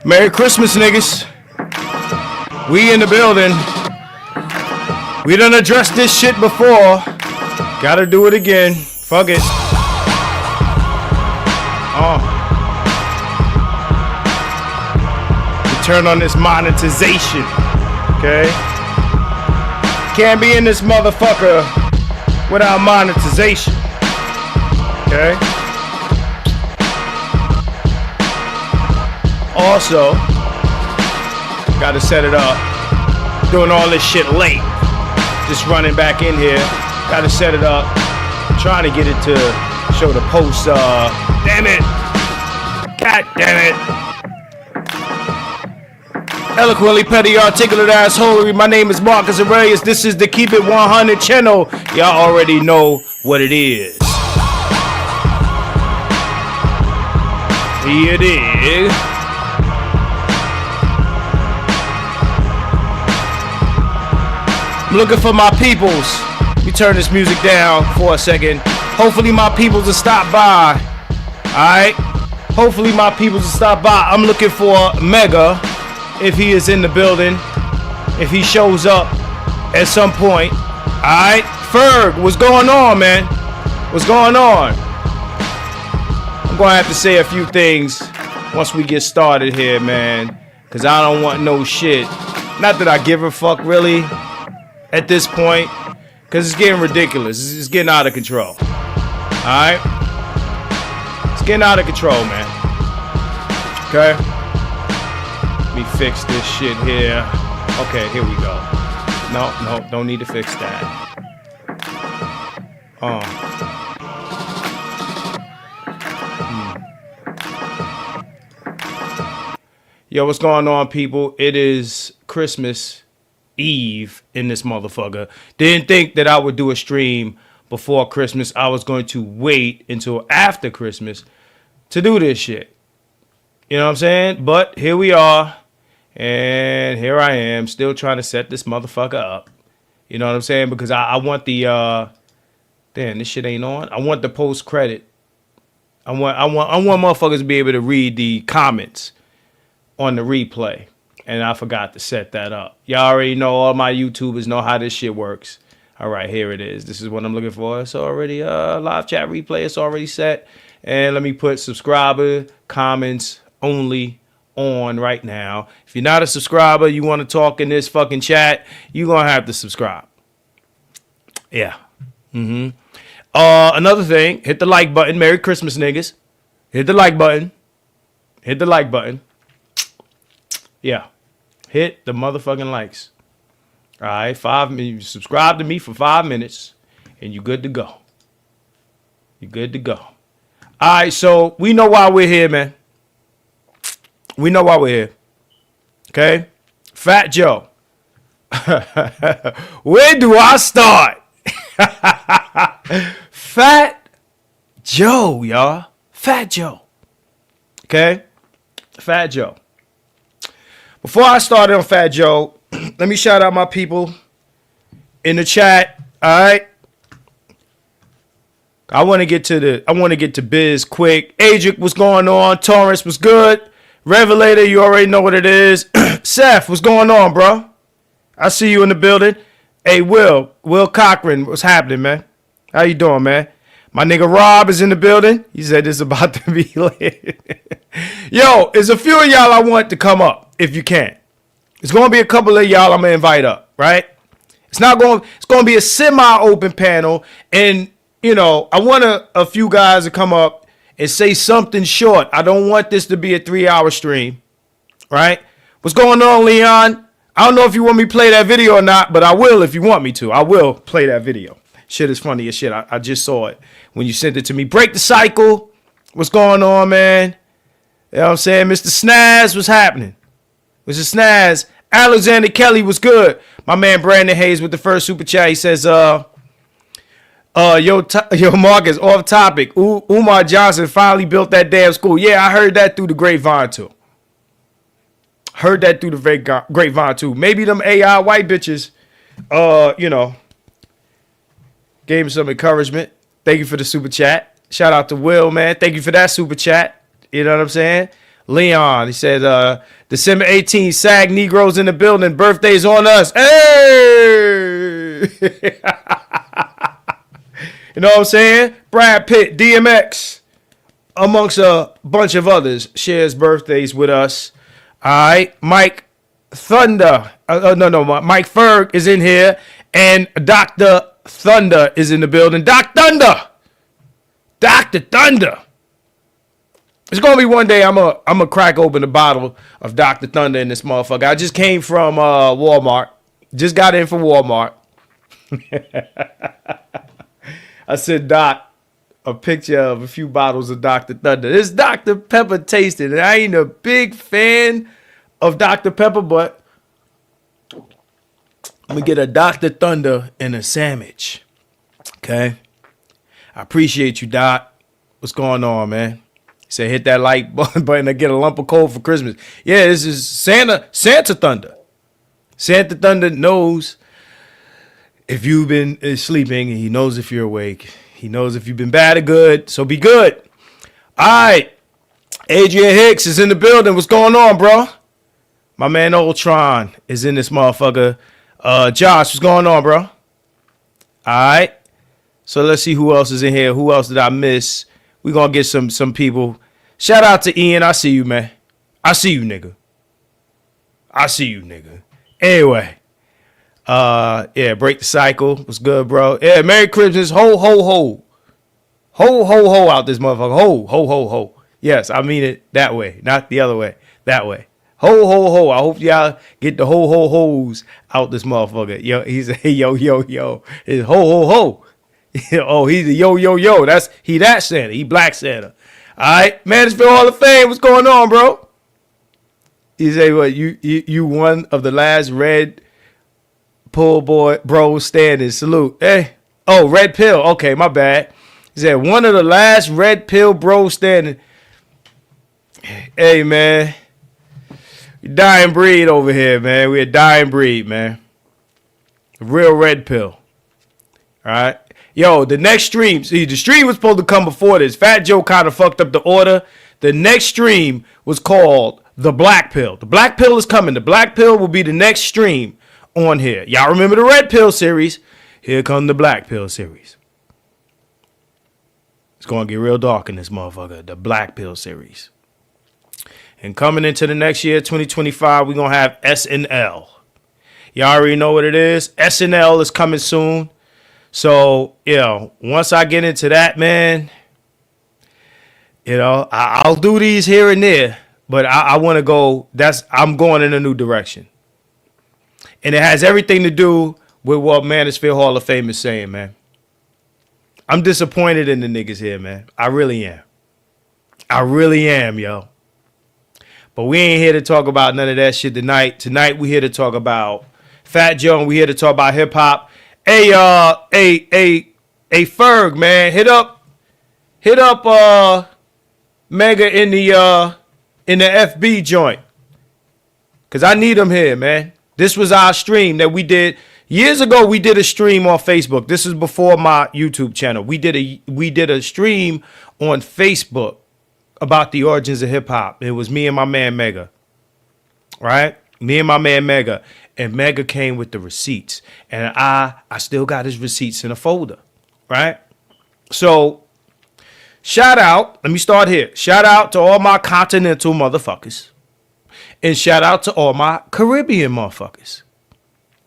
Merry Christmas, niggas. We in the building. We done addressed this shit before. Gotta do it again. Fuck it. We turn on this monetization. Okay? Can't be in this motherfucker without monetization. Okay? Also, gotta set it up. Doing all this shit late. Just running back in here. Gotta set it up. Trying to get it to show the post. Damn it. God damn it. Eloquently petty, articulate assholery. My name is Marcus Aurelius. This is the Keep It 100 channel. Y'all already know what it is. Here it is. I'm looking for my peoples. Let me turn this music down for a second. Hopefully my peoples will stop by. Alright? Hopefully my peoples will stop by. I'm looking for Mega. If he is in the building, if he shows up at some point. Alright, Ferg, what's going on, man? What's going on? I'm gonna have to say a few things once we get started here, man, cause I don't want no shit. Not that I give a fuck really at this point, cause it's getting ridiculous. It's getting out of control. Alright? It's getting out of control, man. Okay? Let me fix this shit here. Okay, here we go. No, don't need to fix that. Yo, what's going on, people? It is Christmas Eve in this motherfucker. Didn't think that I would do a stream before Christmas. I was going to wait until after Christmas to do this shit. You know what I'm saying? But here we are. And here I am, still trying to set this motherfucker up. You know what I'm saying? Because I want the damn, this shit ain't on. I want the post credit. I want motherfuckers to be able to read the comments on the replay. And I forgot to set that up. Y'all already know, all my YouTubers know how this shit works. All right, here it is. This is what I'm looking for. It's already live chat replay. It's already set. And let me put subscriber comments only on right now. If you're not a subscriber, you want to talk in this fucking chat, you're gonna have to subscribe. Yeah. Another thing, hit the like button. Merry Christmas, niggas. Hit the like button. Hit the like button. Yeah. Hit the motherfucking likes. All right, subscribe to me for 5 minutes and you're good to go. You're good to go. All right, so we know why we're here, man. We know why we're here. Okay? Fat Joe. Where do I start? Fat Joe, y'all. Fat Joe. Okay? Fat Joe. Before I start on Fat Joe, let me shout out my people in the chat. All right? I want to get to biz quick. Adric, what's going on? Torrance, was good? Revelator, you already know what it is. Seth, what's going on, bro? I see you in the building. Hey, Will Cochran, what's happening, man? How you doing, man? My nigga Rob is in the building. He said it's about to be lit. Yo, there's a few of y'all I want to come up, if you can. It's going to be a couple of y'all I'm going to invite up, right? It's going to be a semi-open panel, and, you know, I want a few guys to come up and say something short. I don't want this to be a 3-hour stream, right? What's going on, Leon? I don't know if you want me to play that video or not, but I will if you want me to. I will play that video. Shit is funny as shit. I just saw it when you sent it to me. Break the cycle. What's going on, man? You know what I'm saying? Mr. Snaz, what's happening? Mr. Snaz. Alexander Kelly was good. My man Brandon Hayes with the first super chat. He says, yo, Marcus, off topic. Umar Johnson finally built that damn school. Yeah, I heard that through the grapevine too. Grapevine too. Maybe them AI white bitches, you know, gave him some encouragement. Thank you for the super chat. Shout out to Will, man. Thank you for that super chat. You know what I'm saying? Leon, he said, December 18th, SAG Negroes in the building. Birthdays on us. Hey! You know what I'm saying? Brad Pitt, DMX, amongst a bunch of others, shares birthdays with us. All right. Mike Thunder. Mike Ferg is in here. And Dr. Thunder is in the building. Dr. Thunder. It's gonna be one day I'm a crack open a bottle of Dr. Thunder in this motherfucker. I just came from Walmart. Just got in from Walmart. I sent Doc a picture of a few bottles of Dr. Thunder. This Dr. Pepper tasted, and I ain't a big fan of Dr. Pepper, but I'm gonna get a Dr. Thunder and a sandwich. Okay. I appreciate you, Doc. What's going on, man? Say hit that like button to get a lump of coal for Christmas. Yeah, this is Santa Thunder. Santa Thunder knows if you've been sleeping. He knows if you're awake. He knows if you've been bad or good. So be good. All right. Adrian Hicks is in the building. What's going on, bro? My man Ultron is in this motherfucker. Josh, what's going on, bro? All right. So let's see who else is in here. Who else did I miss? We're going to get some people. Shout out to Ian. I see you, man. I see you, nigga. Anyway. Yeah, break the cycle. What's good, bro? Yeah, Merry Christmas. Ho, ho, ho. Ho, ho, ho out this motherfucker. Ho, ho, ho, ho. Yes, I mean it that way, not the other way. That way. Ho, ho, ho. I hope y'all get the ho, ho, ho's out this motherfucker. Yo, he's a yo, yo, yo. It's ho, ho, ho. Oh, he's a yo, yo, yo. That Santa. He Black Santa. All right. Mansfield Hall of Fame. What's going on, bro? He say what? You one of the last red pull boy bro standing. Salute. Hey. Oh, red pill. Okay, my bad. He said one of the last red pill bro standing. Hey, man. We dying breed over here, man. We a dying breed, man. Real red pill. All right. Yo, the next stream. See, the stream was supposed to come before this. Fat Joe kind of fucked up the order. The next stream was called The Black Pill. The Black Pill is coming. The Black Pill will be the next stream on here. Y'all remember the Red Pill series? Here come the Black Pill series. It's going to get real dark in this motherfucker. The Black Pill series. And coming into the next year, 2025, we're going to have SNL. Y'all already know what it is. SNL is coming soon. So, once I get into that, man, I'll do these here and there, but I want to go, I'm going in a new direction. And it has everything to do with what Mansfield Hall of Fame is saying, man. I'm disappointed in the niggas here, man. I really am, yo. But we ain't here to talk about none of that shit tonight. Tonight, we here to talk about Fat Joe, and we here to talk about hip hop. Hey, Ferg, man, hit up, Mega in the FB joint, cause I need him here, man. This was our stream that we did years ago. We did a stream on Facebook. This is before my YouTube channel. We did a stream on Facebook about the origins of hip hop. It was me and my man Mega, right? Me and my man Mega. And Mega came with the receipts. And I still got his receipts in a folder. Right? So, shout out. Let me start here. Shout out to all my continental motherfuckers. And shout out to all my Caribbean motherfuckers.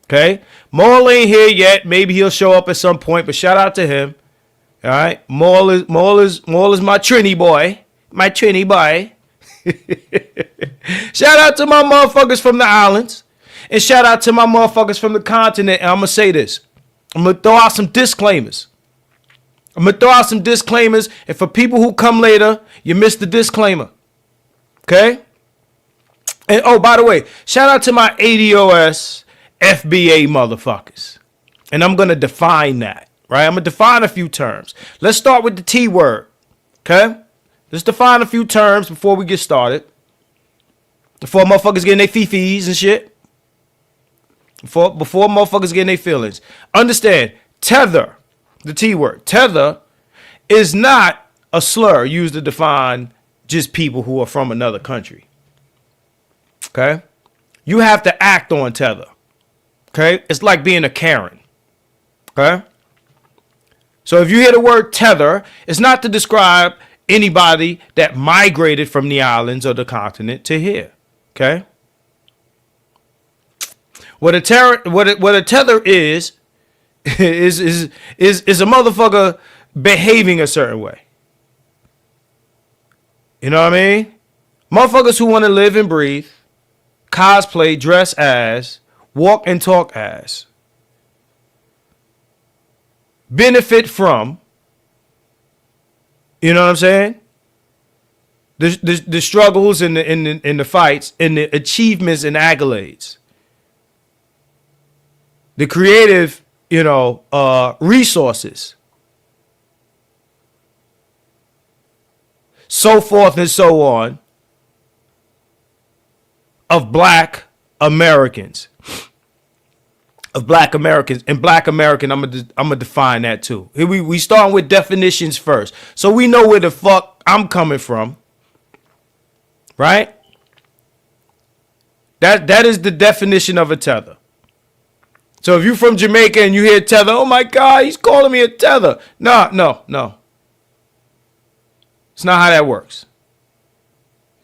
Okay? Maul ain't here yet. Maybe he'll show up at some point. But shout out to him. All right? Maul is my Trini boy. My Trini boy. Shout out to my motherfuckers from the islands. And shout out to my motherfuckers from the continent. And I'm going to say this. I'm going to throw out some disclaimers. And for people who come later, you missed the disclaimer. Okay? And oh, by the way, shout out to my ADOS FBA motherfuckers. And I'm going to define that. Right? I'm going to define a few terms. Let's start with the T word. Okay? Let's define a few terms before we get started. Before motherfuckers getting their fifis and shit. Before motherfuckers getting their feelings. Understand, tether, the T word, tether is not a slur used to define just people who are from another country. Okay? You have to act on tether. Okay? It's like being a Karen. Okay? So if you hear the word tether, it's not to describe anybody that migrated from the islands or the continent to here. Okay? What a tether is a motherfucker behaving a certain way. You know what I mean? Motherfuckers who want to live and breathe, cosplay, dress as, walk and talk as, benefit from, you know what I'm saying? The struggles and the fights and the achievements and accolades. The creative, resources. So forth and so on of black Americans. And black American, I'm gonna define that too. We start with definitions first. So we know where the fuck I'm coming from. Right? That is the definition of a tether. So if you're from Jamaica and you hear tether, oh my God, he's calling me a tether. No. It's not how that works.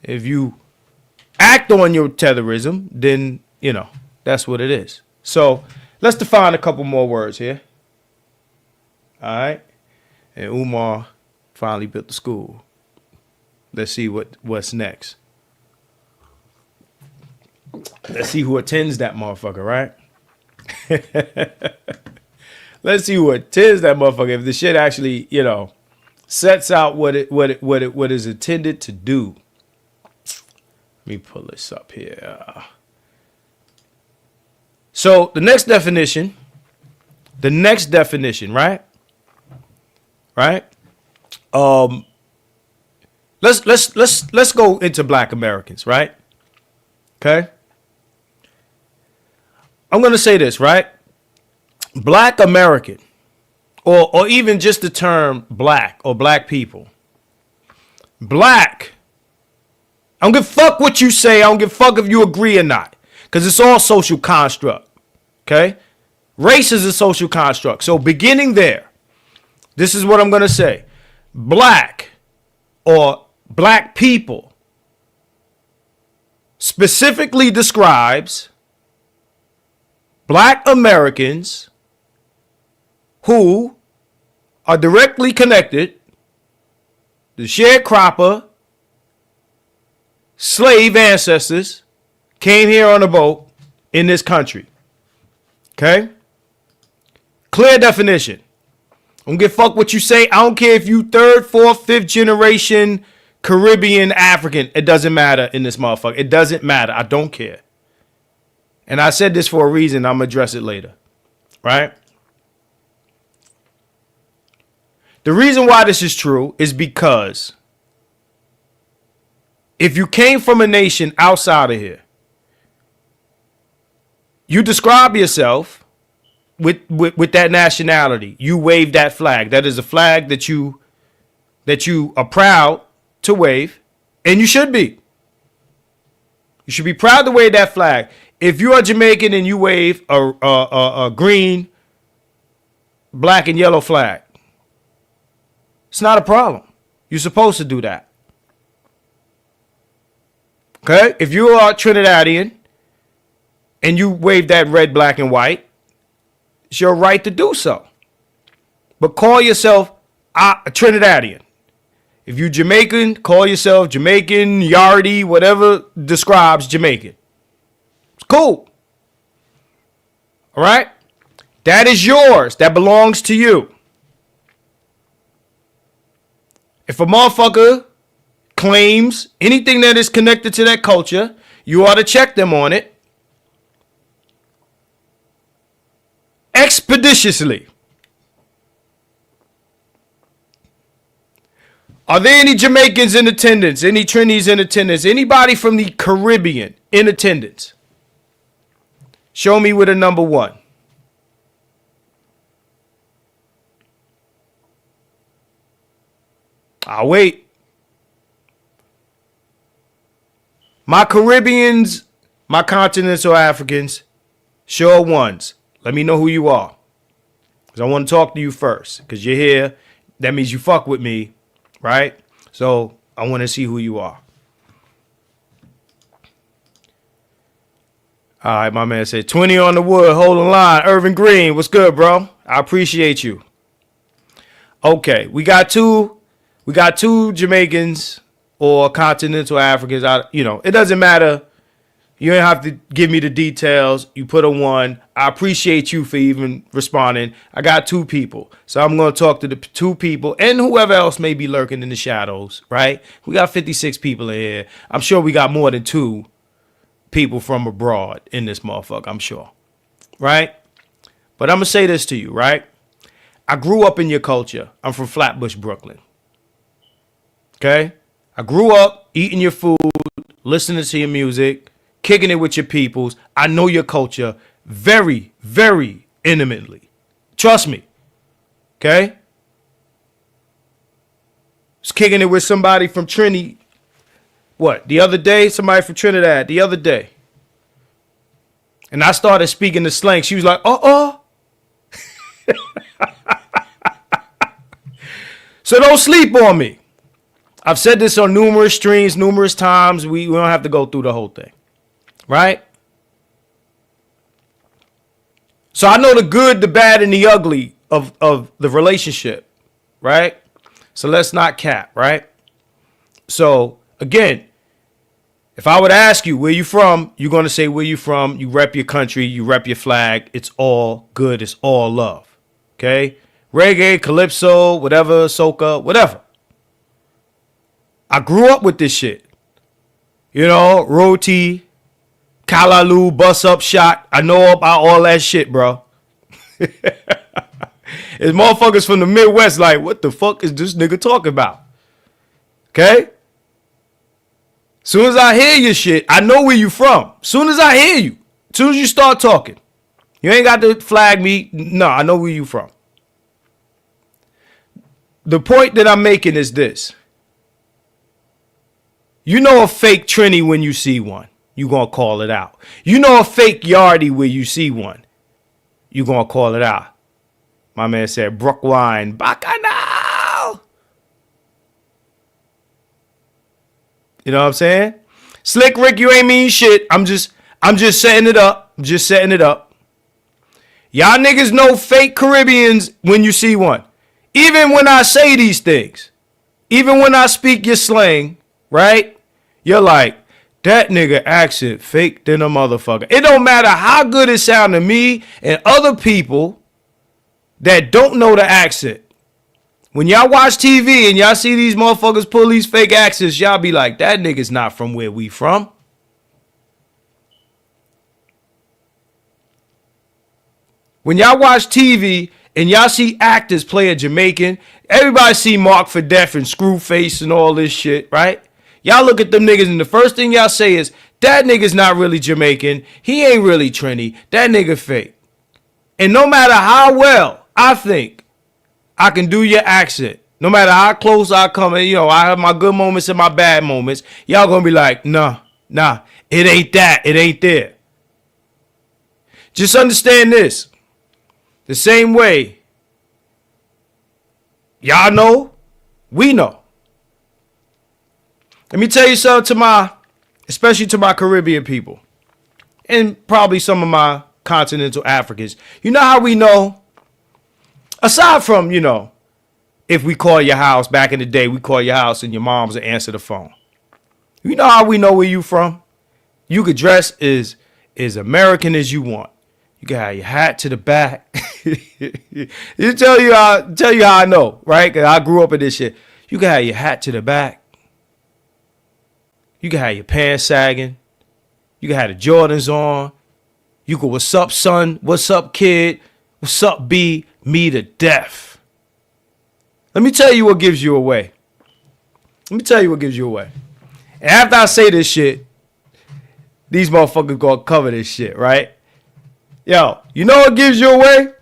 If you act on your tetherism, then, that's what it is. So let's define a couple more words here. All right. And Umar finally built the school. Let's see what's next. Let's see who attends that motherfucker, right? Let's see who attends that motherfucker. If the shit actually, sets out what is intended to do. Let me pull this up here. So the next definition, right? Right? Let's go into black Americans, right? Okay? I'm going to say this, right? Black American, or even just the term black or black people. Black. I don't give a fuck what you say. I don't give a fuck if you agree or not. Because it's all social construct. Okay? Race is a social construct. So beginning there, this is what I'm going to say. Black or black people specifically describes black Americans who are directly connected to sharecropper, slave ancestors, came here on a boat in this country. Okay? Clear definition. I don't give a fuck what you say. I don't care if you third, fourth, fifth generation Caribbean, African. It doesn't matter in this motherfucker. It doesn't matter. I don't care. And I said this for a reason. I'm going to address it later. Right? The reason why this is true is because if you came from a nation outside of here, you describe yourself with that nationality. You wave that flag. That is a flag that you are proud to wave, and you should be. You should be proud to wave that flag. If you are Jamaican and you wave a green, black, and yellow flag, it's not a problem. You're supposed to do that. Okay? If you are Trinidadian and you wave that red, black, and white, it's your right to do so. But call yourself a Trinidadian. If you Jamaican, call yourself Jamaican, Yardie, whatever describes Jamaican. It's cool. All right? That is yours. That belongs to you. If a motherfucker claims anything that is connected to that culture, you ought to check them on it expeditiously. Are there any Jamaicans in attendance? Any Trinis in attendance? Anybody from the Caribbean in attendance? Show me with a number 1. I'll wait. My Caribbeans, my continental Africans, sure ones. Let me know who you are. Because I want to talk to you first. Because you're here. That means you fuck with me. Right? So I want to see who you are. All right, my man said 20 on the wood, hold the line. Irvin Green, what's good, bro? I appreciate you. Okay, we got two Jamaicans or continental Africans. It doesn't matter. You don't have to give me the details. You put a 1. I appreciate you for even responding. I got 2 people. So I'm going to talk to the 2 people and whoever else may be lurking in the shadows, right? We got 56 people in here. I'm sure we got more than 2 people from abroad in this motherfucker, I'm sure. Right? But I'm going to say this to you, right? I grew up in your culture. I'm from Flatbush, Brooklyn. Okay? I grew up eating your food, listening to your music, kicking it with your peoples. I know your culture very, very intimately. Trust me. Okay? Was kicking it with somebody from Trinity. What? The other day? Somebody from Trinidad. The other day. And I started speaking the slang. She was like, So don't sleep on me. I've said this on numerous streams, numerous times. We don't have to go through the whole thing. Right? So I know the good, the bad, and the ugly of the relationship. Right? So let's not cap. Right? So, again, if I would ask you where you from, you're going to say where you from. You rep your country. You rep your flag. It's all good. It's all love. Okay? Reggae, calypso, whatever, soca, whatever. I grew up with this shit. You know, roti, kalalu, bus up shot. I know about all that shit, bro. It's motherfuckers from the Midwest like, what the fuck is this nigga talking about? Okay? Soon as I hear your shit, I know where you from. Soon as I hear you, soon as you start talking, you ain't got to flag me. No, I know where you from. The point that I'm making is this. You know a fake Trini when you see one. You gonna call it out. You know a fake Yardie when you see one. You gonna call it out. My man said, Brooklyn, Bacchanal. You know what I'm saying? Slick Rick, you ain't mean shit. I'm just setting it up. I'm just setting it up. Y'all niggas know fake Caribbeans when you see one. Even when I say these things, even when I speak your slang, right? You're like, that nigga accent fake than a motherfucker. It don't matter how good it sound to me and other people that don't know the accent. When y'all watch TV and y'all see these motherfuckers pull these fake accents, y'all be like, that nigga's not from where we from. When y'all watch TV and y'all see actors play a Jamaican, everybody see Mark for Death and Screwface and all this shit, right? Y'all look at them niggas and the first thing y'all say is, that nigga's not really Jamaican. He ain't really Trini. That nigga fake. And no matter how well I think I can do your accent, no matter how close I come, and I have my good moments and my bad moments, y'all gonna be like, nah, it ain't that. It ain't there. Just understand this. The same way y'all know, we know. Let me tell you something especially to my Caribbean people and probably some of my continental Africans. You know how we know? Aside from, if we call your house back in the day, we call your house and your mom's will answer the phone. You know how we know where you from? You could dress as American as you want. You can have your hat to the back. tell you how I know, right? Because I grew up in this shit. You can have your hat to the back. You can have your pants sagging. You can have the Jordans on. You can, what's up, son? What's up, kid? What's up, B? Me to death. Let me tell you what gives you away. And after I say this shit, these motherfuckers gonna cover this shit, right? Yo, you know what gives you away?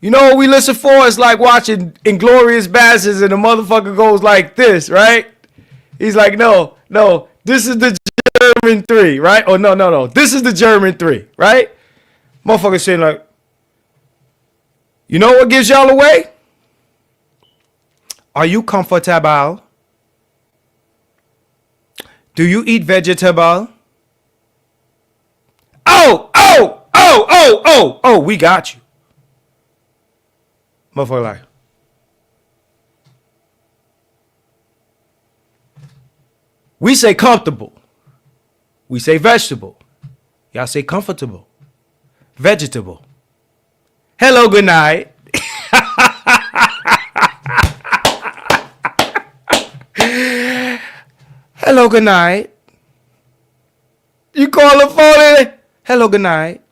You know what we listen for? It's like watching Inglorious Bastards and the motherfucker goes like this, right? He's like, no, this is the German 3, right? Oh, no. This is the German 3, right? Motherfuckers saying like, you know what gives y'all away? Are you comfortable? Do you eat vegetable? Oh, we got you. Motherfucker like, we say comfortable. We say vegetable. Y'all say comfortable. Vegetable. Hello, good night. Hello, good night. You call the phone in? Hello, good night.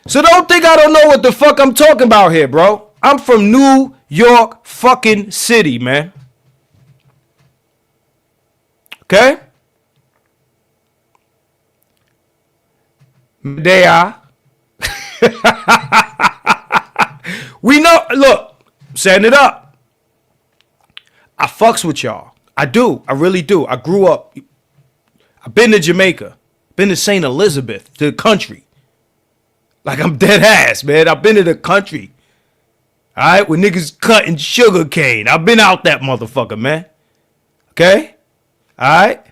So don't think I don't know what the fuck I'm talking about here, bro. I'm from New York fucking City, man. Okay? They are. We know, look, setting it up. I fucks with y'all. I do. I really do. I grew up. I've been to Jamaica. Been to St. Elizabeth, to the country. Like I'm dead ass, man. I've been to the country. All right, where niggas cutting sugar cane. I've been out that motherfucker, man. Okay? All right?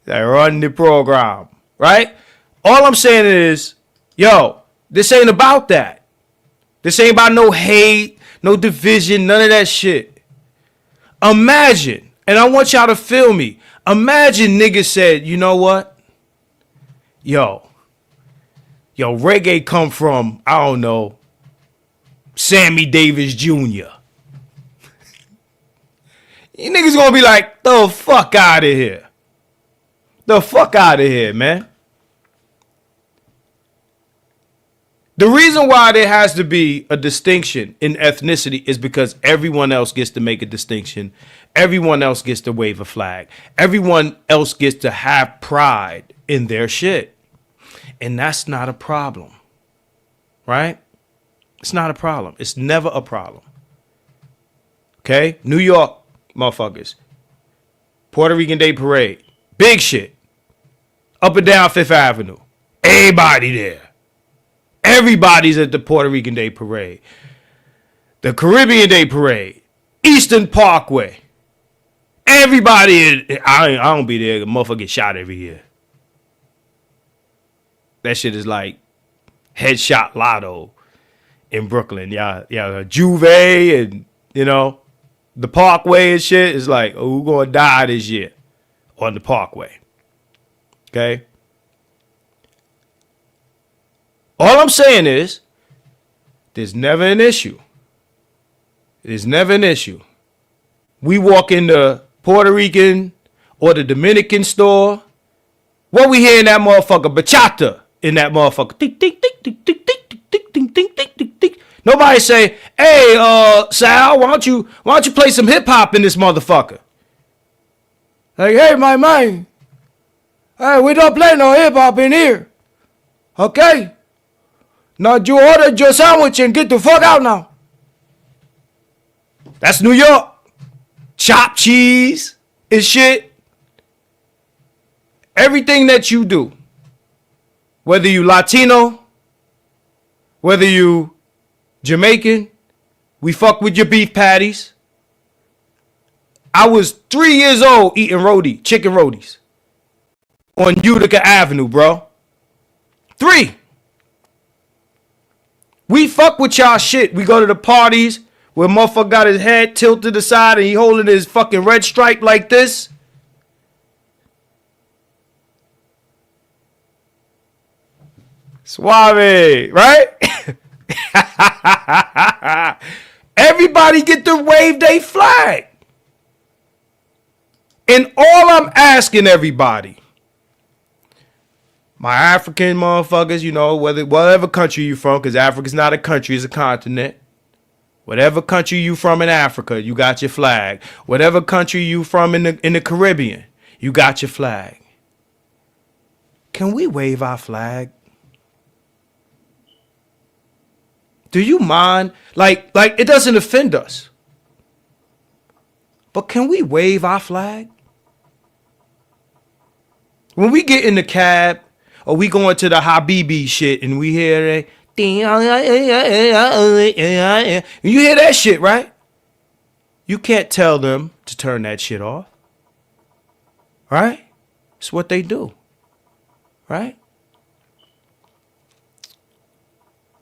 They run the program, right? All I'm saying is, yo, this ain't about that. This ain't about no hate, no division, none of that shit. Imagine, and I want y'all to feel me. Imagine niggas said, you know what? Yo, reggae come from, I don't know, Sammy Davis Jr. You niggas gonna be like, the fuck out of here. The fuck out of here, man. The reason why there has to be a distinction in ethnicity is because everyone else gets to make a distinction. Everyone else gets to wave a flag. Everyone else gets to have pride in their shit. And that's not a problem, right? It's not a problem. It's never a problem. Okay? New York, motherfuckers. Puerto Rican Day Parade. Big shit. Up and down Fifth Avenue. Everybody there. Everybody's at the Puerto Rican Day Parade. The Caribbean Day Parade. Eastern Parkway. Everybody, I don't be there. The motherfucker get shot every year. That shit is like headshot lotto in Brooklyn. Yeah, Juve and, you know, the Parkway and shit is like, oh, who gonna die this year on the Parkway? Okay? All I'm saying is, there's never an issue. There's never an issue. We walk in the Puerto Rican or the Dominican store. What we hear in that motherfucker? Bachata in that motherfucker. Tick, tick, tick, tick, tick, tick, tick, tick, tick, tick, tick, tick, tick. Nobody say, hey, Sal, why don't you play some hip hop in this motherfucker? Like, hey, my man. Hey, we don't play no hip hop in here. Okay? Now you order your sandwich and get the fuck out now. That's New York. Chopped cheese and shit. Everything that you do, whether you Latino, whether you Jamaican, we fuck with your beef patties. I was 3 years old eating chicken roadies on Utica Avenue, bro. 3. We fuck with y'all shit. We go to the parties where motherfucker got his head tilted to the side and he holding his fucking red stripe like this. Suave, right? Everybody get to wave their flag. And all I'm asking everybody, my African motherfuckers, you know, whatever country you from, because Africa's not a country, it's a continent. Whatever country you from in Africa, you got your flag. Whatever country you from in the Caribbean, you got your flag. Can we wave our flag? Do you mind? Like it doesn't offend us. But can we wave our flag? When we get in the cab or we going to the Habibi shit and we hear that, you hear that shit, right? You can't tell them to turn that shit off. Right? It's what they do. Right?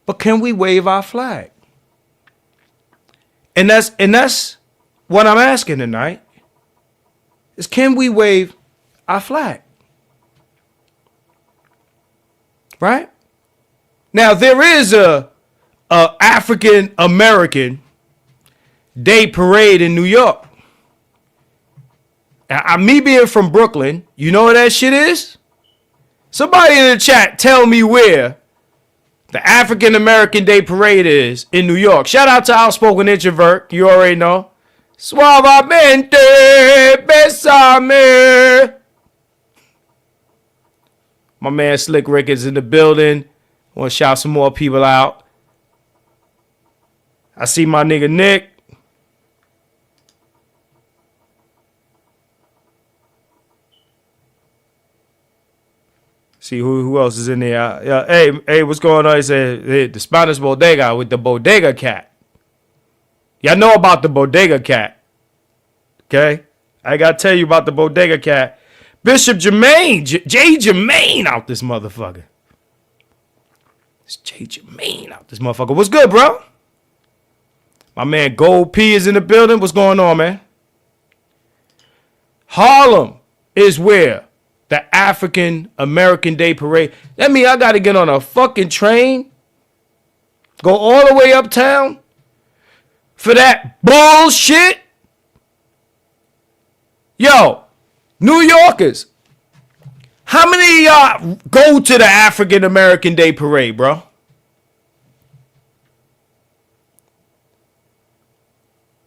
But can we wave our flag? And that's what I'm asking tonight. Is can we wave our flag? Right? Now there is a African American Day Parade in New York. Me being from Brooklyn, you know what that shit is? Somebody in the chat tell me where the African American Day Parade is in New York. Shout out to Outspoken Introvert. You already know. Suavemente, besame. My man Slick Rick is in the building. I want to shout some more people out. I see my nigga Nick. See who else is in there. Hey, what's going on? He said, hey, the Spanish Bodega with the Bodega Cat. Y'all know about the Bodega Cat. Okay? I got to tell you about the Bodega Cat. Bishop Jermaine, J. Jermaine out this motherfucker. It's J. Jermaine out this motherfucker. What's good, bro? My man Gold P is in the building. What's going on, man? Harlem is where the African American Day Parade. That means I got to get on a fucking train, go all the way uptown for that bullshit. Yo, New Yorkers, how many of y'all go to the African American Day Parade, bro?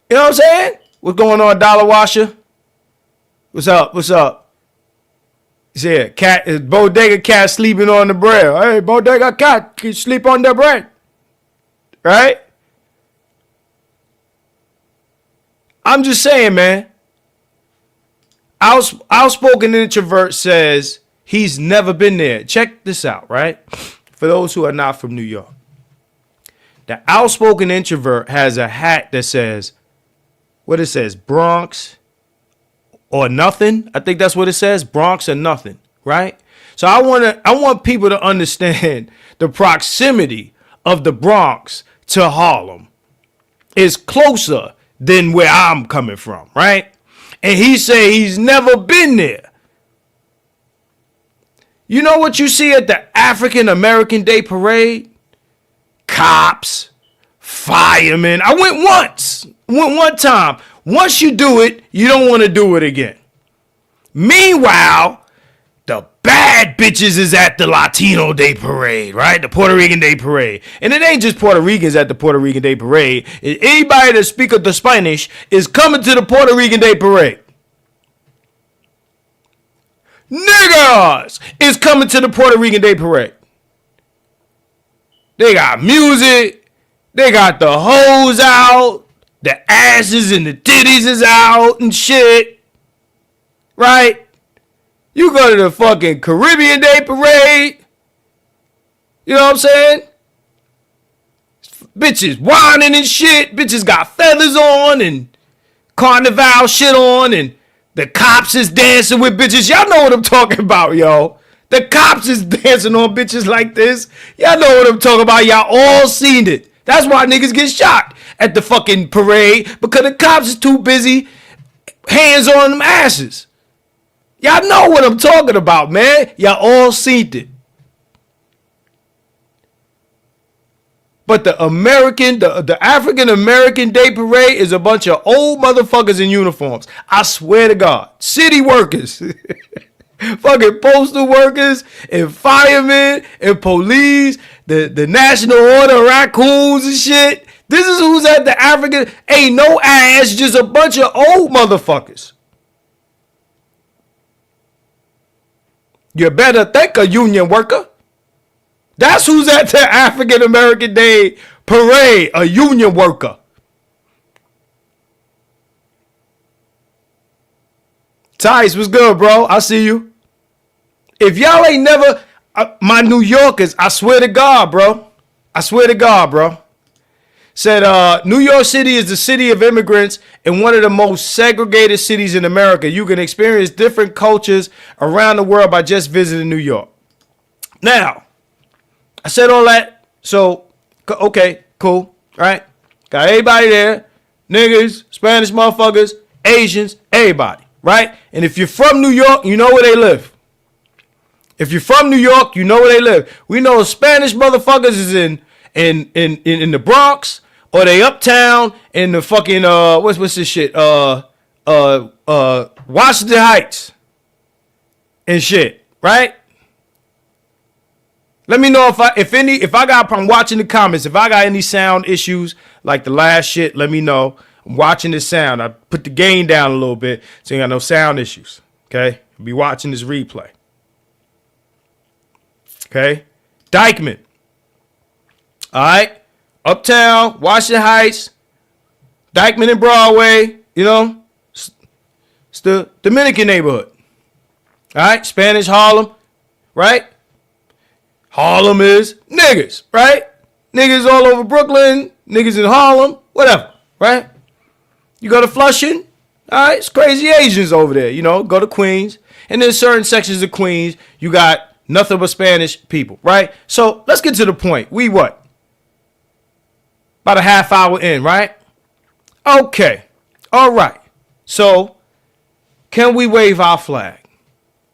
You know what I'm saying? What's going on, Dollar Washer? What's up? What's up? Yeah, cat, Bodega Cat sleeping on the bread. Hey, Bodega Cat, can sleep on the bread. Right? I'm just saying, man. Outspoken Introvert says he's never been there. Check this out, right? For those who are not from New York. The Outspoken Introvert has a hat that says, what it says, Bronx or nothing. I think that's what it says, Bronx or nothing, right? So I want people to understand the proximity of the Bronx to Harlem is closer than where I'm coming from, right? And he say he's never been there. You know what you see at the African American Day Parade? Cops, firemen. I went one time. Once you do it, you don't want to do it again. Meanwhile, the bad bitches is at the Latino Day Parade, right? The Puerto Rican Day Parade. And it ain't just Puerto Ricans at the Puerto Rican Day Parade. Anybody that speaks the Spanish is coming to the Puerto Rican Day Parade. Niggas is coming to the Puerto Rican Day Parade. They got music. They got the hoes out. The asses and the titties is out and shit. Right? You go to the fucking Caribbean Day Parade. You know what I'm saying? Bitches whining and shit. Bitches got feathers on and carnival shit on. And the cops is dancing with bitches. Y'all know what I'm talking about, yo. The cops is dancing on bitches like this. Y'all know what I'm talking about. Y'all all seen it. That's why niggas get shot at the fucking parade, because the cops is too busy hands on them asses. Y'all know what I'm talking about, man. Y'all all seen it. But the African American Day Parade is a bunch of old motherfuckers in uniforms. I swear to God. City workers. Fucking postal workers and firemen and police. The National Order raccoons and shit. This is who's at the African. Ain't no ass, just a bunch of old motherfuckers. You better thank a union worker. That's who's at the African American Day Parade, a union worker. Tice, what's good, bro? I see you. If y'all ain't never, my New Yorkers, I swear to God, bro. I swear to God, bro. Said New York City is the city of immigrants and one of the most segregated cities in America. You can experience different cultures around the world by just visiting New York. Now, I said all that. So, okay, cool. All right. Got everybody there. Niggas, Spanish motherfuckers, Asians, everybody. Right? And if you're from New York, you know where they live. If you're from New York, you know where they live. We know Spanish motherfuckers is in the Bronx, or they uptown in the fucking what's this shit? Washington Heights and shit, right? Let me know if I got, I'm watching the comments. If I got any sound issues like the last shit, let me know. I'm watching this sound. I put the gain down a little bit so you got no sound issues. Okay? I'll be watching this replay. Okay? Dykeman. All right? Uptown, Washington Heights, Dykeman and Broadway, you know, it's the Dominican neighborhood. All right? Spanish Harlem, right? Harlem is niggas, right? Niggas all over Brooklyn, niggas in Harlem, whatever, right? You go to Flushing, all right? It's crazy Asians over there, you know, go to Queens. And then certain sections of Queens, you got nothing but Spanish people, right? So let's get to the point. We what? About a half hour in, right? Okay. All right. So can we wave our flag?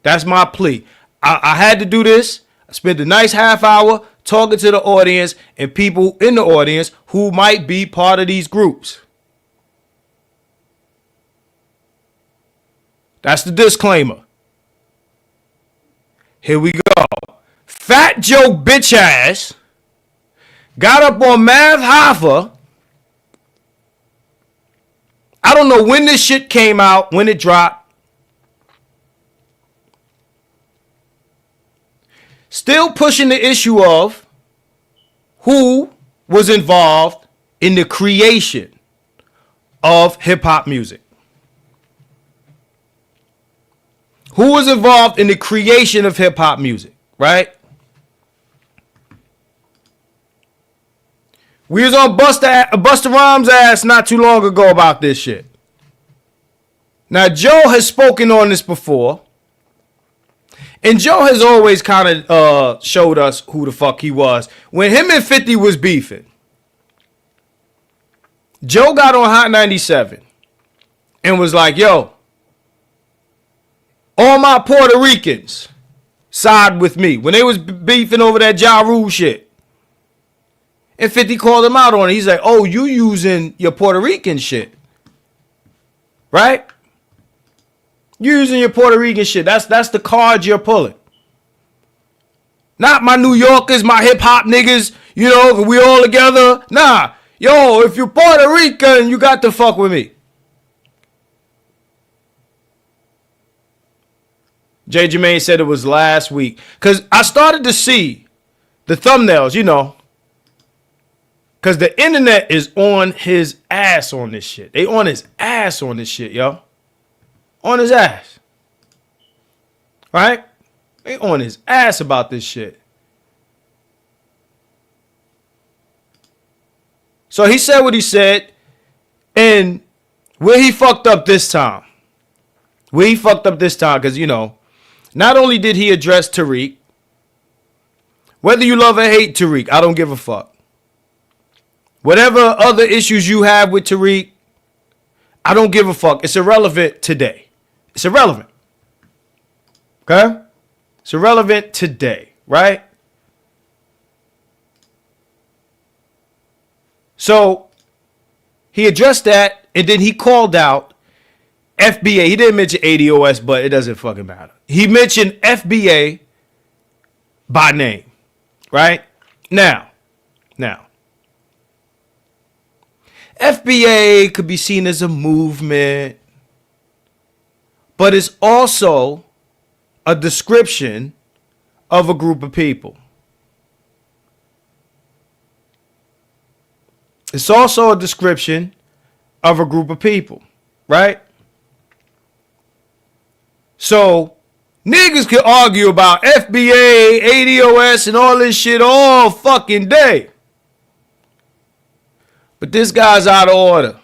That's my plea. I had to do this. I spent a nice half hour talking to the audience and people in the audience who might be part of these groups. That's the disclaimer. Here we go. Fat Joe bitch ass got up on Math Hoffa. I don't know when this shit came out, when it dropped. Still pushing the issue of who was involved in the creation of hip-hop music. Who was involved in the creation of hip-hop music, right? We was on Busta Rhymes' ass not too long ago about this shit. Now, Joe has spoken on this before. And Joe has always kind of showed us who the fuck he was. When him and 50 was beefing, Joe got on Hot 97 and was like, yo, all my Puerto Ricans side with me. When they was beefing over that Ja Rule shit. And 50 called him out on it. He's like, oh, you using your Puerto Rican shit. Right? You're using your Puerto Rican shit. That's the card you're pulling. Not my New Yorkers, my hip hop niggas, you know, we all together. Nah. Yo, if you're Puerto Rican, you got to fuck with me. Jay Jermaine said it was last week. Because I started to see the thumbnails, you know. Because the internet is on his ass on this shit. They on his ass on this shit, yo. On his ass. Right? They on his ass about this shit. So he said what he said. And where he fucked up this time. Where he fucked up this time. Because, you know, not only did he address Tariq. Whether you love or hate Tariq, I don't give a fuck. Whatever other issues you have with Tariq, I don't give a fuck. It's irrelevant today. It's irrelevant. Okay? It's irrelevant today, right? So he addressed that, and then he called out FBA. He didn't mention ADOS, but it doesn't fucking matter. He mentioned FBA by name, right? Now, FBA could be seen as a movement, but it's also a description of a group of people. It's also a description of a group of people, right? So Niggas can argue about FBA, ADOS, and all this shit all fucking day. But this guy's out of order.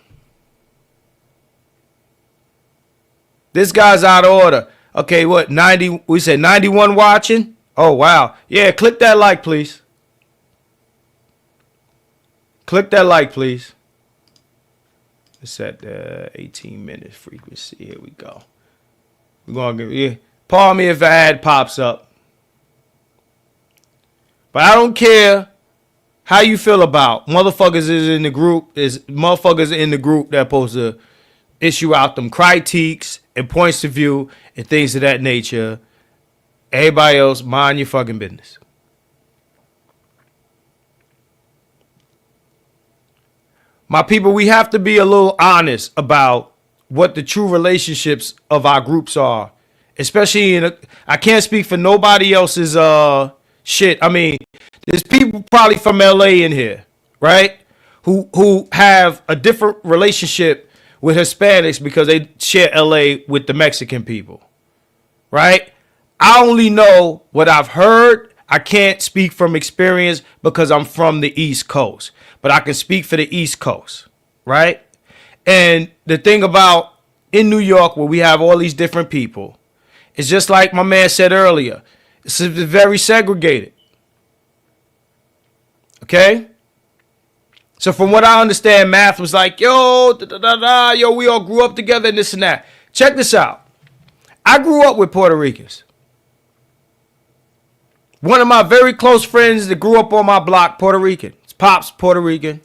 This guy's out of order. Okay, what, 90, we said 91 watching? Oh, wow. Yeah, click that like, please. Click that like, please. It's at 18 minutes frequency. Here we go. We're going to give, yeah. Pardon me if an ad pops up. But I don't care how you feel about motherfuckers is in the group. Is motherfuckers in the group that supposed to issue out them critiques and points of view and things of that nature. Everybody else, mind your fucking business. My people, we have to be a little honest about what the true relationships of our groups are. Especially I can't speak for nobody else's shit. I mean, there's people probably from LA in here, right? Who have a different relationship with Hispanics because they share LA with the Mexican people, right? I only know what I've heard. I can't speak from experience because I'm from the East Coast, but I can speak for the East Coast, right? And the thing about in New York where we have all these different people, it's just like my man said earlier. It's very segregated. Okay? So from what I understand, Math was like, yo, yo, we all grew up together and this and that. Check this out. I grew up with Puerto Ricans. One of my very close friends that grew up on my block, Puerto Rican. His pop's Puerto Rican.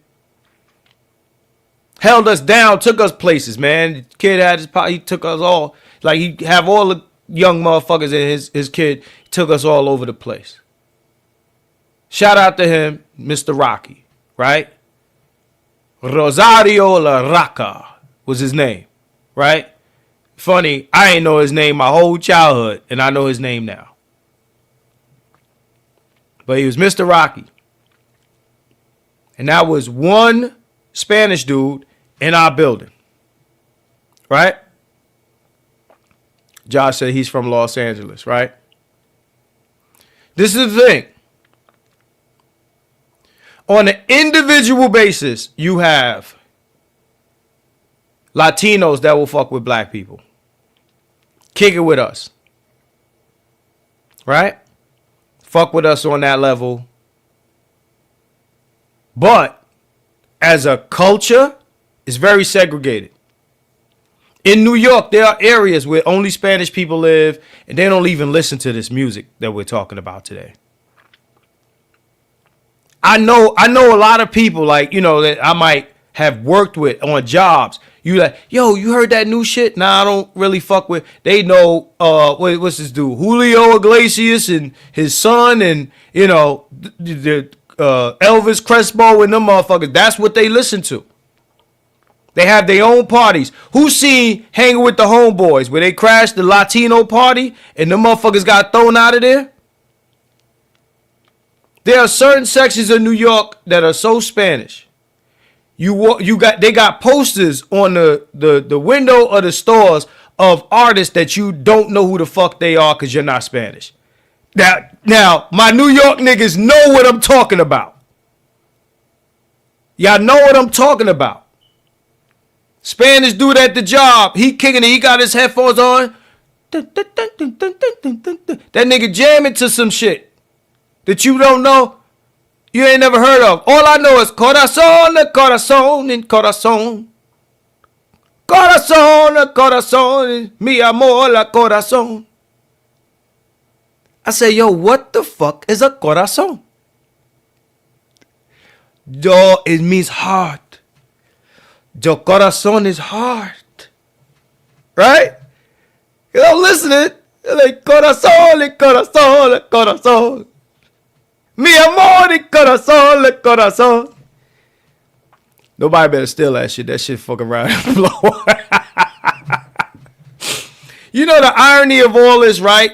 Held us down, took us places, man. The kid had his pop, he took us all. Like he have all the young motherfuckers and his kid took us all over the place. Shout out to him, Mr. Rocky, right? Rosario La Raca was his name, right? Funny, I ain't know his name my whole childhood, and I know his name now. But he was Mr. Rocky. And that was one Spanish dude in our building, right? Josh said he's from Los Angeles, right? This is the thing. On an individual basis, you have Latinos that will fuck with black people. Kick it with us. Right? Fuck with us on that level. But as a culture, it's very segregated. In New York, there are areas where only Spanish people live, and they don't even listen to this music that we're talking about today. I know a lot of people, like, you know, that I might have worked with on jobs. You like, yo, you heard that new shit? Nah, I don't really fuck with. They know, what's this dude? Julio Iglesias and his son, and, you know, the Elvis Crespo and them motherfuckers. That's what they listen to. They have their own parties. Who seen Hanging with the Homeboys where they crashed the Latino party and the motherfuckers got thrown out of there? There are certain sections of New York that are so Spanish. They got posters on the window of the stores of artists that you don't know who the fuck they are because you're not Spanish. Now, my New York niggas know what I'm talking about. Y'all know what I'm talking about. Spanish dude at the job, he kicking it, he got his headphones on. That nigga jamming to some shit that you don't know, you ain't never heard of. All I know is corazón, corazón, corazón. Corazón, corazón, mi amor, la corazón. I say, yo, what the fuck is a corazón? Yo, it means heart. Yo corazón is heart. Right? You know, listening. Like, corazón, corazón, corazón. Mi amor, corazón, corazón. Nobody better steal that shit. That shit fucking around and blow. You know the irony of all this, right?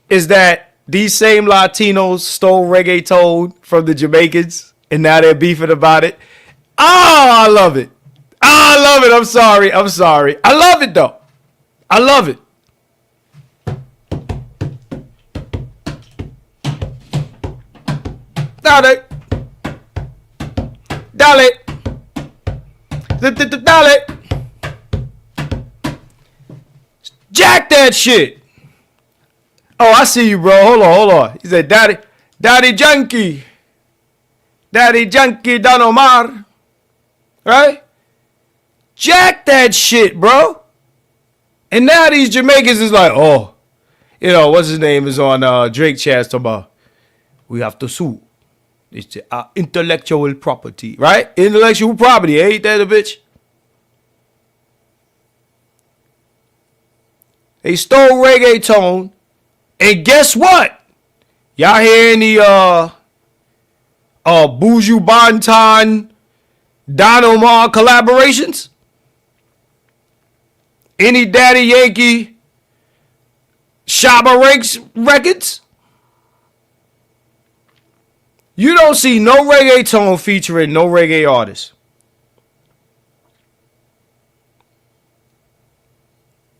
Is that these same Latinos stole reggaeton from the Jamaicans and now they're beefing about it. Oh, I love it. Oh, I love it. I'm sorry. I love it, though. I love it. Dale. Dale. Dale. Jack that shit. Oh, I see you, bro. Hold on. He said, Daddy Junkie. Daddy Junkie Don Omar. Right? Jack that shit, bro. And now these Jamaicans is like, oh, you know, what's his name is on Drake Chats talking about, we have to sue. It's intellectual property, right? Intellectual property, ain't that a bitch? They stole reggaeton, and guess what? Y'all hearing the Buju Banton, Don Omar collaborations? Any Daddy Yankee, Shabba Ranks records? You don't see no reggaeton featuring no reggae artists.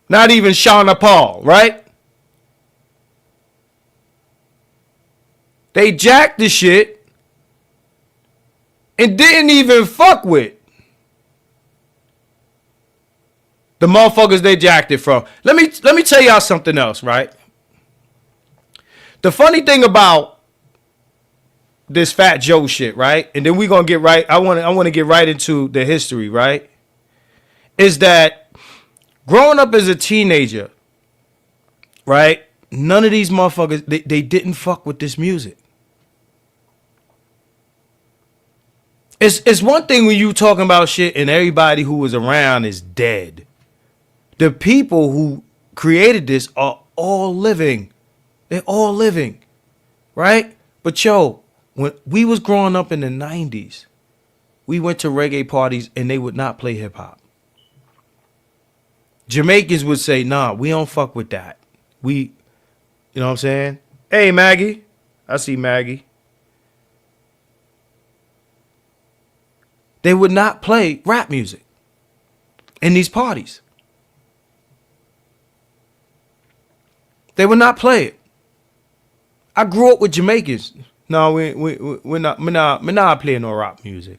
Not even Shauna Paul, right? They jacked the shit and didn't even fuck with the motherfuckers they jacked it from. Let me tell y'all something else, right? The funny thing about this Fat Joe shit, right? And then we're gonna get right. I want to get right into the history, right? Is that growing up as a teenager, right? None of these motherfuckers, they didn't fuck with this music. It's one thing when you talking about shit and everybody who was around is dead. The people who created this are all living. They're all living, right? But yo, when we was growing up in the 90s, we went to reggae parties and they would not play hip hop. Jamaicans would say, nah, we don't fuck with that. You know what I'm saying? Hey, Maggie. I see Maggie. They would not play rap music in these parties. They would not play it. I grew up with Jamaicans. No, we're not playing no rap music.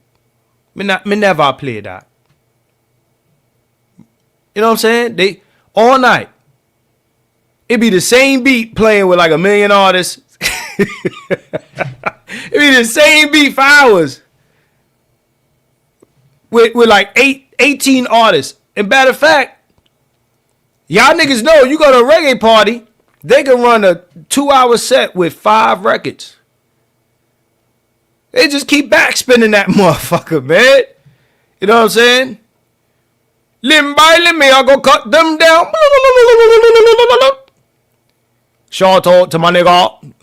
Me never play that. You know what I'm saying? They all night. It'd be the same beat playing with like 1 million artists. It'd be the same beat for hours. With like 18 artists. And matter of fact, y'all niggas know you go to a reggae party, they can run a 2-hour set with 5 records. They just keep backspinning that motherfucker, man. You know what I'm saying? Limb by limb, I go cut them down. Shout out to my nigga.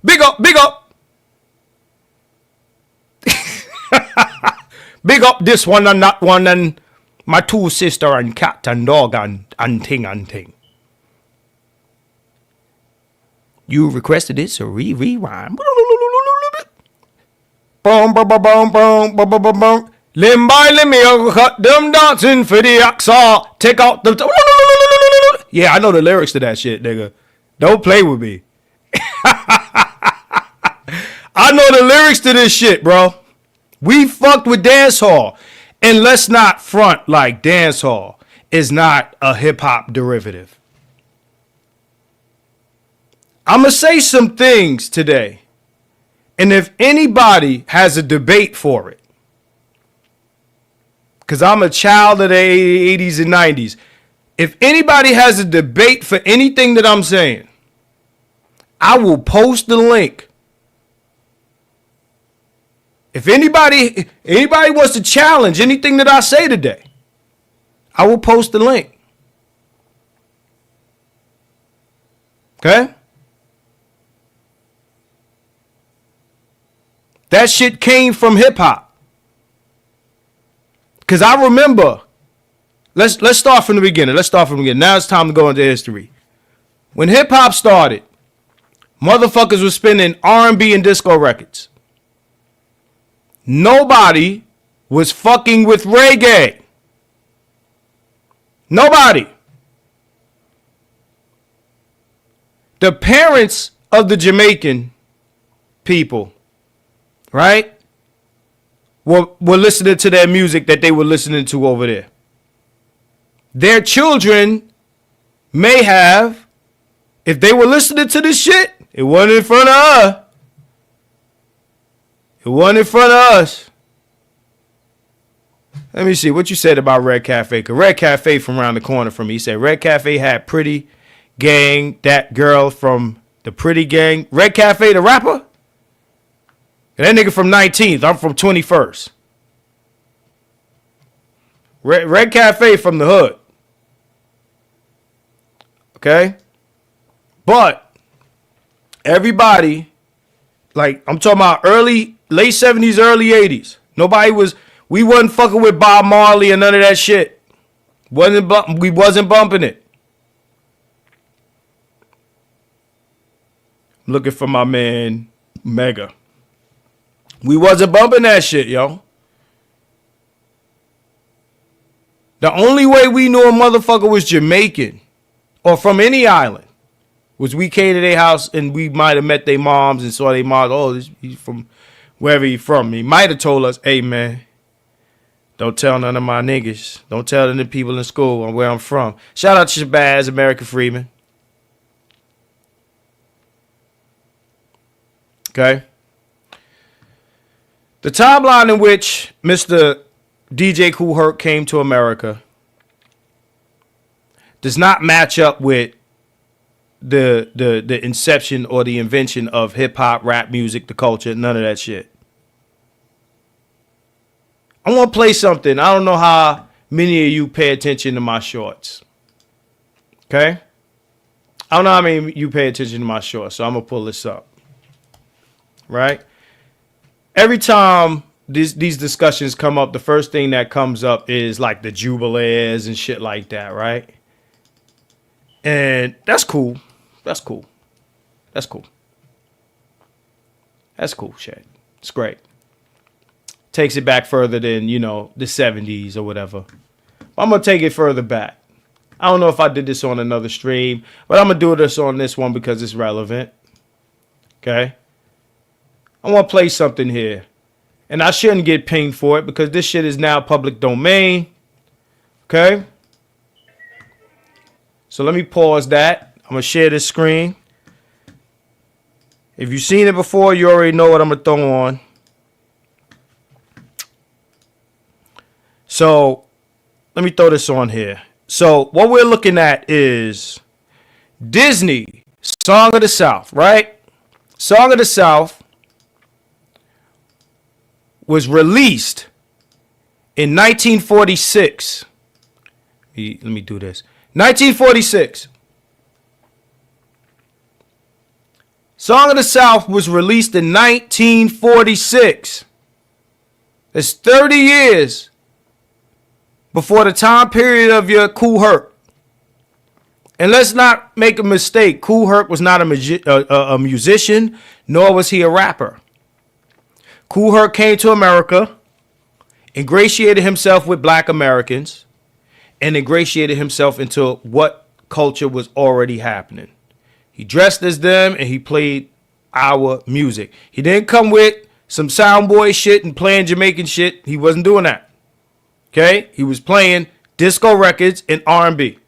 Big up. Big up this one and that one and my 2 sister and cat and dog and thing. You requested it, so rewind. Boom. Limb by limb, I'll cut them dancing for the axa. Take out the... Yeah, I know the lyrics to that shit, nigga. Don't play with me. I know the lyrics to this shit, bro. We fucked with dancehall. And let's not front like dancehall is not a hip-hop derivative. I'm going to say some things today. And if anybody has a debate for it, because I'm a child of the 80s and 90s, if anybody has a debate for anything that I'm saying, I will post the link. If anybody wants to challenge anything that I say today, I will post the link. Okay? That shit came from hip hop. Cause I remember, let's start from the beginning. Now it's time to go into history. When hip hop started, motherfuckers were spinning R&B and disco records. Nobody was fucking with reggae. Nobody. the parents of the Jamaican people, right, were listening to their music that they were listening to over there. Their children may have, if they were listening to this shit, it wasn't in front of us. It wasn't in front of us. Let me see what you said about Red Cafe. Cause Red Cafe from around the corner from me. He said Red Cafe had Pretty Gang, that girl from the Pretty Gang. Red Cafe, the rapper? That nigga from 19th. I'm from 21st. Red Cafe from the hood. Okay? But everybody, like I'm talking about late 70s, early 80s. We wasn't fucking with Bob Marley and none of that shit. We wasn't bumping it. I'm looking for my man Mega. We wasn't bumping that shit, yo. The only way we knew a motherfucker was Jamaican or from any island was we came to their house and we might have met their moms and saw their moms. Oh, he's from wherever he's from. He might have told us, hey, man, don't tell none of my niggas. Don't tell none of the people in school where I'm from. Shout out to Shabazz, American Freeman. Okay. The timeline in which Mr. DJ Kool Herc came to America does not match up with the inception or the invention of hip hop, rap music, the culture, none of that shit. I want to play something. I don't know how many of you pay attention to my shorts. Okay? I don't know how many of you pay attention to my shorts, so I'm going to pull this up. Right? Every time these discussions come up, the first thing that comes up is like the Jubilees and shit like that, right? And that's cool. That's cool. That's cool. That's cool shit. It's great. Takes it back further than, the 70s or whatever. I'm going to take it further back. I don't know if I did this on another stream, but I'm going to do this on this one because it's relevant. Okay? I want to play something here. And I shouldn't get pinged for it because this shit is now public domain. Okay? So let me pause that. I'm going to share this screen. If you've seen it before, you already know what I'm going to throw on. So let me throw this on here. So what we're looking at is Disney, Song of the South, right? Song of the South was released in 1946. Let me do this. 1946. Song of the South was released in 1946. It's 30 years before the time period of your Kool Herc. And let's not make a mistake. Kool Herc was not a musician, nor was he a rapper. Kool Herc came to America, ingratiated himself with black Americans, and ingratiated himself into what culture was already happening. He dressed as them and he played our music. He didn't come with some soundboy shit and playing Jamaican shit. He wasn't doing that. Okay? He was playing disco records and R&B.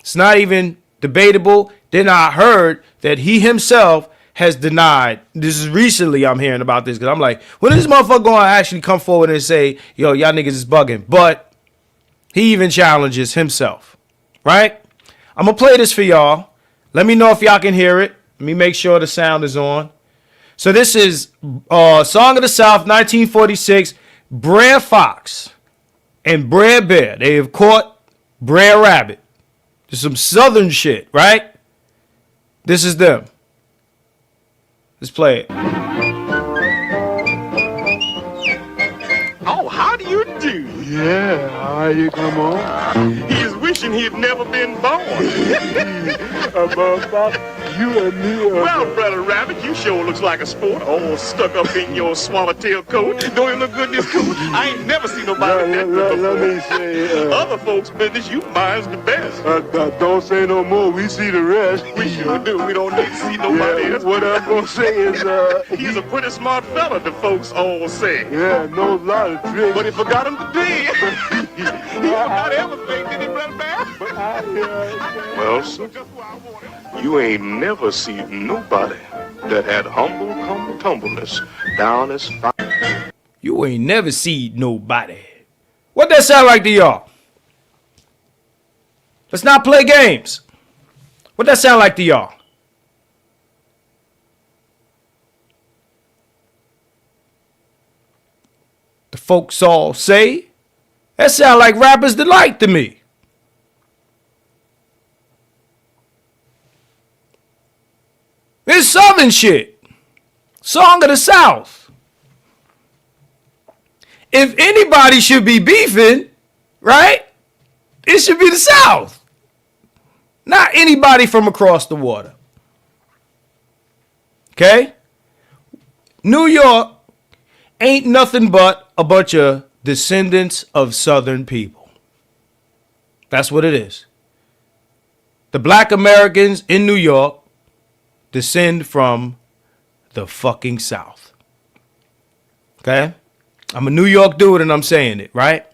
It's not even debatable. Then I heard that he himself has denied. This is recently I'm hearing about this because I'm like, when is this motherfucker going to actually come forward and say, yo, y'all niggas is bugging? But he even challenges himself. Right? I'm going to play this for y'all. Let me know if y'all can hear it. Let me make sure the sound is on. So this is Song of the South, 1946. Brer Fox and Brer Bear. They have caught Brer Rabbit. There's some southern shit, right? This is them. Let's play it. Oh, how do you do? Yeah, how you come on? He is wishing he had never been born. About you and me. Well, Brother Rabbit, you you sure looks like a sport, all stuck up in your swallowtail coat. Don't you look good in this coat? I ain't never seen nobody like that look Let before. me say, Other folks' business, you mine's the best. don't say no more. We see the rest. We sure do. We don't need to see nobody else. What I'm gonna say is, He's a pretty smart fella, the folks all say. yeah, knows a lot of tricks. But he forgot him today. He forgot everything, did he, Brother Bear? Well, sir, you ain't never seen nobody that had humble humbleness down as far. You ain't never seen nobody. What that sound like to y'all? Let's not play games. What that sound like to y'all? The folks all say that sound like Rapper's Delight to me. It's Southern shit. Song of the South. If anybody should be beefing, right, it should be the South. Not anybody from across the water. Okay? New York ain't nothing but a bunch of descendants of Southern people. That's what it is. The black Americans in New York descend from the fucking South. Okay? I'm a New York dude and I'm saying it, right?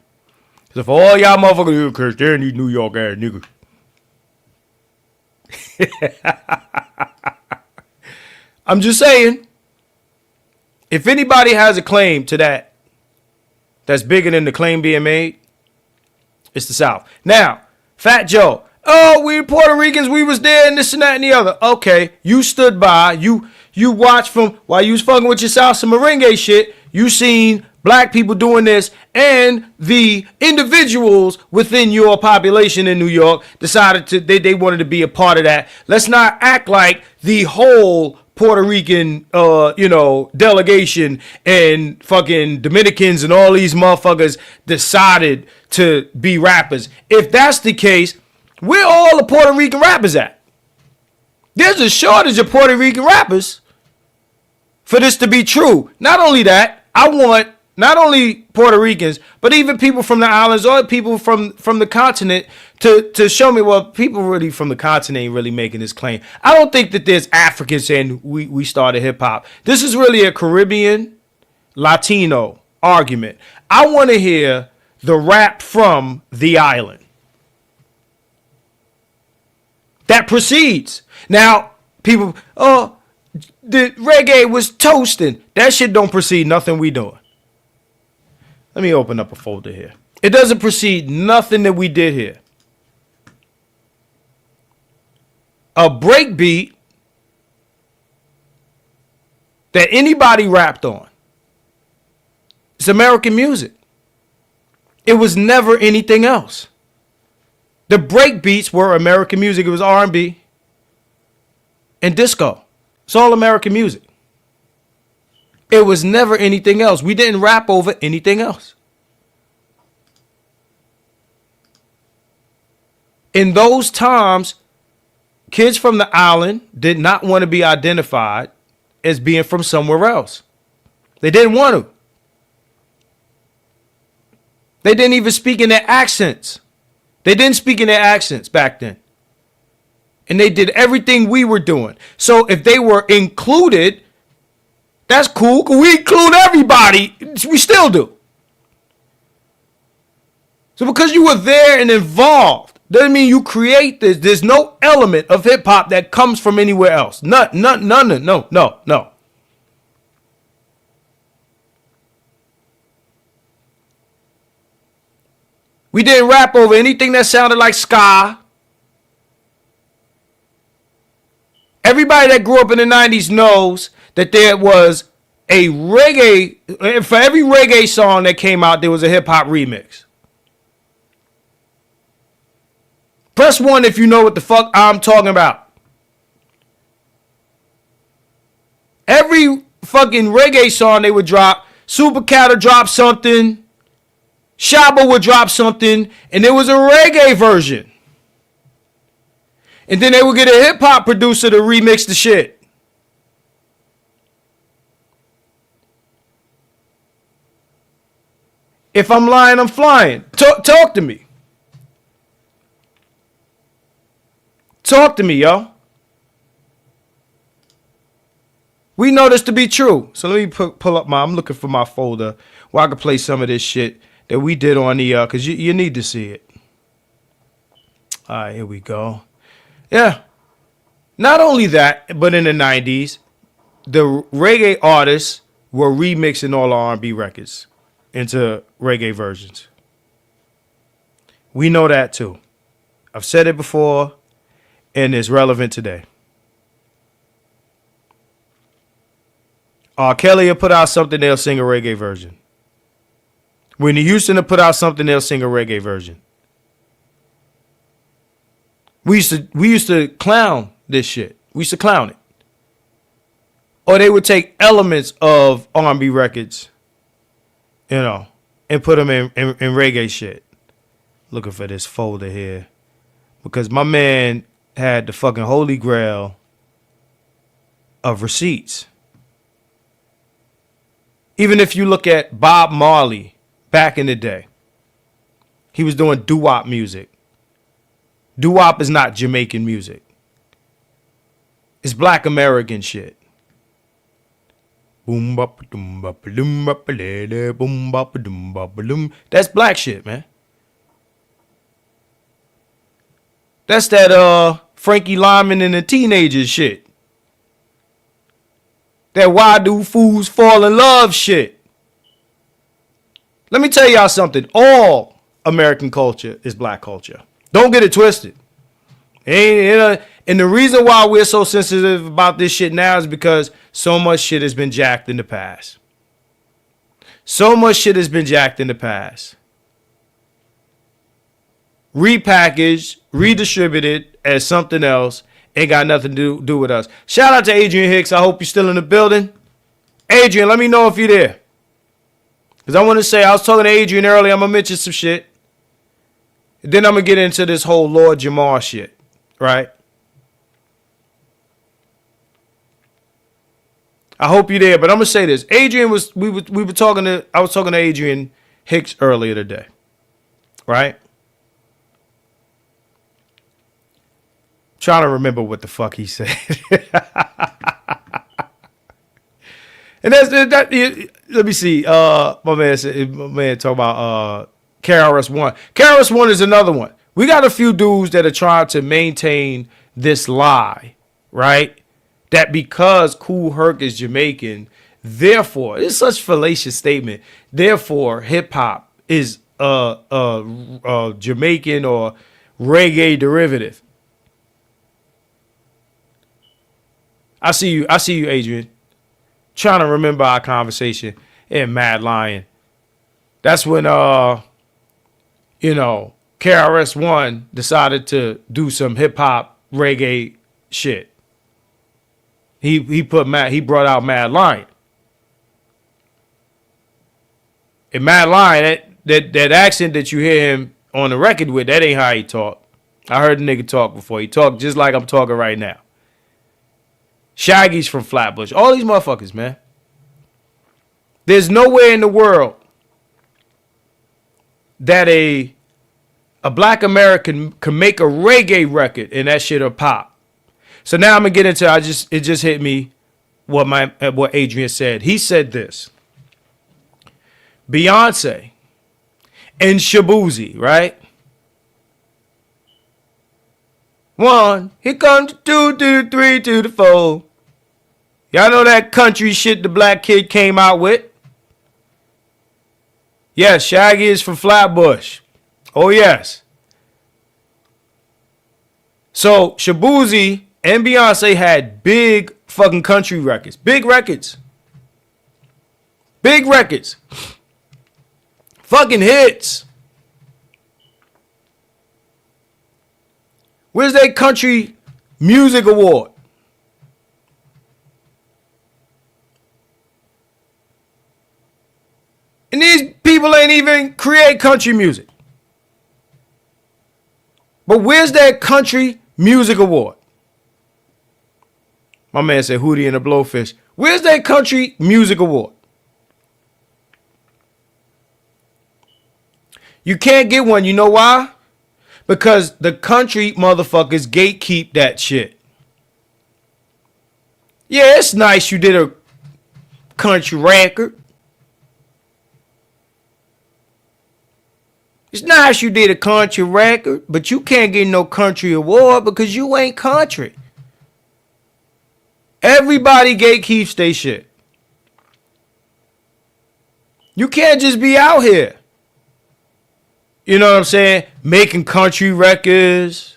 So for all y'all motherfuckers, you curse, there these New York ass niggas. I'm just saying, if anybody has a claim to that's bigger than the claim being made, it's the South. Now, Fat Joe, oh, we Puerto Ricans, we was there and this and that and the other. Okay, you stood by, you watched from, while you was fucking with your Salsa Merengue shit, you seen black people doing this, and the individuals within your population in New York decided they wanted to be a part of that. Let's not act like the whole Puerto Rican, delegation and fucking Dominicans and all these motherfuckers decided to be rappers. If that's the case, where all the Puerto Rican rappers at? There's a shortage of Puerto Rican rappers for this to be true. Not only that, I want not only Puerto Ricans, but even people from the islands or people from the continent to show me, well, people really from the continent ain't really making this claim. I don't think that there's Africans saying we started hip hop. This is really a Caribbean, Latino argument. I want to hear the rap from the island that proceeds. Now, people, oh, the reggae was toasting. That shit don't precede nothing we doing. Let me open up a folder here. It doesn't precede nothing that we did here. A breakbeat that anybody rapped on. It's American music. It was never anything else. The breakbeats were American music. It was R&B and disco. It's all American music. It was never anything else. We didn't rap over anything else. In those times, kids from the island did not want to be identified as being from somewhere else. They didn't want to. They didn't even speak in their accents. They didn't speak in their accents back then. And they did everything we were doing. So if they were included, that's cool, because we include everybody. We still do. So because you were there and involved, doesn't mean you create this. There's no element of hip hop that comes from anywhere else. None. No. We didn't rap over anything that sounded like ska. Everybody that grew up in the 90s knows that there was a reggae, for every reggae song that came out, there was a hip hop remix. Press 1 if you know what the fuck I'm talking about. Every fucking reggae song they would drop, Super Cat would drop something, Shaba would drop something, and there was a reggae version. And then they would get a hip hop producer to remix the shit. If I'm lying, I'm flying. Talk to me. Talk to me, yo. We know this to be true. So let me pull up I'm looking for my folder where I can play some of this shit that we did on the, because you need to see it. All right, here we go. Yeah. Not only that, but in the 90s, the reggae artists were remixing all R&B records into reggae versions. We know that too. I've said it before, and it's relevant today. Kelly will put out something, they'll sing a reggae version. Whitney Houston will put out something, they'll sing a reggae version. We used to clown this shit. We used to clown it. Or they would take elements of R&B records, and put them in reggae shit. Looking for this folder here. Because my man had the fucking holy grail of receipts. Even if you look at Bob Marley back in the day, he was doing doo-wop music. Doo-wop is not Jamaican music. It's black American shit. Boom bop doom bop doom bop boom bop doom bop doom. That's black shit, man. That's that Frankie Lyman and the Teenagers shit. That why do fools fall in love shit. Let me tell y'all something. All American culture is black culture. Don't get it twisted. And the reason why we're so sensitive about this shit now is because so much shit has been jacked in the past. So much shit has been jacked in the past. Repackaged, redistributed as something else. Ain't got nothing to do with us. Shout out to Adrian Hicks. I hope you're still in the building. Adrian, let me know if you're there. Because I want to say, I was talking to Adrian earlier. I'm going to mention some shit. And then I'm going to get into this whole Lord Jamar shit. Right? I hope you're there. But I'm going to say this. I was talking to Adrian Hicks earlier today. Right? Trying to remember what the fuck he said. And that. Let me see. My man talk about KRS-One. KRS-One is another one. We got a few dudes that are trying to maintain this lie, right? That because Kool Herc is Jamaican, therefore, it's such a fallacious statement. Therefore, hip hop is Jamaican or reggae derivative. I see you, Adrian. Trying to remember our conversation in Mad Lion. That's when KRS-One decided to do some hip hop reggae shit. He brought out Mad Lion. And Mad Lion, that accent that you hear him on the record with, that ain't how he talk. I heard the nigga talk before. He talked just like I'm talking right now. Shaggy's from Flatbush. All these motherfuckers, man. There's nowhere in the world that a black American can make a reggae record and that shit'll pop. So now I'm gonna get into it just hit me what Adrian said. He said this. Beyonce and Shabuzi, right? 1, here comes 2 to the 3 to the 4. Y'all know that country shit the black kid came out with? Yes, Shaggy is from Flatbush. Oh, yes. So, Shabuzi and Beyonce had big fucking country records. Big records. Big records. Fucking hits. Where's that country music award? And these people ain't even create country music. But where's that country music award? My man said Hootie and the Blowfish. Where's that country music award? You can't get one. You know why? Because the country motherfuckers gatekeep that shit. Yeah, it's nice you did a country record. It's nice you did a country record, but you can't get no country award because you ain't country. Everybody gatekeeps they shit. You can't just be out here. You know what I'm saying? Making country records,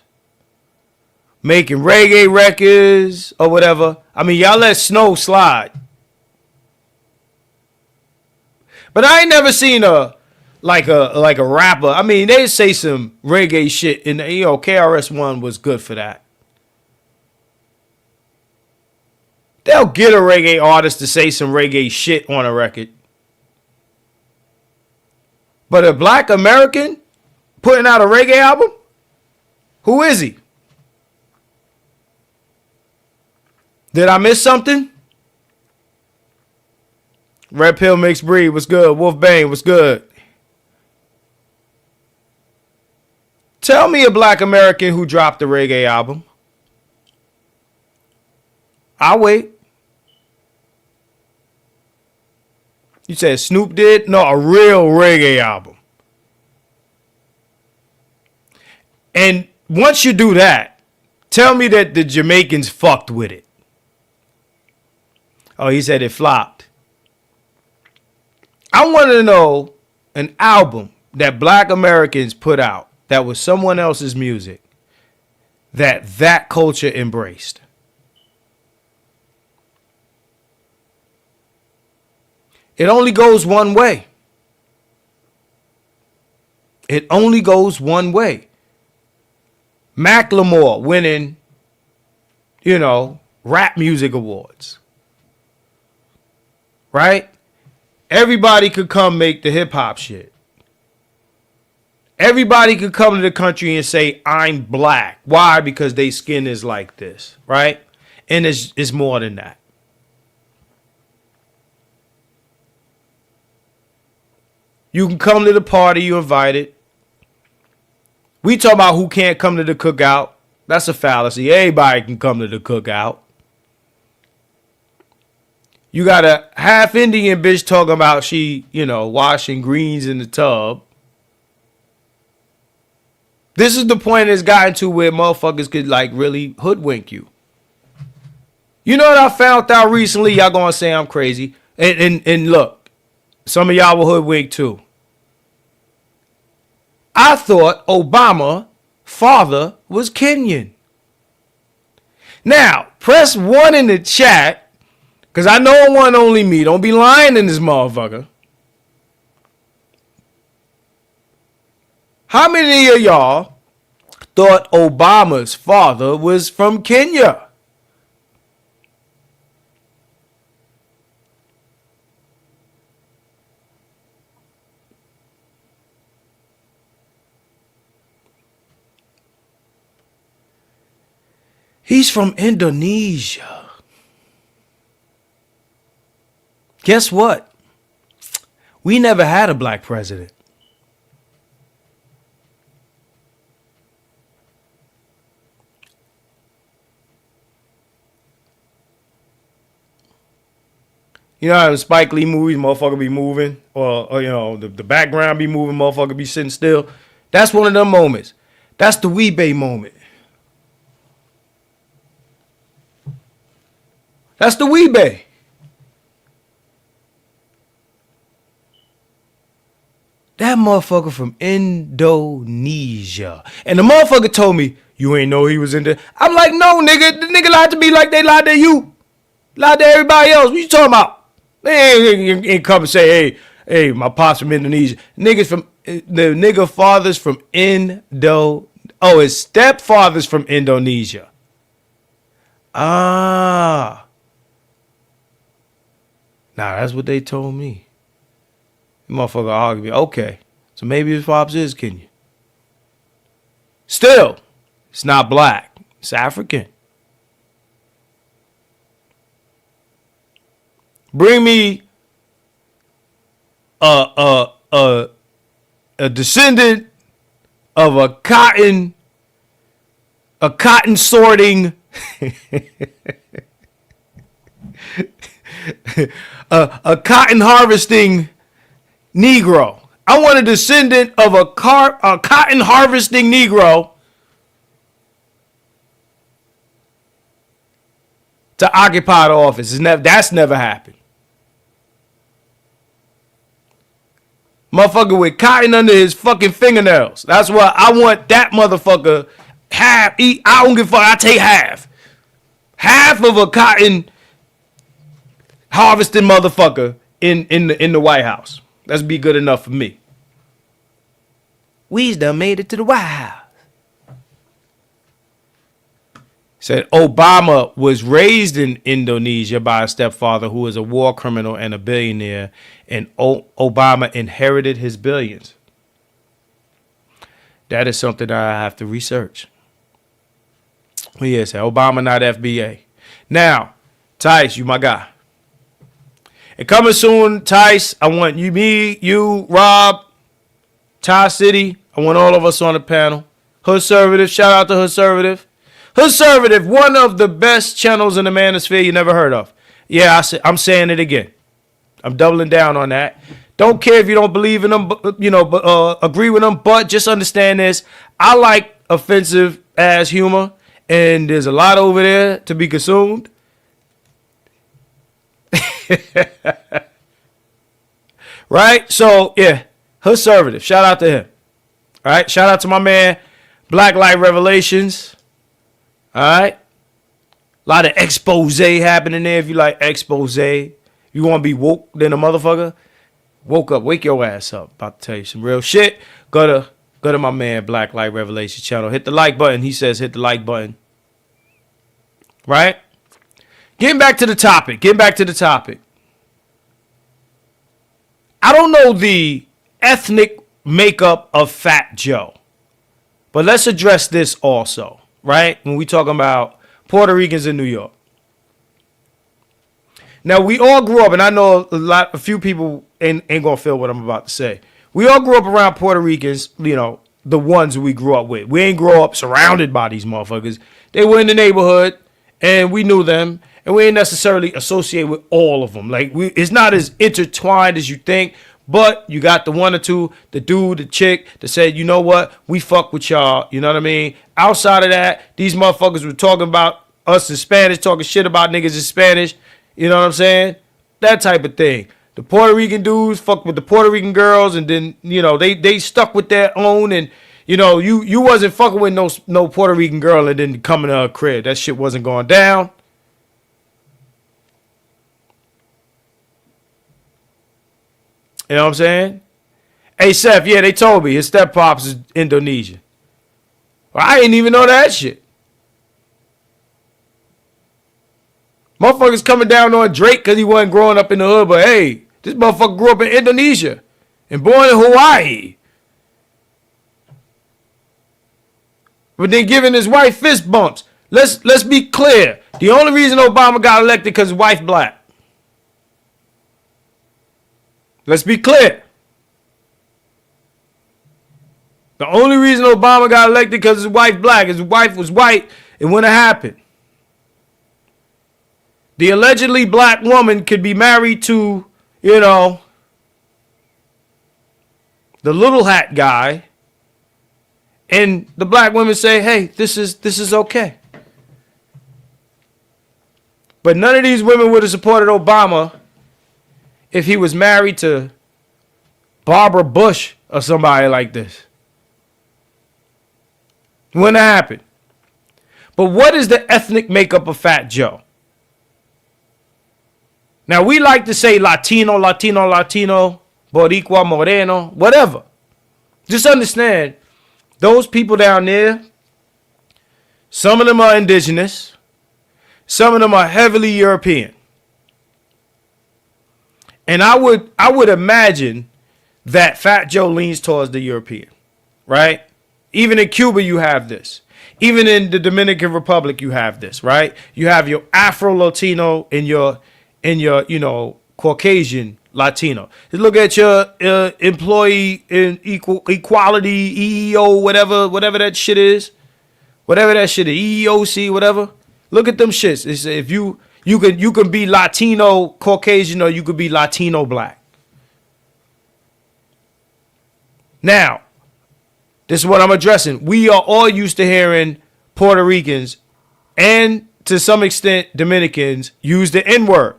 making reggae records, or whatever. I mean, y'all let Snow slide. But I ain't never seen a rapper. I mean, they say some reggae shit, and KRS-One was good for that. They'll get a reggae artist to say some reggae shit on a record. But a black American putting out a reggae album? Who is he? Did I miss something? Red Pill Mixed Breed, what's good? Wolf Bane, what's good? Tell me a black American who dropped a reggae album. I'll wait. You said Snoop did? No, a real reggae album. And once you do that, tell me that the Jamaicans fucked with it. Oh, he said it flopped. I want to know an album that black Americans put out that was someone else's music that culture embraced. It only goes one way. It only goes one way. Macklemore winning, rap music awards. Right? Everybody could come make the hip hop shit. Everybody could come to the country and say, I'm black. Why? Because their skin is like this. Right? And it's more than that. You can come to the party you invited. We talk about who can't come to the cookout. That's a fallacy. Everybody can come to the cookout. You got a half Indian bitch talking about she, washing greens in the tub. This is the point it's gotten to where motherfuckers could really hoodwink you. You know what I found out recently? Y'all gonna say I'm crazy. And look, some of y'all were hoodwinked too. I thought Obama's father was Kenyan. Now, press 1 in the chat, because I know it wasn't only me. Don't be lying in this motherfucker. How many of y'all thought Obama's father was from Kenya? He's from Indonesia. Guess what? We never had a black president. You know how in Spike Lee movies, motherfucker be moving, or the background be moving, motherfucker be sitting still. That's one of them moments. That's the Weebay moment. That's the Weebay. That motherfucker from Indonesia. And the motherfucker told me, you ain't know he was in there. I'm like, no, nigga. The nigga lied to me like they lied to you. Lied to everybody else. What you talking about? They ain't come and say, hey, my pops from Indonesia. Niggas from, the nigga father's from his stepfather's from Indonesia. Ah. Nah, that's what they told me. The motherfucker argued me. Okay, so maybe his pops is Kenyan. Still, it's not black. It's African. Bring me a a descendant of a cotton sorting, a cotton harvesting Negro. I want a descendant of a cotton harvesting Negro to occupy the office. That's never happened. Motherfucker with cotton under his fucking fingernails. That's what I want. That motherfucker half. I don't give a fuck. I take half. Half of a cotton harvesting motherfucker in the White House. That's be good enough for me. We's done made it to the White House. Said Obama was raised in Indonesia by a stepfather who was a war criminal and a billionaire, and Obama inherited his billions. That is something that I have to research. Well, yes, Obama not FBA. Now, Tice, you my guy. And coming soon, Tice, I want you, me, you, Rob, Ty City. I want all of us on the panel. Hoodservative, shout out to Hoodservative. Hoodservative, one of the best channels in the manosphere you never heard of. Yeah, I'm saying it again. I'm doubling down on that. Don't care if you don't believe in them, agree with them, but just understand this. I like offensive ass humor, and there's a lot over there to be consumed. Right? So, yeah, Hoodservative. Shout out to him. All right? Shout out to my man, Black Light Revelations. All right? A lot of expose happening there if you like expose. You want to be woke than a motherfucker? Woke up. Wake your ass up. About to tell you some real shit. Go to my man, Black Light Revelations channel. Hit the like button. He says hit the like button. Right? Getting back to the topic. I don't know the ethnic makeup of Fat Joe, but let's address this also, right? When we talking about Puerto Ricans in New York. Now, we all grew up, and I know a few people ain't gonna feel what I'm about to say. We all grew up around Puerto Ricans, the ones we grew up with. We ain't grow up surrounded by these motherfuckers. They were in the neighborhood, and we knew them. And we ain't necessarily associate with all of them. Like, it's not as intertwined as you think. But you got the one or two, the dude, the chick, that said, you know what? We fuck with y'all. You know what I mean? Outside of that, these motherfuckers were talking about us in Spanish, talking shit about niggas in Spanish. You know what I'm saying? That type of thing. The Puerto Rican dudes fuck with the Puerto Rican girls. And then, they stuck with their own. And, you wasn't fucking with no Puerto Rican girl and then coming to her crib. That shit wasn't going down. You know what I'm saying? Hey, Seth, yeah, they told me his step-pops is Indonesian. Well, I didn't even know that shit. Motherfuckers coming down on Drake because he wasn't growing up in the hood, but hey, this motherfucker grew up in Indonesia and born in Hawaii. But then giving his wife fist bumps. Let's be clear. The only reason Obama got elected because his wife black. Let's be clear. The only reason Obama got elected because his wife black. His wife was white. It wouldn't have happened. The allegedly black woman could be married to, the little hat guy. And the black women say, hey, this is okay. But none of these women would have supported Obama if he was married to Barbara Bush or somebody like this. It wouldn't have happened. But what is the ethnic makeup of Fat Joe? Now, we like to say Latino, Boricua, Moreno, whatever. Just understand, those people down there, some of them are indigenous. Some of them are heavily European. And I would imagine that Fat Joe leans towards the European, right? Even in Cuba, you have this. Even in the Dominican Republic, you have this, right? You have your Afro-Latino and your Caucasian Latino. Just look at your employee in equality, EEO, whatever that shit is. Whatever that shit is, EEOC, whatever. Look at them shits. It's, if you can be Latino Caucasian or you could be Latino black. Now, this is what I'm addressing. We are all used to hearing Puerto Ricans and to some extent Dominicans use the N-word.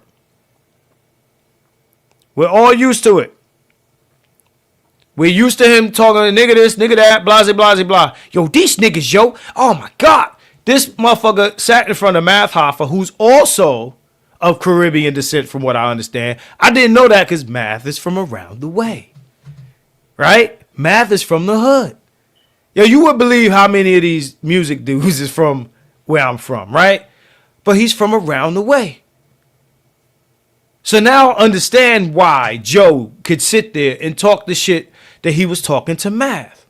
We're all used to it. We're used to him talking nigga this, nigga that, blah, blah, blah, blah. Yo, these niggas, yo. Oh, my God. This motherfucker sat in front of Math Hoffa, who's also of Caribbean descent, from what I understand. I didn't know that because Math is from around the way. Right? Math is from the hood. Yo, you would believe how many of these music dudes is from where I'm from, right? But he's from around the way. So now I understand why Joe could sit there and talk the shit that he was talking to Math.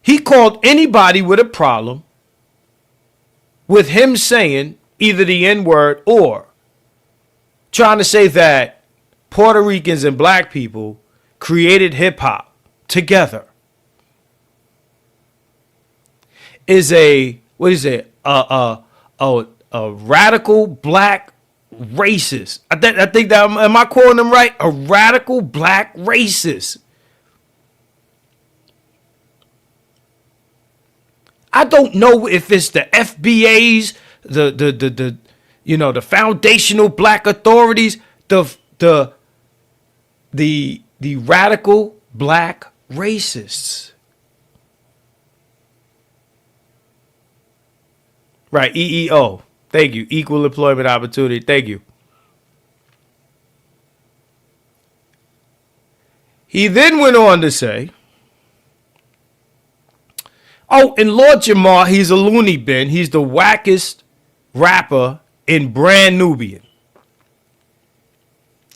He called anybody with a problem with him saying either the N-word or trying to say that Puerto Ricans and black people created hip hop together is a radical black racist. I think that, am I quoting them right? A radical black racist. I don't know if it's the FBA's, the foundational black authorities, the radical black racists. Right, EEO. Thank you. Equal Employment Opportunity. Thank you. He then went on to say, oh, and Lord Jamar, he's a loony bin. He's the wackest rapper in Brand Nubian.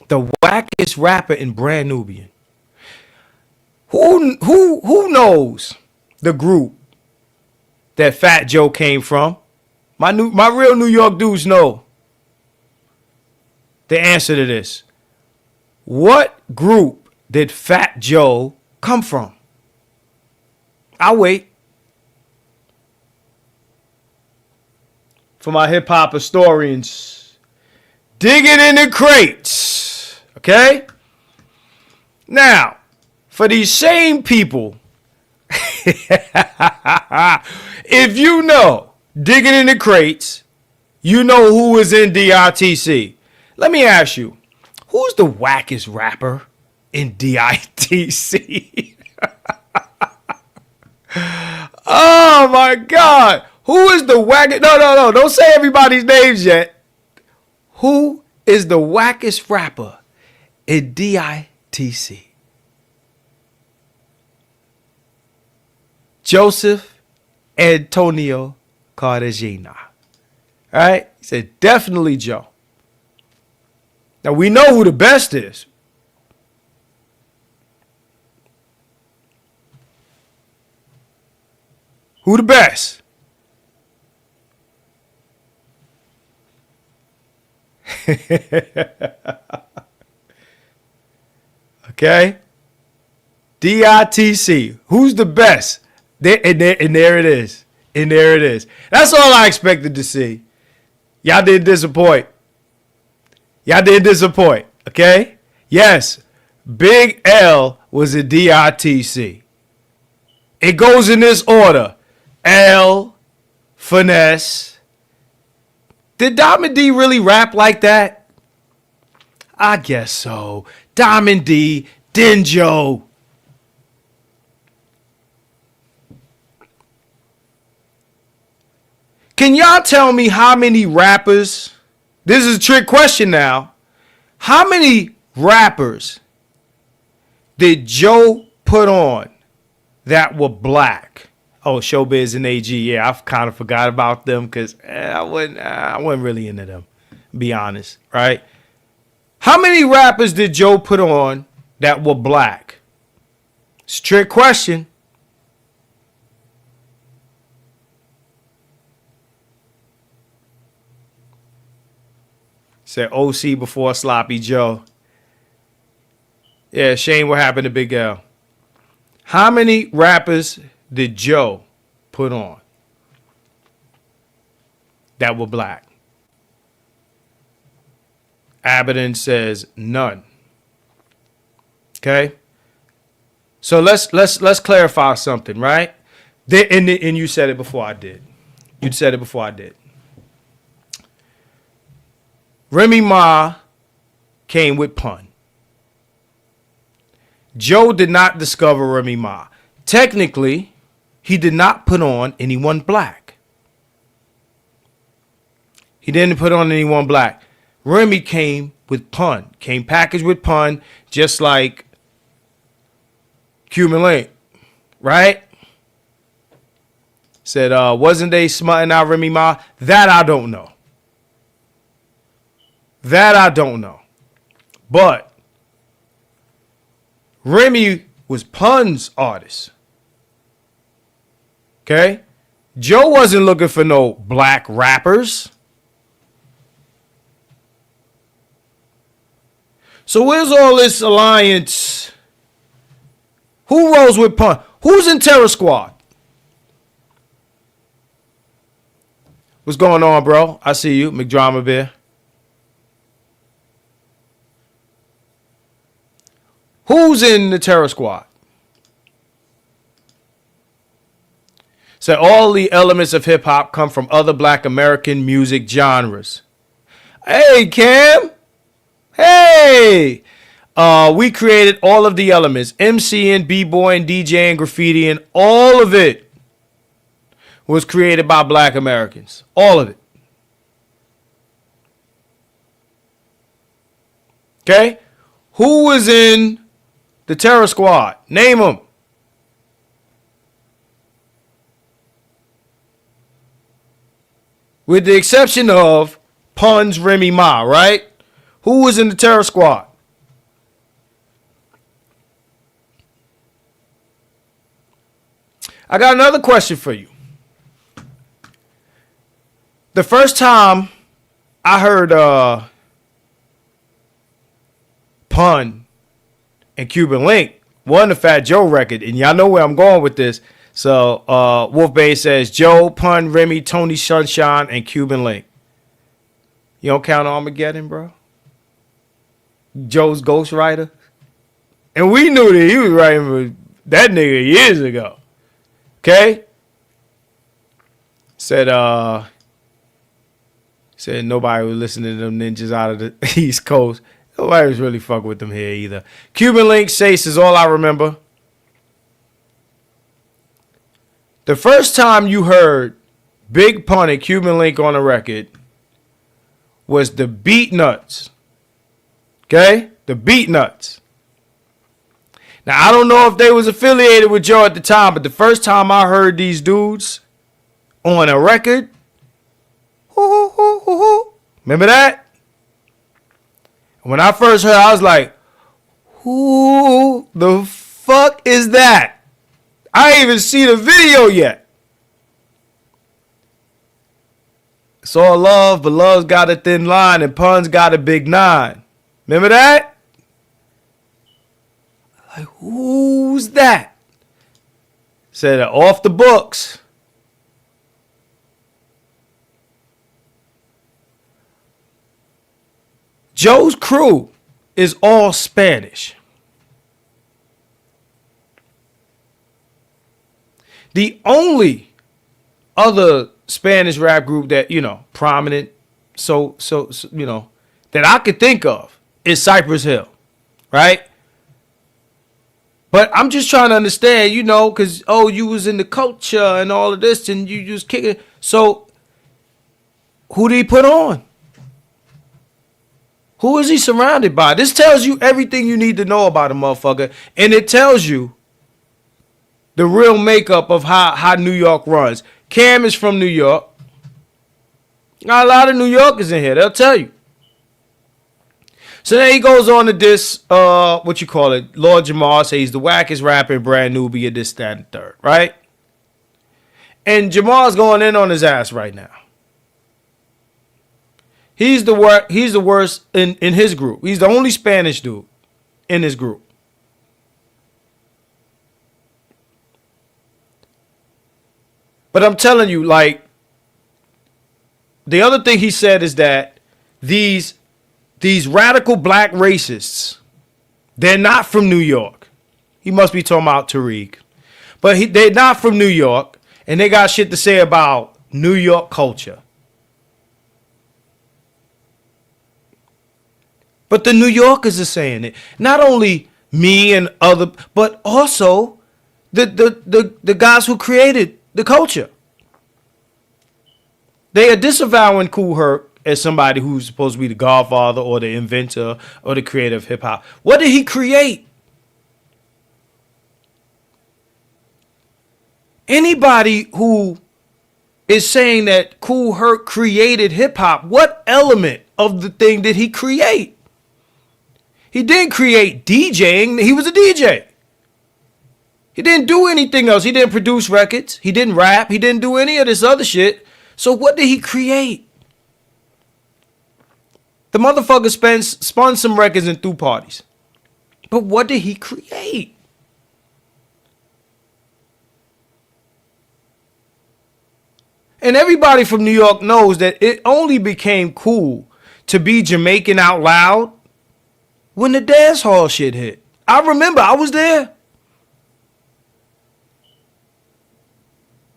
The wackest rapper in Brand Nubian. Who knows the group that Fat Joe came from? My real New York dudes know the answer to this. What group did Fat Joe come from? I'll wait. For my hip hop historians, digging in the crates. Okay? Now, for these same people, if you know digging in the crates, you know who is in DITC. Let me ask you, who's the wackest rapper in DITC? Oh my God. Who is the wackest? No. Don't say everybody's names yet. Who is the wackest rapper in DITC? Joseph Antonio Cartagena. All right? He said, definitely Joe. Now, we know who the best is. Who the best? Okay? DITC. Who's the best? There it is. And there it is. That's all I expected to see. Y'all didn't disappoint. Okay? Yes. Big L was a DITC. It goes in this order. L, Finesse. Did Diamond D really rap like that? I guess so. Diamond D, Denjo. Can y'all tell me how many rappers, this is a trick question now, how many rappers did Joe put on that were black? Oh, Showbiz and AG, yeah, I've kind of forgot about them because I wasn't really into them, be honest, right? How many rappers did Joe put on that were black? It's a trick question. Said OC before Sloppy Joe. Yeah, Shane, what happened to Big L? How many rappers did Joe put on that were black? Abaddon says none. Okay? So let's clarify something, right? And you said it before I did. You said it before I did. Remy Ma came with Pun. Joe did not discover Remy Ma. Technically, he did not put on anyone black. He didn't put on anyone black. Remy came with Pun. Came packaged with Pun, just like Cuban Link. Right? Said, wasn't they smutting out Remy Ma? That I don't know. That I don't know. But Remy was Pun's artist. Okay? Joe wasn't looking for no black rappers. So where's all this alliance? Who rolls with Pun? Who's in Terror Squad? What's going on, bro? I see you, McDrama Bear. Who's in the Terror Squad? So all the elements of hip hop come from other black American music genres. Hey, Cam. Hey. We created all of the elements. MCing, B-boying, DJing, graffitiing, all of it was created by black Americans. All of it. Okay? Who was in the Terror Squad? Name them. With the exception of Pun's Remy Ma, right? Who was in the Terror Squad? I got another question for you. The first time I heard Pun and Cuban Link won the Fat Joe record, and y'all know where I'm going with this. So Wolf Bay says Joe, Pun, Remy, Tony Sunshine, and Cuban Link. You don't count Armageddon, bro? Joe's ghostwriter? And we knew that he was writing for that nigga years ago. Okay? Said nobody was listening to them ninjas out of the East Coast. Nobody was really fucking with them here either. Cuban Link Sace is all I remember. The first time you heard Big Pun and Cuban Link on a record was the Beat Nuts. Okay? The Beat Nuts. Now, I don't know if they was affiliated with Joe at the time, but the first time I heard these dudes on a record, remember that? When I first heard it, I was like, who the fuck is that? I ain't even see the video yet. It's all love, but love's got a thin line and Pun's got a big 9. Remember that? Like, who's that? Said off the books. Joe's crew is all Spanish. The only other Spanish rap group that, prominent, so that I could think of is Cypress Hill, right? But I'm just trying to understand, because, you was in the culture and all of this and you just kicking. So who did he put on? Who is he surrounded by? This tells you everything you need to know about a motherfucker. And it tells you the real makeup of how New York runs. Cam is from New York. Got a lot of New Yorkers in here. They'll tell you. So then he goes on to diss, Lord Jamar, say he's the wackest rapper in Brand New, be a this, that, and third, right? And Jamar's going in on his ass right now. He's the worst in his group. He's the only Spanish dude in his group. But I'm telling you, like, the other thing he said is that these radical black racists, they're not from New York. He must be talking about Tariq. But they're not from New York, and they got shit to say about New York culture. But the New Yorkers are saying it. Not only me and other, but also the guys who created the culture. They are disavowing Kool Herc as somebody who's supposed to be the godfather or the inventor or the creator of hip hop. What did he create? Anybody who is saying that Kool Herc created hip hop, what element of the thing did he create? He didn't create DJing. He was a DJ. He didn't do anything else. He didn't produce records. He didn't rap. He didn't do any of this other shit. So what did he create? The motherfucker spun some records and threw parties. But what did he create? And everybody from New York knows that it only became cool to be Jamaican out loud when the dance hall shit hit. I remember, I was there.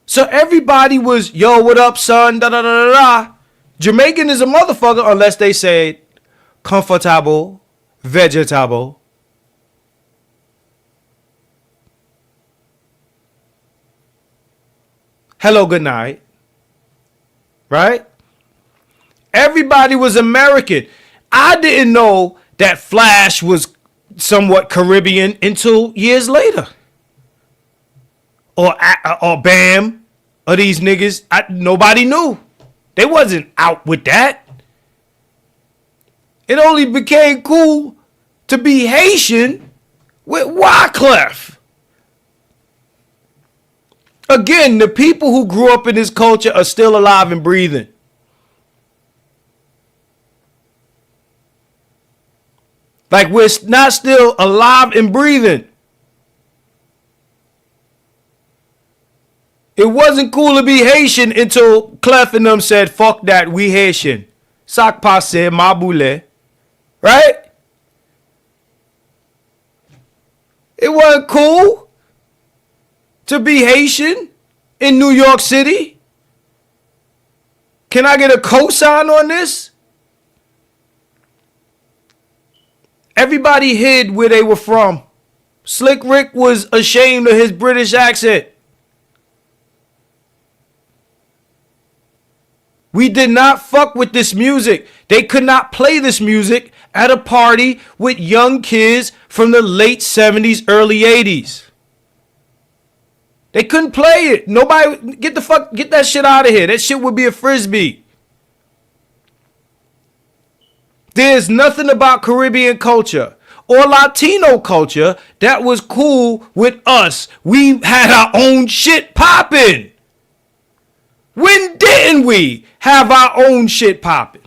So everybody was, yo, what up, son? Da da da da da. Jamaican is a motherfucker unless they say comfortable, vegetable. Hello, good night. Right? Everybody was American. I didn't know that Flash was somewhat Caribbean until years later. Or Bam, or these niggas. Nobody knew. They wasn't out with that. It only became cool to be Haitian with Wyclef. Again, the people who grew up in this culture are still alive and breathing. Like we're not still alive and breathing. It wasn't cool to be Haitian until Clef and them said, fuck that, we Haitian. Sak passe, ma boule. Right? It wasn't cool to be Haitian in New York City. Can I get a cosign on this? Everybody hid where they were from. Slick Rick was ashamed of his British accent. We did not fuck with this music. They could not play this music at a party with young kids from the late 70s, early 80s. They couldn't play it. Nobody, get that shit out of here. That shit would be a frisbee. There's nothing about Caribbean culture or Latino culture that was cool with us. We had our own shit popping. When didn't we have our own shit popping?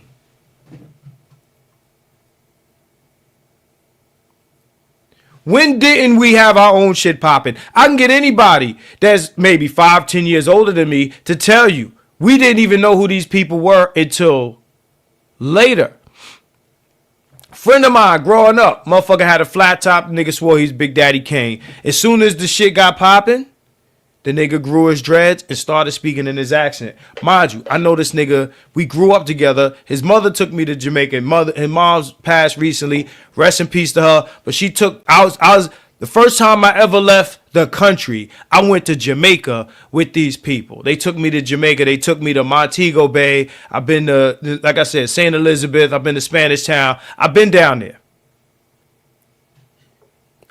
When didn't we have our own shit popping? I can get anybody that's maybe 5, 10 years older than me to tell you we didn't even know who these people were until later. Friend of mine growing up, motherfucker had a flat top, nigga swore he's Big Daddy Kane. As soon as the shit got popping, the nigga grew his dreads and started speaking in his accent. Mind you, I know this nigga. We grew up together. His mother took me to Jamaica. His mom's passed recently. Rest in peace to her. But she took. I was the first time I ever left the country. I went to Jamaica with these people. They took me to Jamaica. They took me to Montego Bay. I've been to, like I said, St. Elizabeth. I've been to Spanish Town. I've been down there.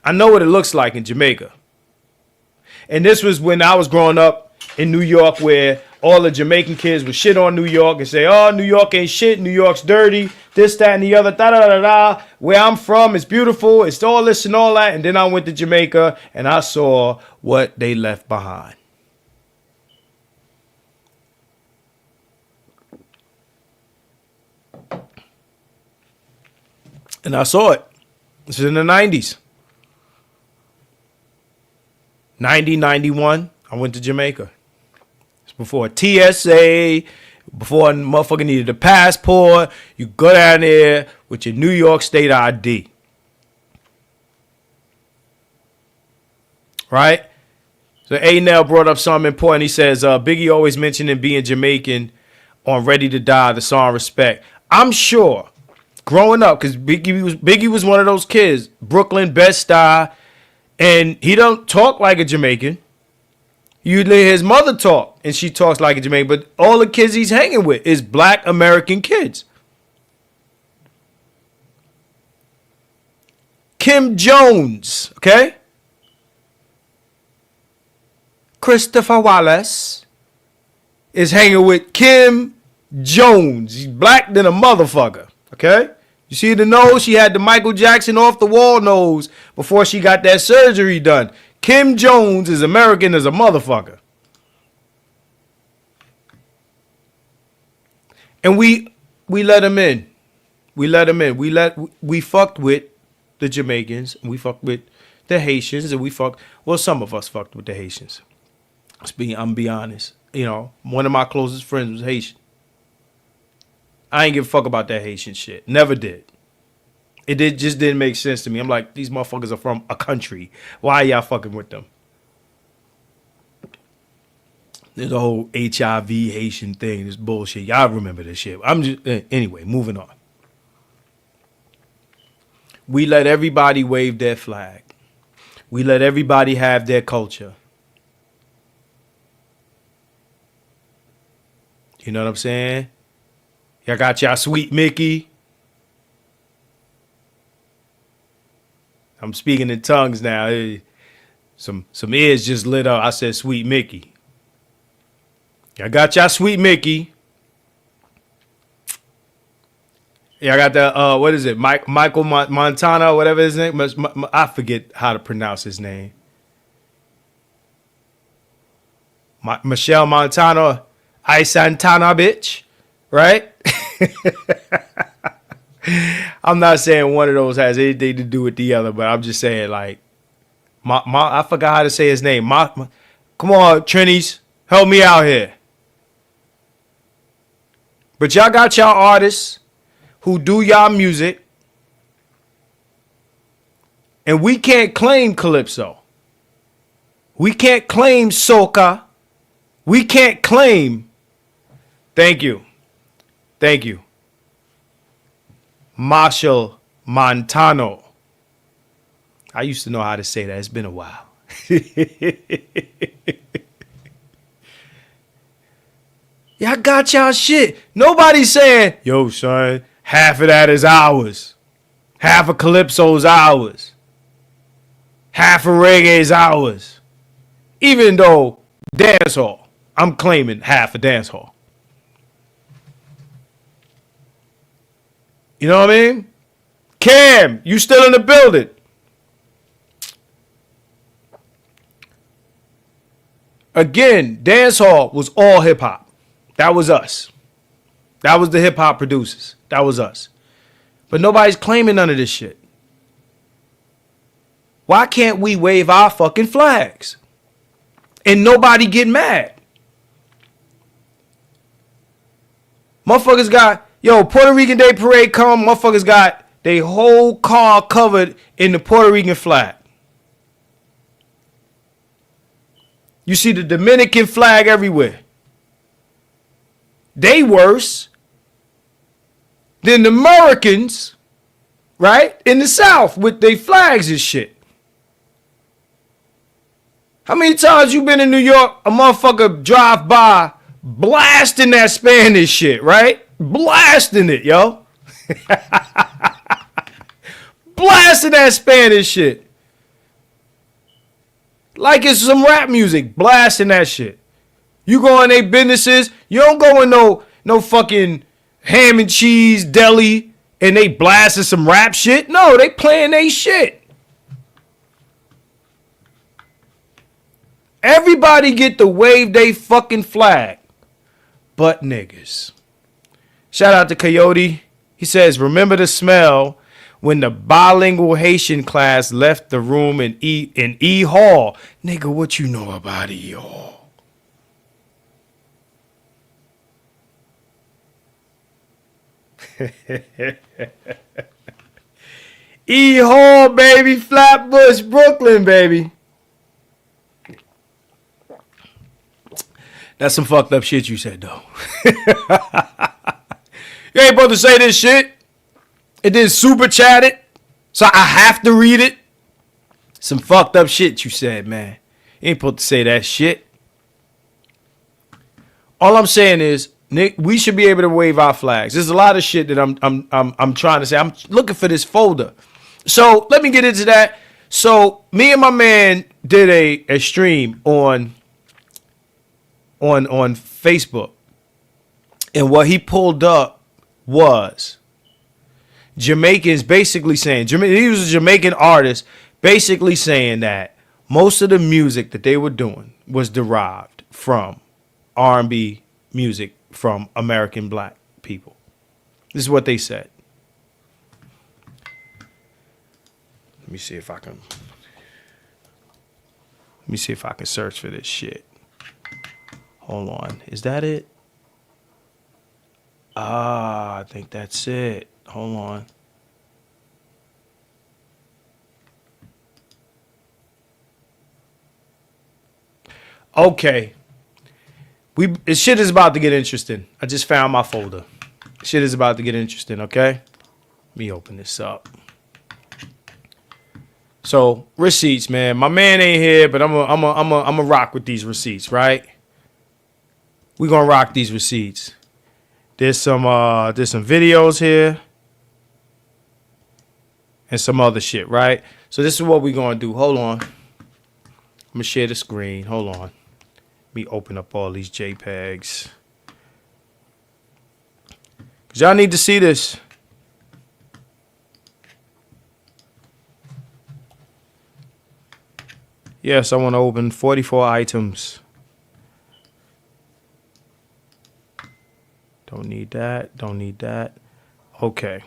I know what it looks like in Jamaica. And this was when I was growing up in New York, where all the Jamaican kids would shit on New York and say, oh, New York ain't shit. New York's dirty. This, that, and the other. Da, da, da, da. Where I'm from, it's beautiful. It's all this and all that. And then I went to Jamaica and I saw what they left behind. And I saw it. This is in the 90s. 90, 91, I went to Jamaica. It's before TSA, before a motherfucker needed a passport. You go down there with your New York State ID. Right? So A-Nell brought up something important. He says, Biggie always mentioning being Jamaican on Ready to Die, the song Respect. I'm sure, growing up, because Biggie was one of those kids, Brooklyn, Bed-Stuy, and he don't talk like a Jamaican. You hear his mother talk, and she talks like a Jamaican, but all the kids he's hanging with is black American kids. Kim Jones, okay? Christopher Wallace is hanging with Kim Jones. He's black than a motherfucker, okay? You see the nose? She had the Michael Jackson off the wall nose before she got that surgery done. Kim Jones is American as a motherfucker. And we let him in. We let him in. We fucked with the Jamaicans. We fucked with the Haitians. And some of us fucked with the Haitians. I'm be honest. You know, one of my closest friends was Haitian. I ain't give a fuck about that Haitian shit. Never did. Just didn't make sense to me. I'm like, these motherfuckers are from a country. Why are y'all fucking with them? There's a whole HIV Haitian thing. This bullshit. Y'all remember this shit. Anyway, moving on. We let everybody wave their flag. We let everybody have their culture. You know what I'm saying? Y'all got y'all Sweet Mickey. I'm speaking in tongues now. Some ears just lit up. I said Sweet Mickey. Y'all got y'all Sweet Mickey. Y'all got the, what is it? Michael Montana, whatever his name. I forget how to pronounce his name. Michelle Montana. I Santana, bitch. Right? I'm not saying one of those has anything to do with the other, but I'm just saying, like, I forgot how to say his name. Come on, Trinities, help me out here. But y'all got y'all artists who do y'all music, and we can't claim Calypso. We can't claim soca. We can't claim. Thank you. Marshall Montano. I used to know how to say that. It's been a while. Y'all got y'all shit. Nobody's saying, yo, son, half of that is ours. Half of Calypso's ours. Half of reggae is ours. Even though dancehall, I'm claiming half of dancehall. You know what I mean? Cam, you still in the building. Again, dancehall was all hip hop. That was us. That was the hip hop producers. That was us. But nobody's claiming none of this shit. Why can't we wave our fucking flags? And nobody get mad. Motherfuckers got, Puerto Rican Day Parade come, motherfuckers got they whole car covered in the Puerto Rican flag. You see the Dominican flag everywhere. They worse than the Americans, right, in the South with their flags and shit. How many times you been in New York, a motherfucker drive by blasting that Spanish shit, right? Blasting it, yo. Blasting that Spanish shit. Like it's some rap music. Blasting that shit. You go in their businesses, you don't go in no fucking ham and cheese deli and they blasting some rap shit. No, they playing they shit. Everybody get to wave they fucking flag. But niggas. Shout out to Coyote. He says, remember the smell when the bilingual Haitian class left the room in E Hall. Nigga, what you know about E Hall? E Hall, baby, Flatbush, Brooklyn, baby. That's some fucked up shit you said, though. You ain't supposed to say this shit. It didn't super chat it, so I have to read it. Some fucked up shit you said, man. You ain't supposed to say that shit. All I'm saying is, Nick, we should be able to wave our flags. There's a lot of shit that I'm trying to say. I'm looking for this folder. So let me get into that. So me and my man did a stream on Facebook, and what he pulled up was Jamaicans basically saying, he was a Jamaican artist, basically saying that most of the music that they were doing was derived from R&B music from American black people. This is what they said. Let me see if I can search for this shit. Hold on. Is that it? I think that's it. Hold on. Okay. This shit is about to get interesting. I just found my folder. Shit is about to get interesting, okay? Let me open this up. So, receipts, man. My man ain't here, but I'm a rock with these receipts, right? We're gonna rock these receipts. There's some videos here and some other shit, right? So this is what we're gonna do. Hold on. I'm gonna share the screen. Hold on. Let me open up all these JPEGs. Cause y'all need to see this. Yes, I want to open 44 items. Don't need that. Don't need that. Okay.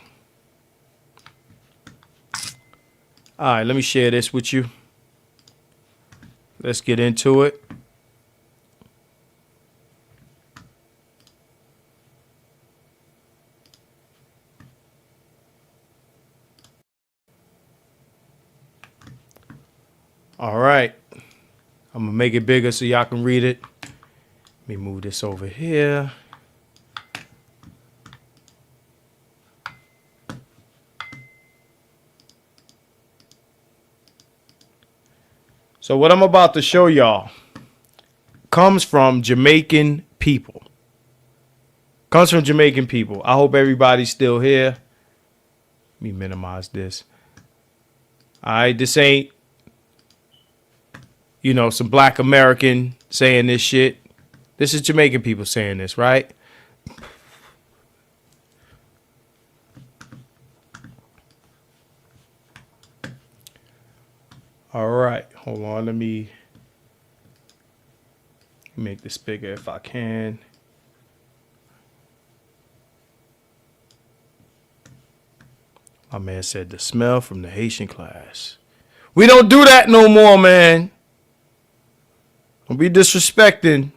All right, let me share this with you. Let's get into it. All right. I'm going to make it bigger so y'all can read it. Let me move this over here. So what I'm about to show y'all comes from Jamaican people. Comes from Jamaican people. I hope everybody's still here. Let me minimize this. All right, this ain't, some black American saying this shit. This is Jamaican people saying this, right? All right, hold on. Let me make this bigger if I can. My man said the smell from the Haitian class. We don't do that no more, man. Don't be disrespecting.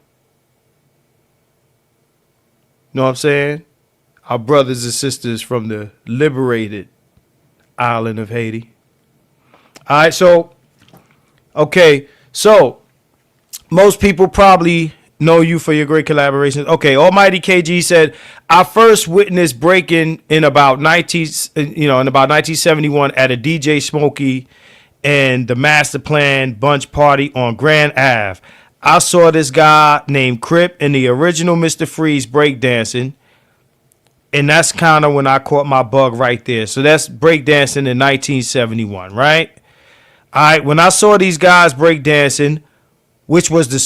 Know what I'm saying? Our brothers and sisters from the liberated island of Haiti. All right, so most people probably know you for your great collaborations. Okay, Almighty KG said, I first witnessed breaking in about 1971 at a DJ Smokey and the Master Plan Bunch party on Grand Ave. I saw this guy named Crip and the original Mr. Freeze breakdancing, and that's kind of when I caught my bug right there. So that's breakdancing in 1971, right? All right, when I saw these guys breakdancing, which was the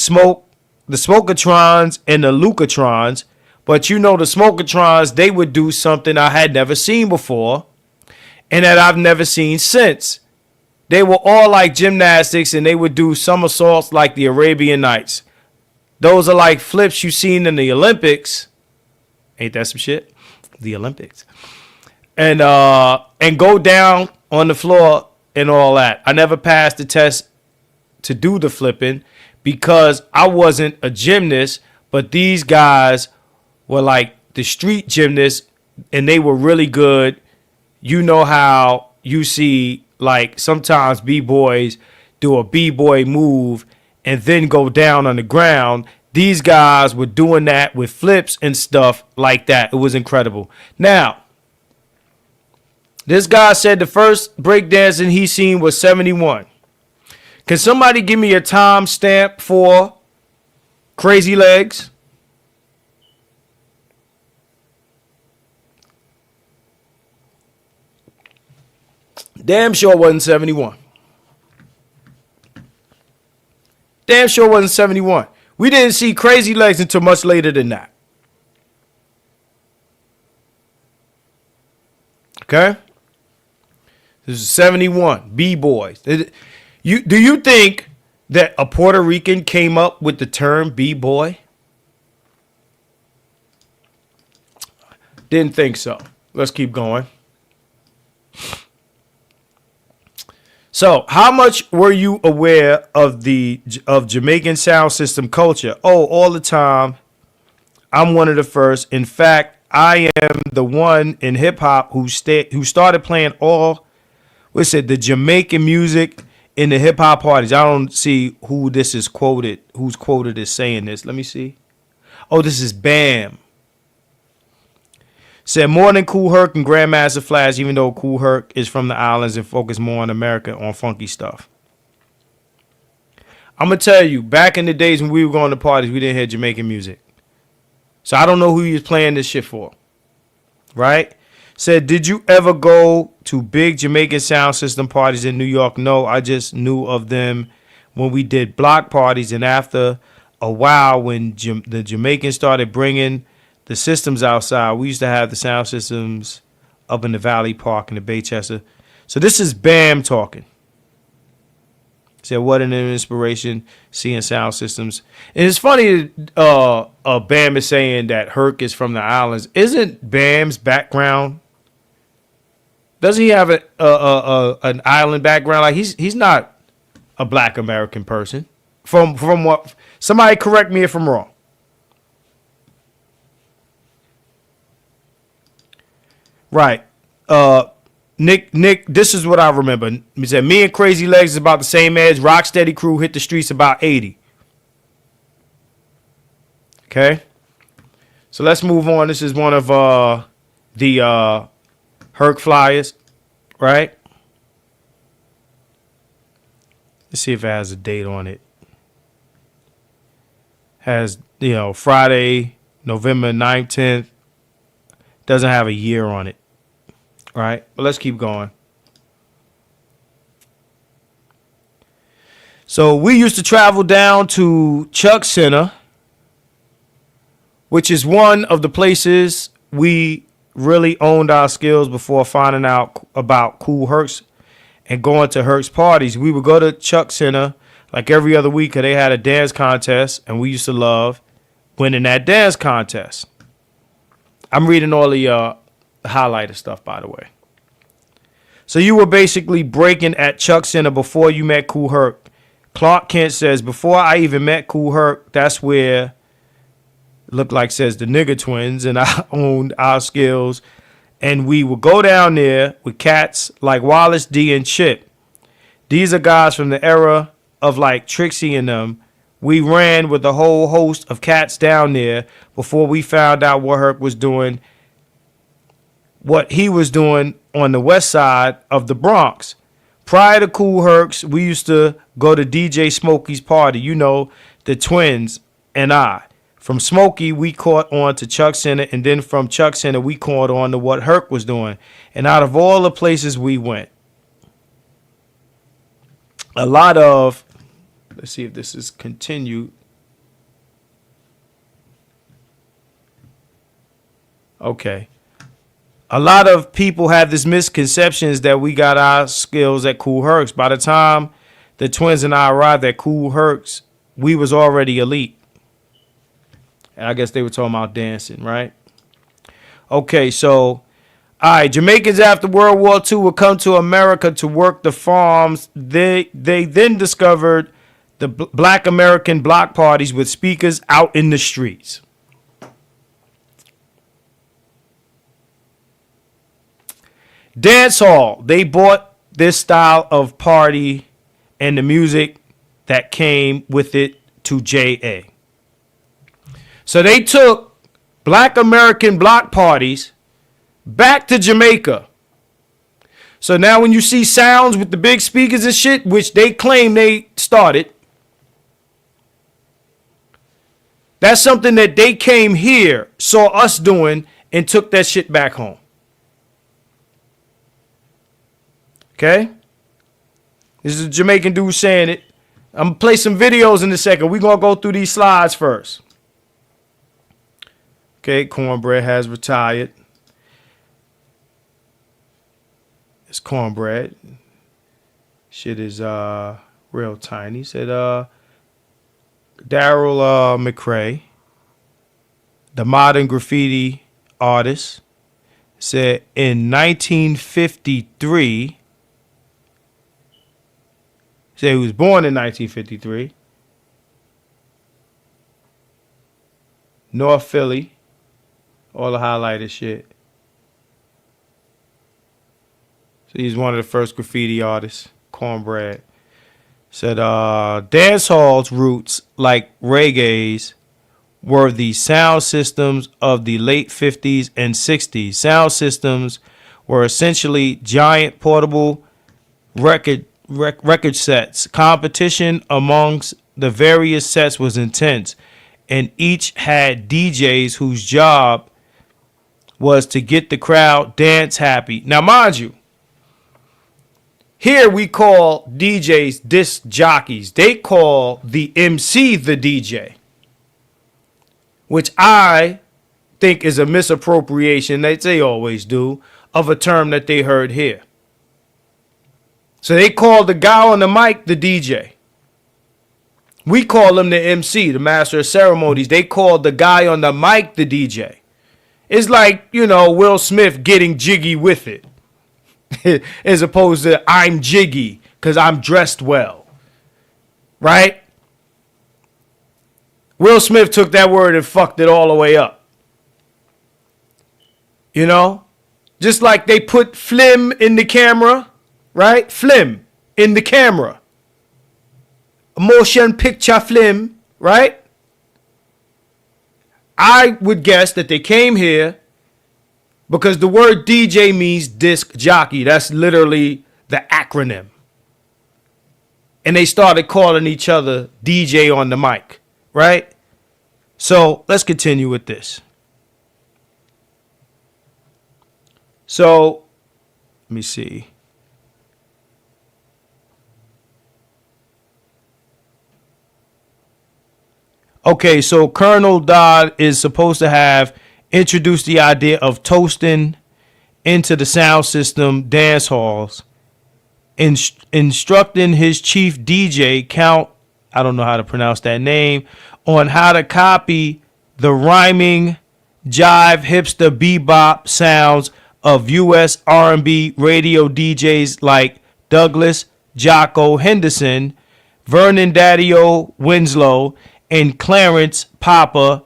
Smokatrons and the Lucatrons, but the Smokatrons, they would do something I had never seen before and that I've never seen since. They were all like gymnastics, and they would do somersaults like the Arabian Nights. Those are like flips you seen in the Olympics. Ain't that some shit? The Olympics. And and go down on the floor and all that. I never passed the test to do the flipping because I wasn't a gymnast, but these guys were like the street gymnasts and they were really good. You know how you see like sometimes B-boys do a B-boy move and then go down on the ground. These guys were doing that with flips and stuff like that. It was incredible. Now, this guy said the first breakdancing he seen was 71. Can somebody give me a time stamp for Crazy Legs? Damn sure wasn't 71. Damn sure wasn't 71. We didn't see Crazy Legs until much later than that. Okay? This is 71. B-boys. Do you think that a Puerto Rican came up with the term B-boy? Didn't think so. Let's keep going. So, how much were you aware of Jamaican sound system culture? Oh, all the time. I'm one of the first. In fact, I am the one in hip hop who started playing the Jamaican music in the hip hop parties. I don't see who this is quoted. Who's quoted as saying this? Let me see. Oh, this is Bam. Said more than Kool Herc and Grandmaster Flash, even though Kool Herc is from the islands and focus more on America on funky stuff. I'm going to tell you, back in the days when we were going to parties, we didn't hear Jamaican music. So I don't know who he was playing this shit for. Right? Said, did you ever go to big Jamaican sound system parties in New York? No, I just knew of them when we did block parties. And after a while, when the Jamaicans started bringing the systems outside, we used to have the sound systems up in the Valley Park in the Baychester. So this is Bam talking. Said, what an inspiration seeing sound systems. And it's funny Bam is saying that Herc is from the islands. Isn't Bam's background, doesn't he have an island background? Like he's not a black American person. From what, somebody correct me if I'm wrong. Right. Nick, this is what I remember. He said, me and Crazy Legs is about the same age. Rocksteady crew hit the streets about 80. Okay. So let's move on. This is one of the Herc flyers, right? Let's see if it has a date on it. Has, Friday, November 9th, 10th. Doesn't have a year on it. All right, but let's keep going. So we used to travel down to Chuck Center, which is one of the places we really owned our skills before finding out about Kool Hercs and going to Herc's parties. We would go to Chuck Center like every other week because they had a dance contest, and we used to love winning that dance contest. I'm reading all the highlighted stuff, by the way. So you were basically breaking at Chuck Center before you met Kool Herc. Clark Kent says, before I even met Kool Herc, that's where, look like says the nigger twins, and I owned our skills. And we would go down there with cats like Wallace D and Chip. These are guys from the era of like Trixie and them. We ran with a whole host of cats down there before we found out what Herc was doing, what he was doing on the west side of the Bronx. Prior to Kool Herc's, we used to go to DJ Smokey's party, the twins and I. From Smokey, we caught on to Chuck Center, and then from Chuck Center, we caught on to what Herc was doing. And out of all the places we went, a lot of, let's see if this is continued. Okay. A lot of people have this misconceptions that we got our skills at Kool Herc's. By the time the twins and I arrived at Kool Herc's, we was already elite. And I guess they were talking about dancing, right? Okay, so All right, Jamaicans after World War II would come to America to work the farms. They then discovered the Black American block parties with speakers out in the streets. Dance hall. They brought this style of party and the music that came with it to JA. So they took Black American block parties back to Jamaica. So now when you see sounds with the big speakers and shit, which they claim they started, that's something that they came here, saw us doing, and took that shit back home. Okay? This is a Jamaican dude saying it. I'm going to play some videos in a second. We're going to go through these slides first. Okay, Cornbread has retired. It's Cornbread. Shit is real tiny. Said Daryl McCrae, the modern graffiti artist, said in 1953. Said he was born in 1953. North Philly. All the highlighted shit. So he's one of the first graffiti artists. Cornbread. Said dance hall's roots, like reggae's, were the sound systems of the late 50s and 60s. Sound systems were essentially giant portable record sets. Competition amongst the various sets was intense, and each had DJs whose job was to get the crowd dance happy. Now, mind you, here we call DJs disc jockeys. They call the MC the DJ, which I think is a misappropriation, that they always do, of a term that they heard here. So they call the guy on the mic the DJ. We call him the MC, the master of ceremonies. They call the guy on the mic the DJ. It's like, you know, Will Smith getting jiggy with it. As opposed to I'm jiggy because I'm dressed well. Right? Will Smith took that word and fucked it all the way up. You know? Just like they put flim in the camera. Right? Flim in the camera. Motion picture film. Right? I would guess that they came here because the word DJ means disc jockey. That's literally the acronym. And they started calling each other DJ on the mic, right? So let's continue with this. So let me see. Okay, so Colonel Dodd is supposed to have introduced the idea of toasting into the sound system dance halls, instructing his chief DJ, Count, I don't know how to pronounce that name, on how to copy the rhyming jive hipster bebop sounds of U.S. R&B radio DJs like Douglas Jocko Henderson, Vernon Daddy-O Winslow, and Clarence Papa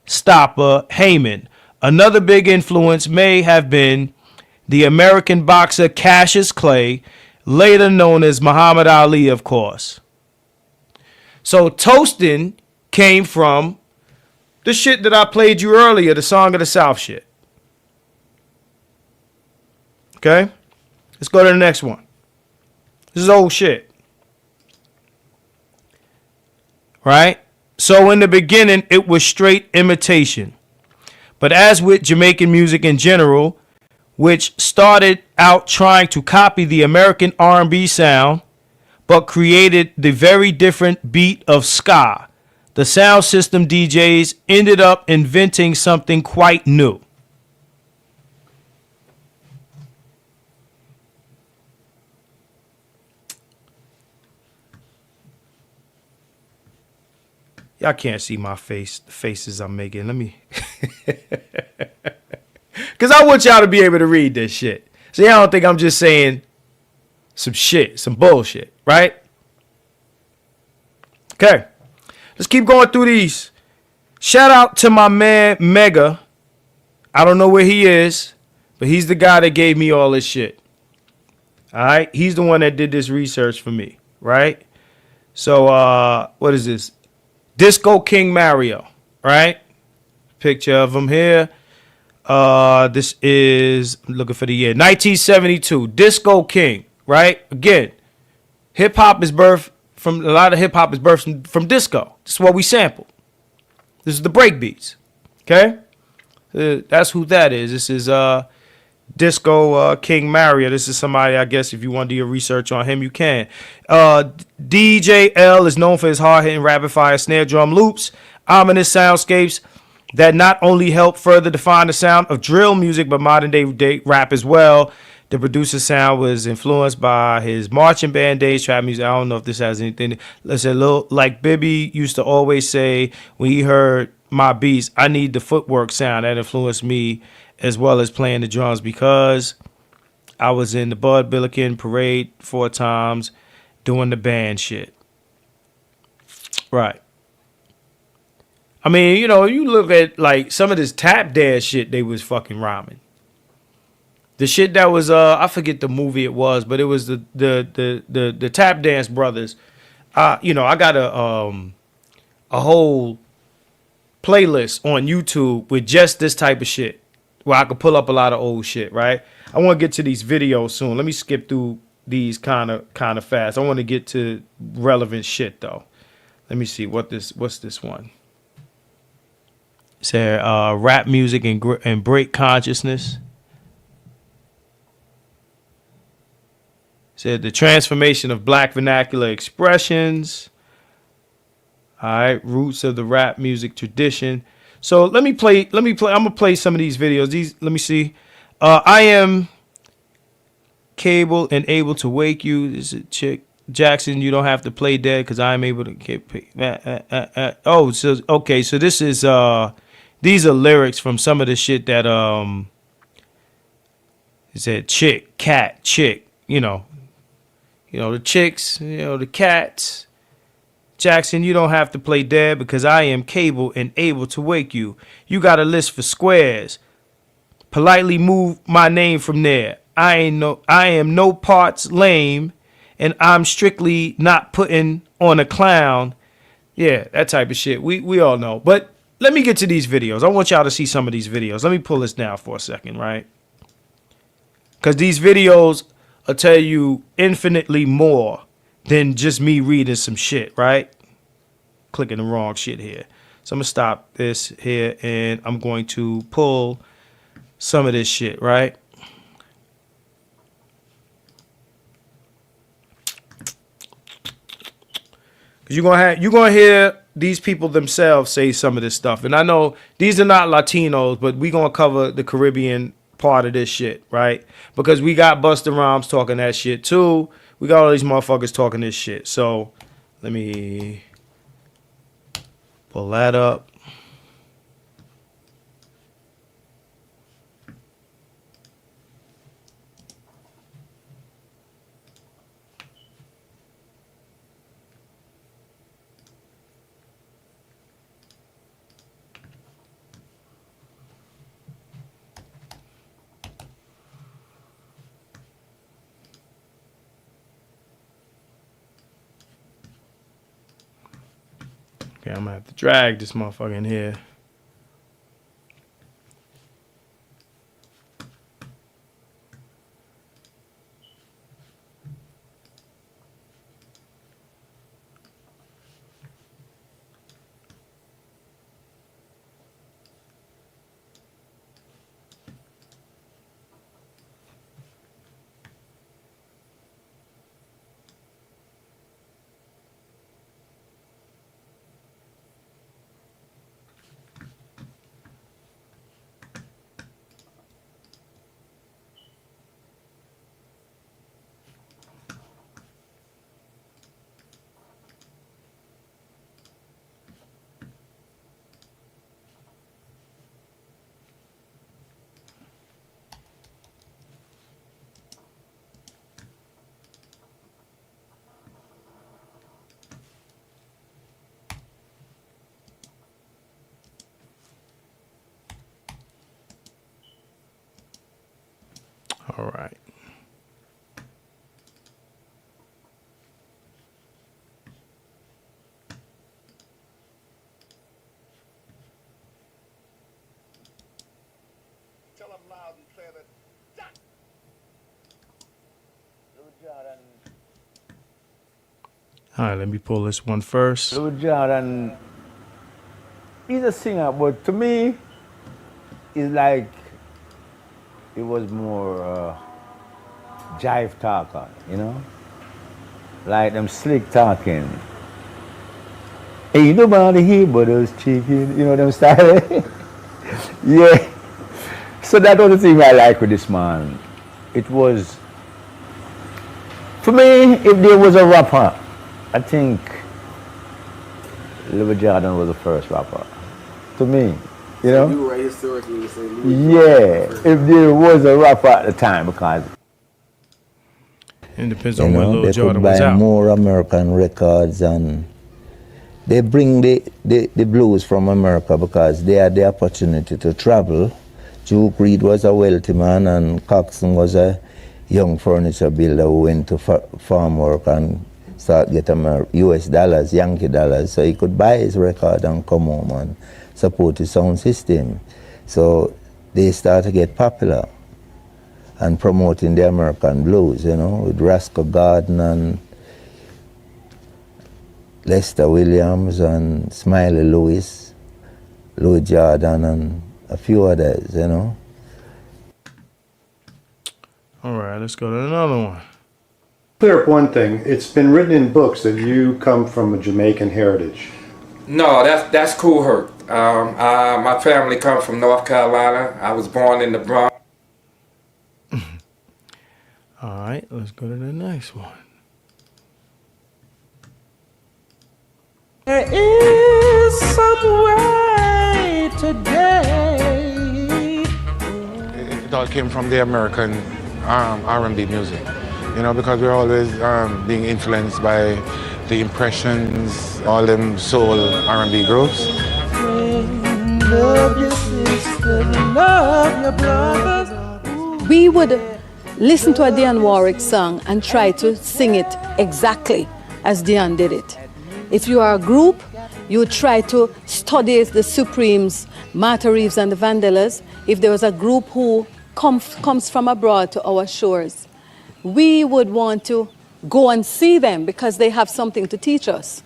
Stopper Heyman. Another big influence may have been the American boxer Cassius Clay, later known as Muhammad Ali, of course. So toasting came from the shit that I played you earlier, the Song of the South shit. Okay? Let's go to the next one. This is old shit. Right? So in the beginning, it was straight imitation. But as with Jamaican music in general, which started out trying to copy the American R&B sound, but created the very different beat of ska, the sound system DJs ended up inventing something quite new. Y'all can't see my face, the faces I'm making. Let me. Because I want y'all to be able to read this shit. So y'all don't think I'm just saying some shit, some bullshit, right? Okay. Let's keep going through these. Shout out to my man Mega. I don't know where he is, but he's the guy that gave me all this shit. All right? He's the one that did this research for me, right? So, what is this? Disco King Mario, right? Picture of him here. This is, I'm looking for the year, 1972. Disco King, right? Again, hip hop is birthed from, a lot of hip hop is birthed from disco. This is what we sampled. This is the break beats, okay? That's who that is. This is Disco King Mario. This is somebody, I guess, if you want to do your research on him, you can. DJ L is known for his hard-hitting rapid-fire snare drum loops, ominous soundscapes that not only help further define the sound of drill music, but modern-day rap as well. The producer's sound was influenced by his marching band days, trap music. I don't know if this has anything. Let's say, like Bibby used to always say when he heard my beats, I need the footwork sound that influenced me as well as playing the drums because I was in the Bud Billiken parade 4 times doing the band shit. Right. I mean, you know, you look at like some of this tap dance shit they was fucking rhyming. The shit that was I forget the movie it was, but it was the Tap Dance Brothers. You know, I got a whole playlist on YouTube with just this type of shit where I could pull up a lot of old shit, right? I want to get to these videos soon. Let me skip through these kind of fast. I want to get to relevant shit though. Let me see what's this one. It said rap music and break consciousness. Said the transformation of black vernacular expressions. All right, roots of the rap music tradition. So let me play. I'm gonna play some of these videos. Let me see. I am cable and able to wake you. This is a chick. Jackson, you don't have to play dead because I'm able to. Oh, so okay. So this is these are lyrics from some of the shit that it said chick, cat, chick. You know, the chicks, you know, the cats. Jackson, you don't have to play dead because I am cable and able to wake you. You got a list for squares. Politely move my name from there. I am no parts lame, and I'm strictly not putting on a clown. Yeah, that type of shit. We all know. But let me get to these videos. I want y'all to see some of these videos. Let me pull this down for a second, right? Because these videos will tell you infinitely more than just me reading some shit, right? Clicking the wrong shit here. So I'm going to stop this here and I'm going to pull some of this shit, right? Because you're going to hear these people themselves say some of this stuff. And I know these are not Latinos, but we're going to cover the Caribbean part of this shit, right? Because we got Busta Rhymes talking that shit too. We got all these motherfuckers talking this shit. So let me pull that up. Okay, I'm gonna have to drag this motherfucker in here. All right. Tell them loud and clear that. All right, let me pull this one first. Louis Jordan, he's a singer, but to me, it's like it was more jive talker, you know? Like them slick talking. Ain't nobody here but us chicken, you know them style? Yeah. So that was the thing I like with this man. It was, for me, if there was a rapper, I think Louis Jordan was the first rapper. To me, you know? You were historically you say Louis Yeah, if there was a rapper at the time, because It depends You on when know, Lil they Jordan could was buy out. more American records, and they bring the blues from America because they had the opportunity to travel. Duke Reed was a wealthy man, and Coxsone was a young furniture builder who went to farm work and start getting US dollars, Yankee dollars, so he could buy his record and come home and support his sound system. So they start to get popular and promoting the American blues, you know, with Roscoe Garden and Lester Williams and Smiley Lewis, Louis Jordan and a few others, you know. All right, let's go to another one. Clear up one thing. It's been written in books that you come from a Jamaican heritage. No, that's cool hurt. My family comes from North Carolina. I was born in the Bronx. All right, let's go to the next one. There is some way today. It all came from the American R&B music, you know, because we're always being influenced by the impressions, all them soul R&B groups. Love your sister, love your brothers. We would listen to a Dionne Warwick song and try to sing it exactly as Dionne did it. If you are a group, you would try to study the Supremes, Martha Reeves and the Vandellas. If there was a group who comes from abroad to our shores, we would want to go and see them because they have something to teach us.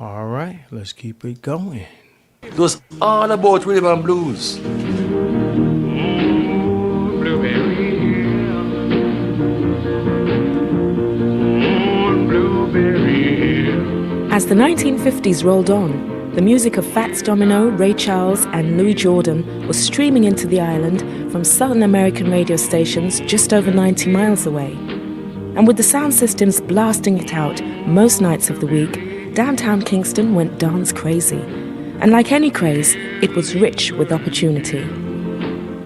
All right, let's keep it going. It was all about rhythm and blues. As the 1950s rolled on, the music of Fats Domino, Ray Charles, and Louis Jordan was streaming into the island from Southern American radio stations just over 90 miles away. And with the sound systems blasting it out most nights of the week, downtown Kingston went dance crazy. And like any craze, it was rich with opportunity.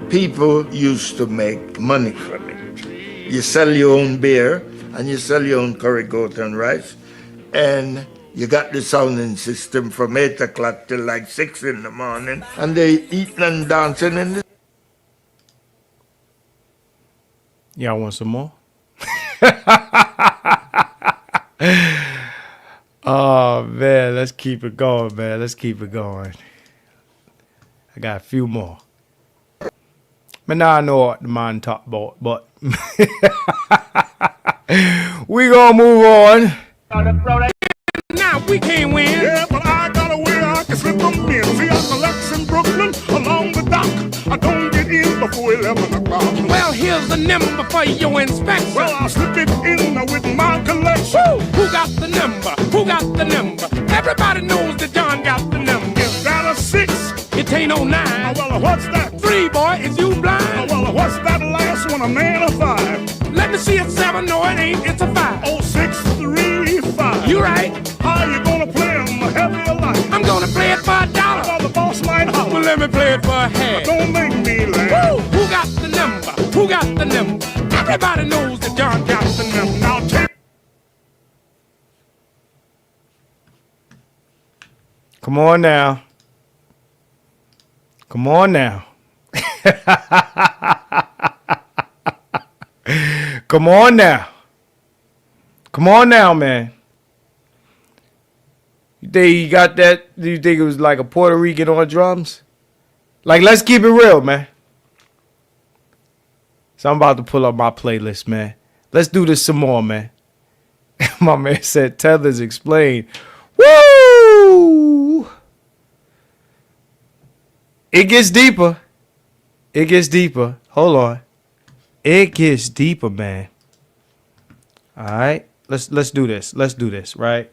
People used to make money from it. You sell your own beer and you sell your own curry goat and rice, and you got the sounding system from 8 o'clock till like 6 in the morning, and they eating and dancing in the... Y'all want some more? Oh, man, let's keep it going, man. Let's keep it going. I got a few more. But now I know what the man talk about, but we gonna move on. Now we can't win. Yeah, but I got a way I can slip them in. See, I collect in Brooklyn along the dock. I don't get in before 11 o'clock. Well, here's the number for your inspection. Well, I'll slip it in with my collection. Woo! Who got the number? Who got the number? Everybody knows that John got the number. Is that a 6? It ain't no 9. Oh, well, what's that? 3, boy, is you blind? Oh, well, what's that last one, a man or 5? Let me see a 7, no it ain't, it's a 5. Oh, 6, 3, 5. You right. How you gonna play them heavy or light? I'm gonna play it for $1. Well, the boss might holler. Well, let me play it for a half. Don't make me laugh. Woo! Who got the number? Who got the number? Everybody knows that John got the number. Now take. Come on now. Come on now. Come on now. Come on now, man. You think he got that? Do you think it was like a Puerto Rican on drums? Like, let's keep it real, man. So I'm about to pull up my playlist, man. Let's do this some more, man. My man said, Tethers explain. Woo! It gets deeper. It gets deeper. Hold on. It gets deeper, man. All right. Let's do this. Let's do this, right?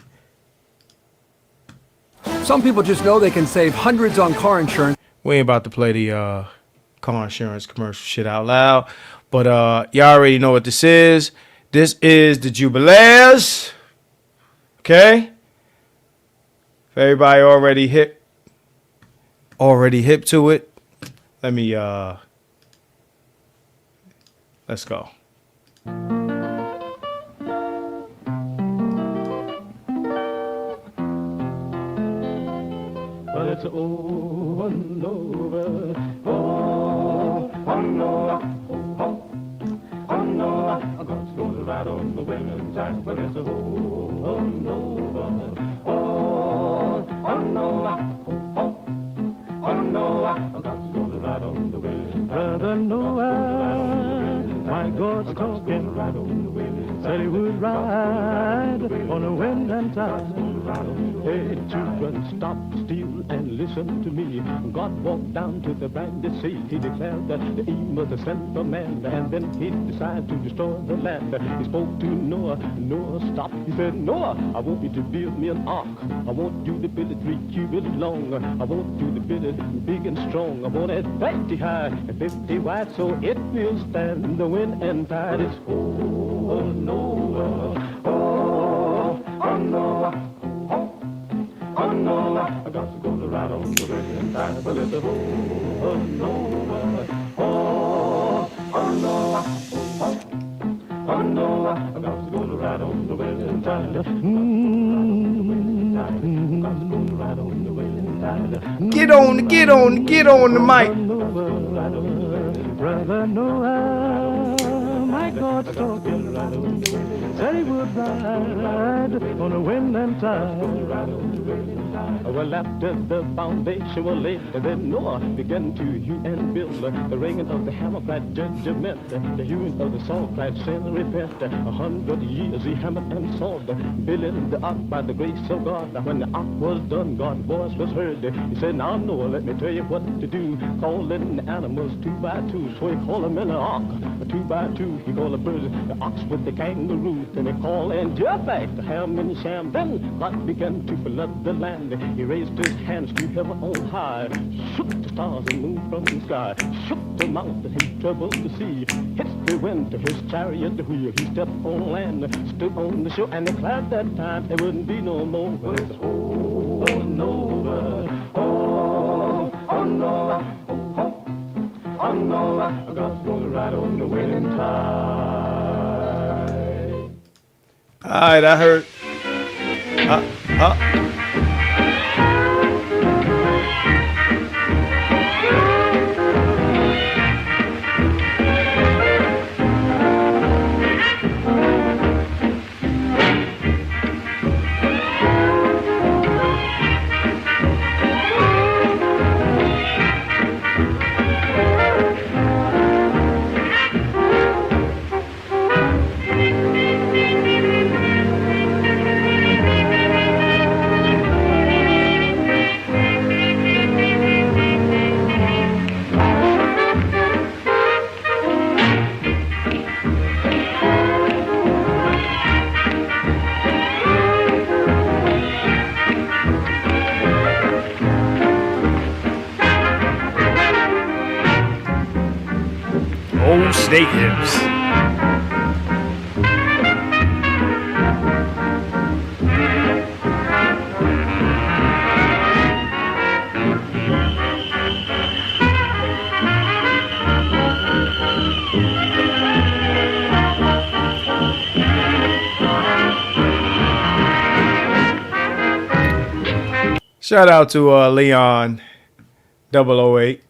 Some people just know they can save hundreds on car insurance. We ain't about to play the car insurance commercial shit out loud. But y'all already know what this is. This is the Jubilees. Okay? If everybody already hip to it, let me let's go. But it's over and over. Oh, oh no, oh no, God's gonna ride on the women's side. But it's over and over. Oh, oh no, oh no, God's gonna ride on the women's side. Brother Noah, my God's talking. Said he would ride on a wind and tide. Hey, children, stop, steal, and listen to me. God walked down to the brandy sea. He declared that the Eve was the sent for man, and then he decided to destroy the land. He spoke to Noah. Noah stopped. He said, Noah, I want you to build me an ark. I want you to build it 3 cubits long. I want you to build it big and strong. I want it 50 high and 50 wide, so it will stand the wind and tide. It's oh, Noah, oh, oh, Noah. Oh no, I got to go to ride on the wind tide, but it's a oh no, oh no, oh no, I got to go to ride on the wind tide. Get on the mic. Brother Noah, my God's talking. Said he would ride on the wind and tide. Well, after the foundation was laid, then Noah began to hew and build. The ringing of the hammer cried judgment, the hewing of the saw cried sin and repent. 100 years he hammered and sawed, building the ark by the grace of God. When the ark was done, God's voice was heard. He said, now Noah, let me tell you what to do. Call in the animals 2 by 2, so he called them in the ark 2 by 2. He called the birds, the ox with the kangaroo. Then he called in Japheth, the ham and Sham. Then God began to flood the land. He raised his hands to heaven on high, shook the stars and moon from the sky, shook the mountain, he troubled the sea, hit the wind to his chariot wheel. He stepped on land, stood on the shore, and declared that time there wouldn't be no more. But it's oh no, oh no, oh no, I got to ride on the winning tide. All right, I heard. Old snake hips. Shout out to Leon 008.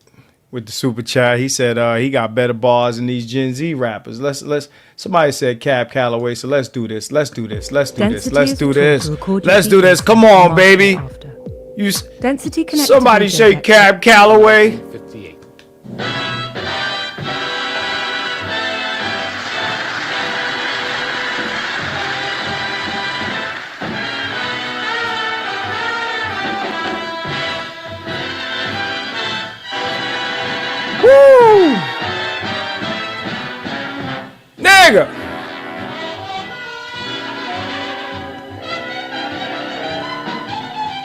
with the super chat. He said he got better bars than these Gen Z rappers. Let's somebody said Cab Calloway, so let's do this. Let's do this. Let's do this. Let's do this. Let's do this. Come on, baby. You Density connected. somebody say Cab Calloway. 58. Woo! Nigga!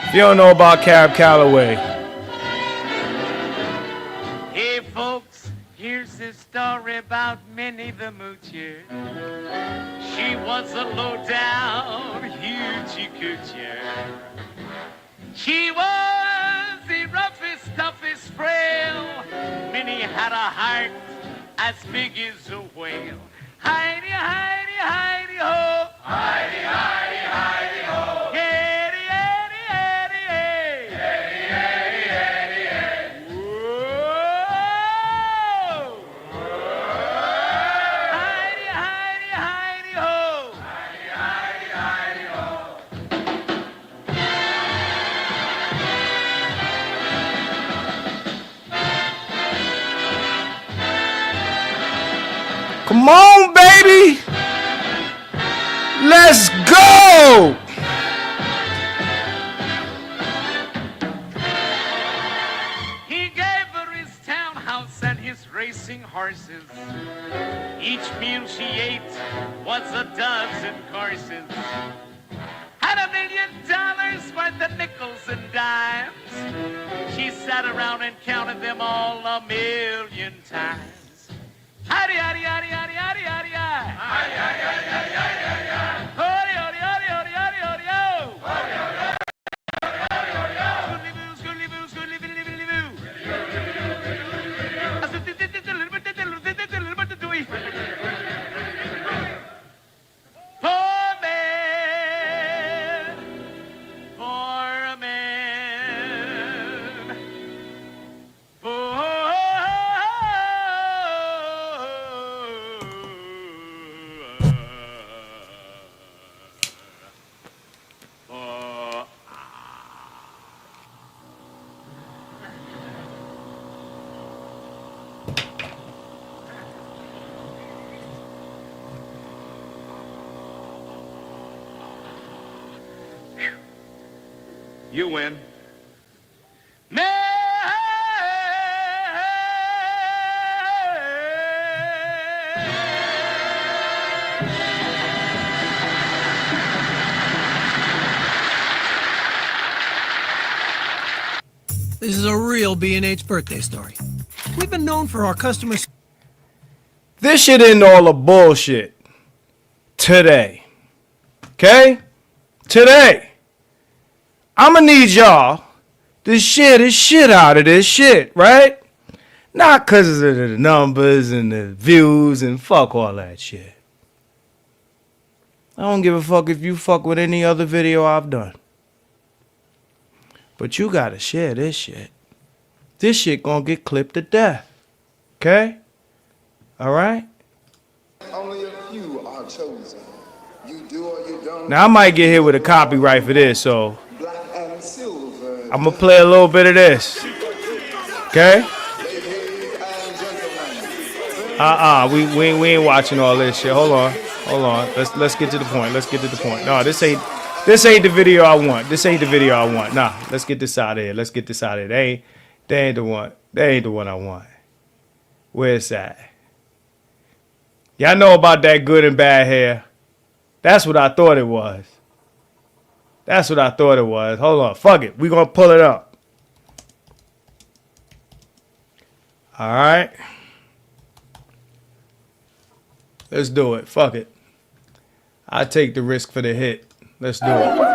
If you don't know about Cab Calloway, Hey folks, here's a story about Minnie the Moocher. She was a low-down, hoochie coocher. She was the roughest, toughest frail. Minnie had a heart as big as a whale. Heidi, Heidi, Heidi, ho! Heidi, Heidi, Heidi, ho! Eddie, Eddie, Eddie, Eddie! Eddie, Eddie, Eddie, Eddie! Whoa! Heidi, Heidi, Heidi, ho! Heidi, Heidi, Heidi, ho! come on, baby! Let's go! He gave her his townhouse and his racing horses. Each meal she ate was a dozen courses. Had $1 million worth of nickels and dimes. She sat around and counted them all 1,000,000 times. Howdy, howdy, howdy, howdy, howdy, howdy, howdy. Howdy, howdy, howdy, howdy, howdy, howdy. Howdy, howdy, howdy, howdy, howdy, howdy, ho. Howdy, howdy, howdy, howdy, howdy, ho. Scoodly boo, scoodly boo, scoodly boo. Poor man, poor man, poor. You win. This is a real B&H birthday story. We've been known for our customers. This shit ain't all the bullshit. Today. Okay? Today. I'ma need y'all to share this shit out of this shit, right? Not cause of the numbers and the views and fuck all that shit. I don't give a fuck if you fuck with any other video I've done. But you gotta share this shit. This shit gonna get clipped to death. Okay? Alright? Only a few are chosen. You do or you don't. Now I might get hit with a copyright for this, so Black and silver. I'm gonna play a little bit of this. Okay? We ain't watching all this shit. Hold on. Let's get to the point. No, this ain't the video I want. Nah, let's get this out of here. They ain't the one. They ain't the one I want. Where's that? Y'all know about that good and bad hair. That's what I thought it was. Hold on. Fuck it. We gonna pull it up. All right. Let's do it. Fuck it. I take the risk for the hit. Let's do it.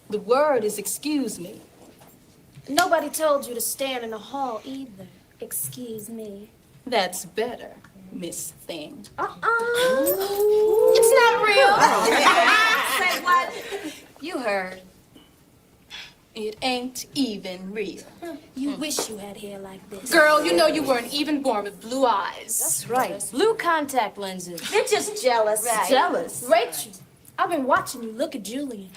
The word is excuse me. Nobody told you to stand in the hall either. Excuse me. That's better. Miss Thing. It's not real. Say what? You heard. It ain't even real. You wish you had hair like this. Girl, you know you weren't even born with blue eyes. That's right. Blue contact lenses. They're just jealous. Right. Jealous. Rachel, I've been watching you look at Julian.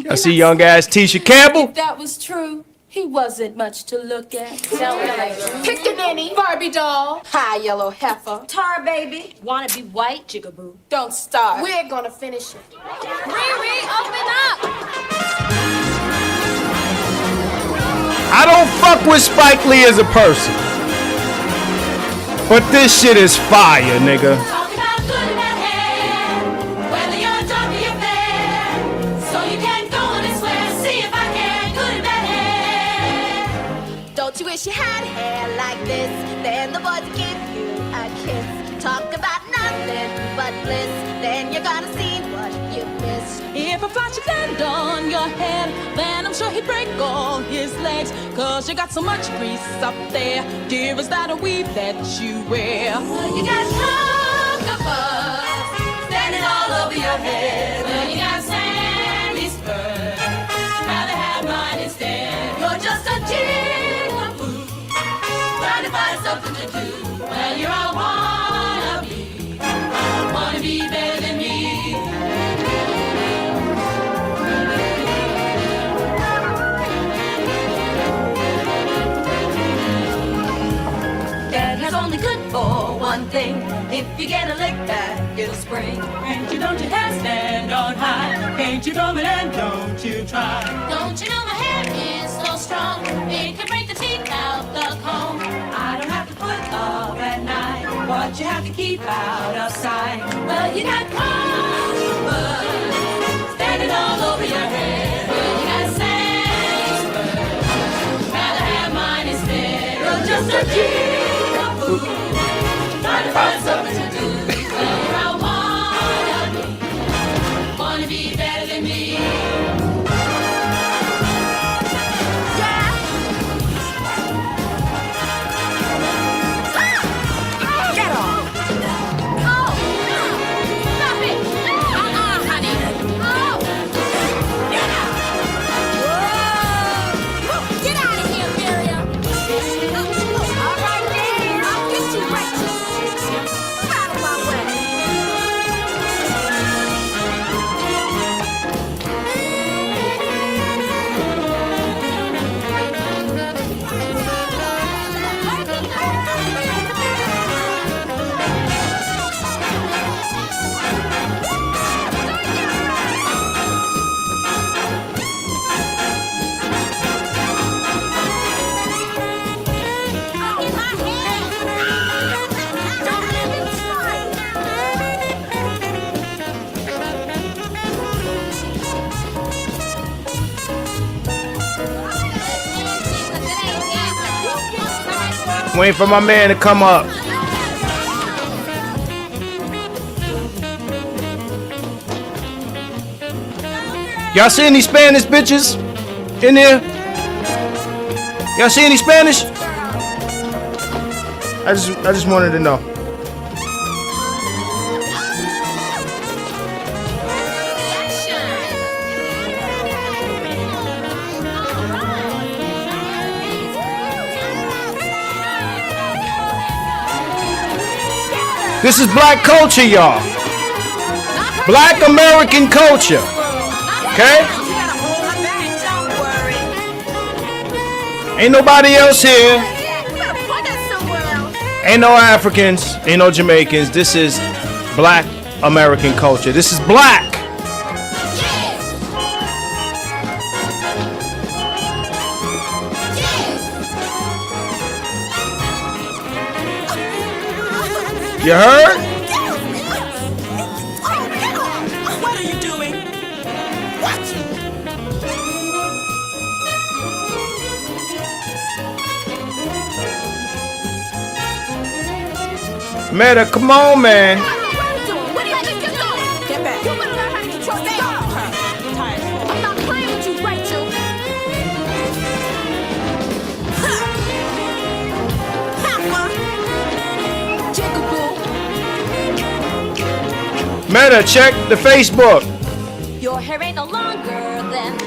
I see young ass Tisha Campbell. If that was true, he wasn't much to look at. Pickaninny. Barbie doll. High yellow heifer. Tar baby. Wanna be white, jigaboo. Don't start. We're gonna finish it. Riri, open up. I don't fuck with Spike Lee as a person. But this shit is fire, nigga. Talk about good and bad hair, whether you're dark or you're fair. So you can go on and swear, see if I can, good and bad hair. Don't you wish you had hair like this? Then the boys give you a kiss. Talk about nothing but bliss. Then you're gonna see what you missed. If a fly should land on your head, then I'm sure he'd break all his legs. Cause you got so much grease up there. Dear, is that a weave that you wear? You got cockabug standing all over your head. Well, you got sandy spurs, rather have mine instead. You're just a jigaboo, trying to find something to do. Well, you're a wanna be better than me. That has only good for one thing. If you get a lick back, it'll spring. Ain't you, don't you have stand on high? Ain't you coming and don't you try? Don't you know my hair is so strong? It can break the teeth out the comb. I don't have to put up at night, but you have to keep out of sight. Well, you got cockabug standing all over your head. Well, you got sandy spurs, rather have mine instead. You're just a jigaboo, trying to find something to do. Well, you're a wanna be better than me. Get off. Oh, no. Stop it. Honey. Oh. Get out. Whoa. Get out of here, Miriam. All right, then. I'll get you right. Out of my way. Waiting for my man to come up. Y'all see any Spanish bitches in there? Y'all see any Spanish? I just wanted to know. This is black culture, y'all. Black American culture. Okay? Ain't nobody else here. Ain't no Africans. Ain't no Jamaicans. This is black American culture. This is black. You heard? What are you doing? What? Meta, come on, man. What are you doing? Get back. You better learn how to control that. I'm not playing with you, Rachel. Jigaboo. Meta, check the Facebook. Your hair ain't no longer then,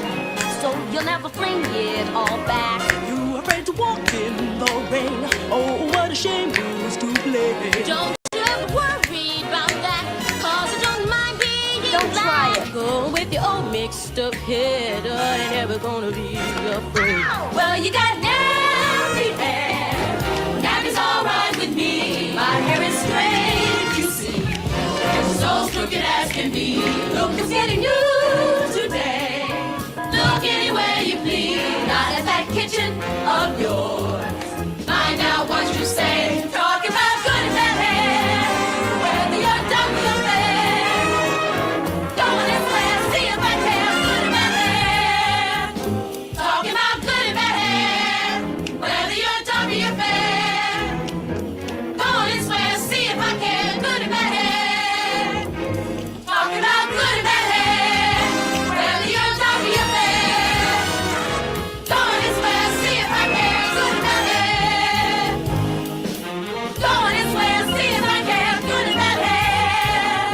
so you'll never fling it all back. You afraid to walk in the rain. Oh, what a shame who's to blame. Don't you ever worry about that, cause I don't mind being Don't try black. it. Go with your old mixed up head. I ain't never gonna be afraid. Well, you got nappy hair. Nappy's alright with me. My hair is straight, you see. It's so crooked as can be. Look, it's getting new today. Look anywhere you please. Not at that kitchen of yours. Find out what you say. Talk about good and bad hair. Whether you're dumb or fair. Go on and swear, see if I can. Good and bad hair. Talking about good and bad hair. Whether you're dumb or you're fair. Go on and swear, see if I can. Good and bad hair. Talking about good and bad hair. Whether you're dumb or you're fair. Go on and swear, see if I can. Good and bad hair. Go on and swear, see if I can. Good and bad hair.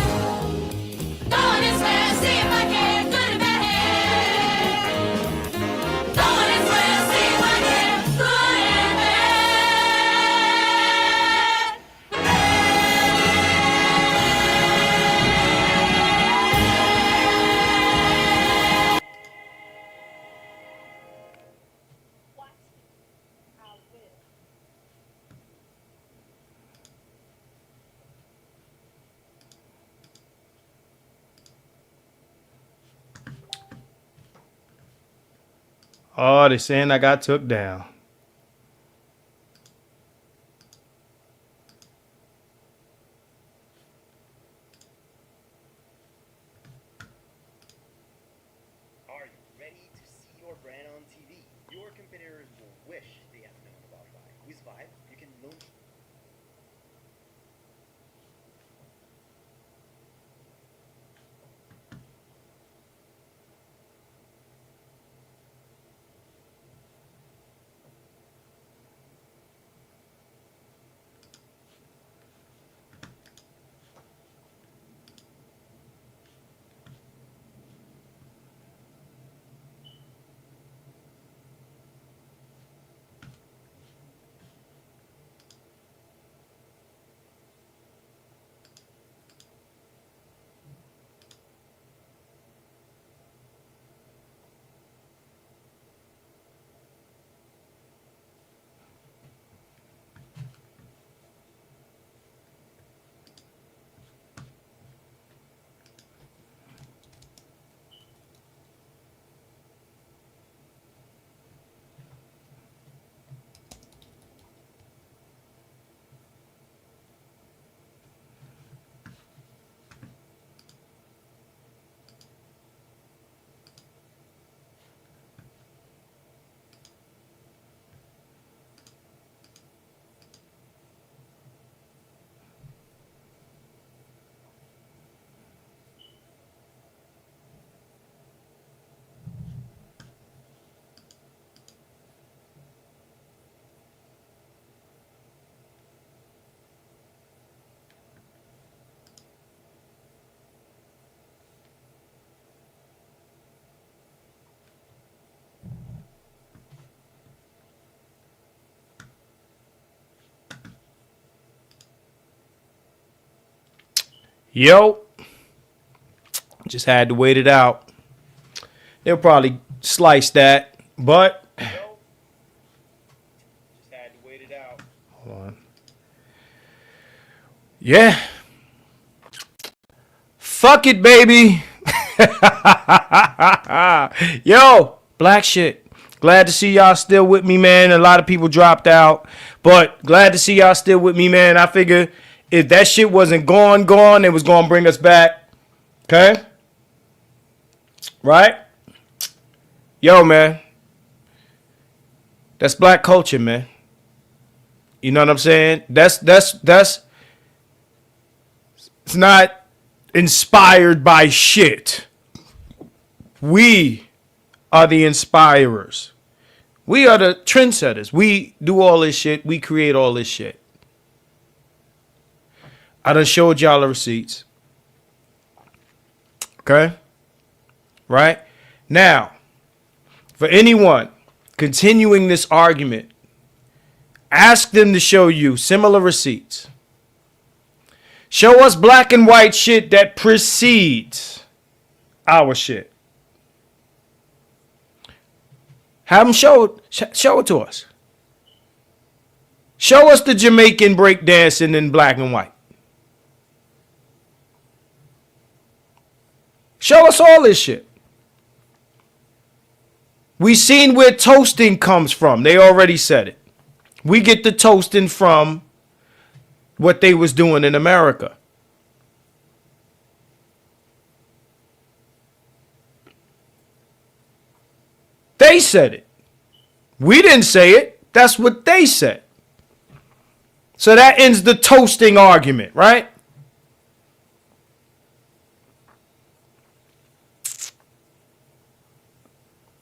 Go on and swear, see if I can. Good and bad hair. Go on and swear, see if I can. Good and bad. Oh, they saying I got took down. Are you ready to see your brand on TV? Your competitors will wish they had known about Vibe. With Vibe, you can launch. Yo, just had to wait it out. They'll probably slice that, but Just had to wait it out. hold on. Yeah. Fuck it, baby. Yo, black shit. Glad to see y'all still with me, man. A lot of people dropped out, but glad to see y'all still with me, man. I figure if that shit wasn't gone, it was going to bring us back. Okay? Right? Yo, man. That's black culture, man. You know what I'm saying? That's it's not inspired by shit. We are the inspirers. We are the trendsetters. We do all this shit. We create all this shit. I done showed y'all the receipts. Okay? Right? Now, for anyone continuing this argument, ask them to show you similar receipts. Show us black and white shit that precedes our shit. Have them show it to us. Show us the Jamaican breakdancing in black and white. Show us all this shit. We seen where toasting comes from. They already said it. We get the toasting from what they was doing in America. They said it. We didn't say it. That's what they said. So that ends the toasting argument, right?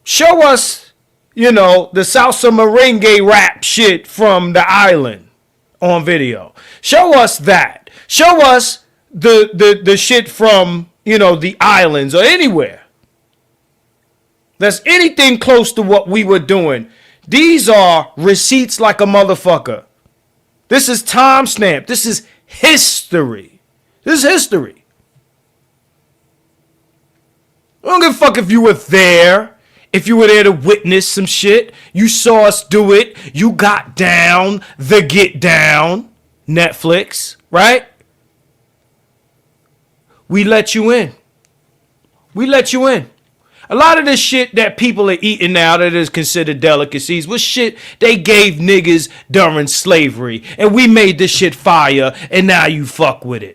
Show us, the salsa merengue rap shit from the island on video. Show us that. Show us the shit from, the islands or anywhere. That's anything close to what we were doing. These are receipts like a motherfucker. This is timestamp. This is history. This is history. I don't give a fuck if you were there. If you were there to witness some shit, you saw us do it, you got down, the get down, Netflix, right? We let you in. We let you in. A lot of this shit that people are eating now that is considered delicacies was shit they gave niggas during slavery. And we made this shit fire, and now you fuck with it.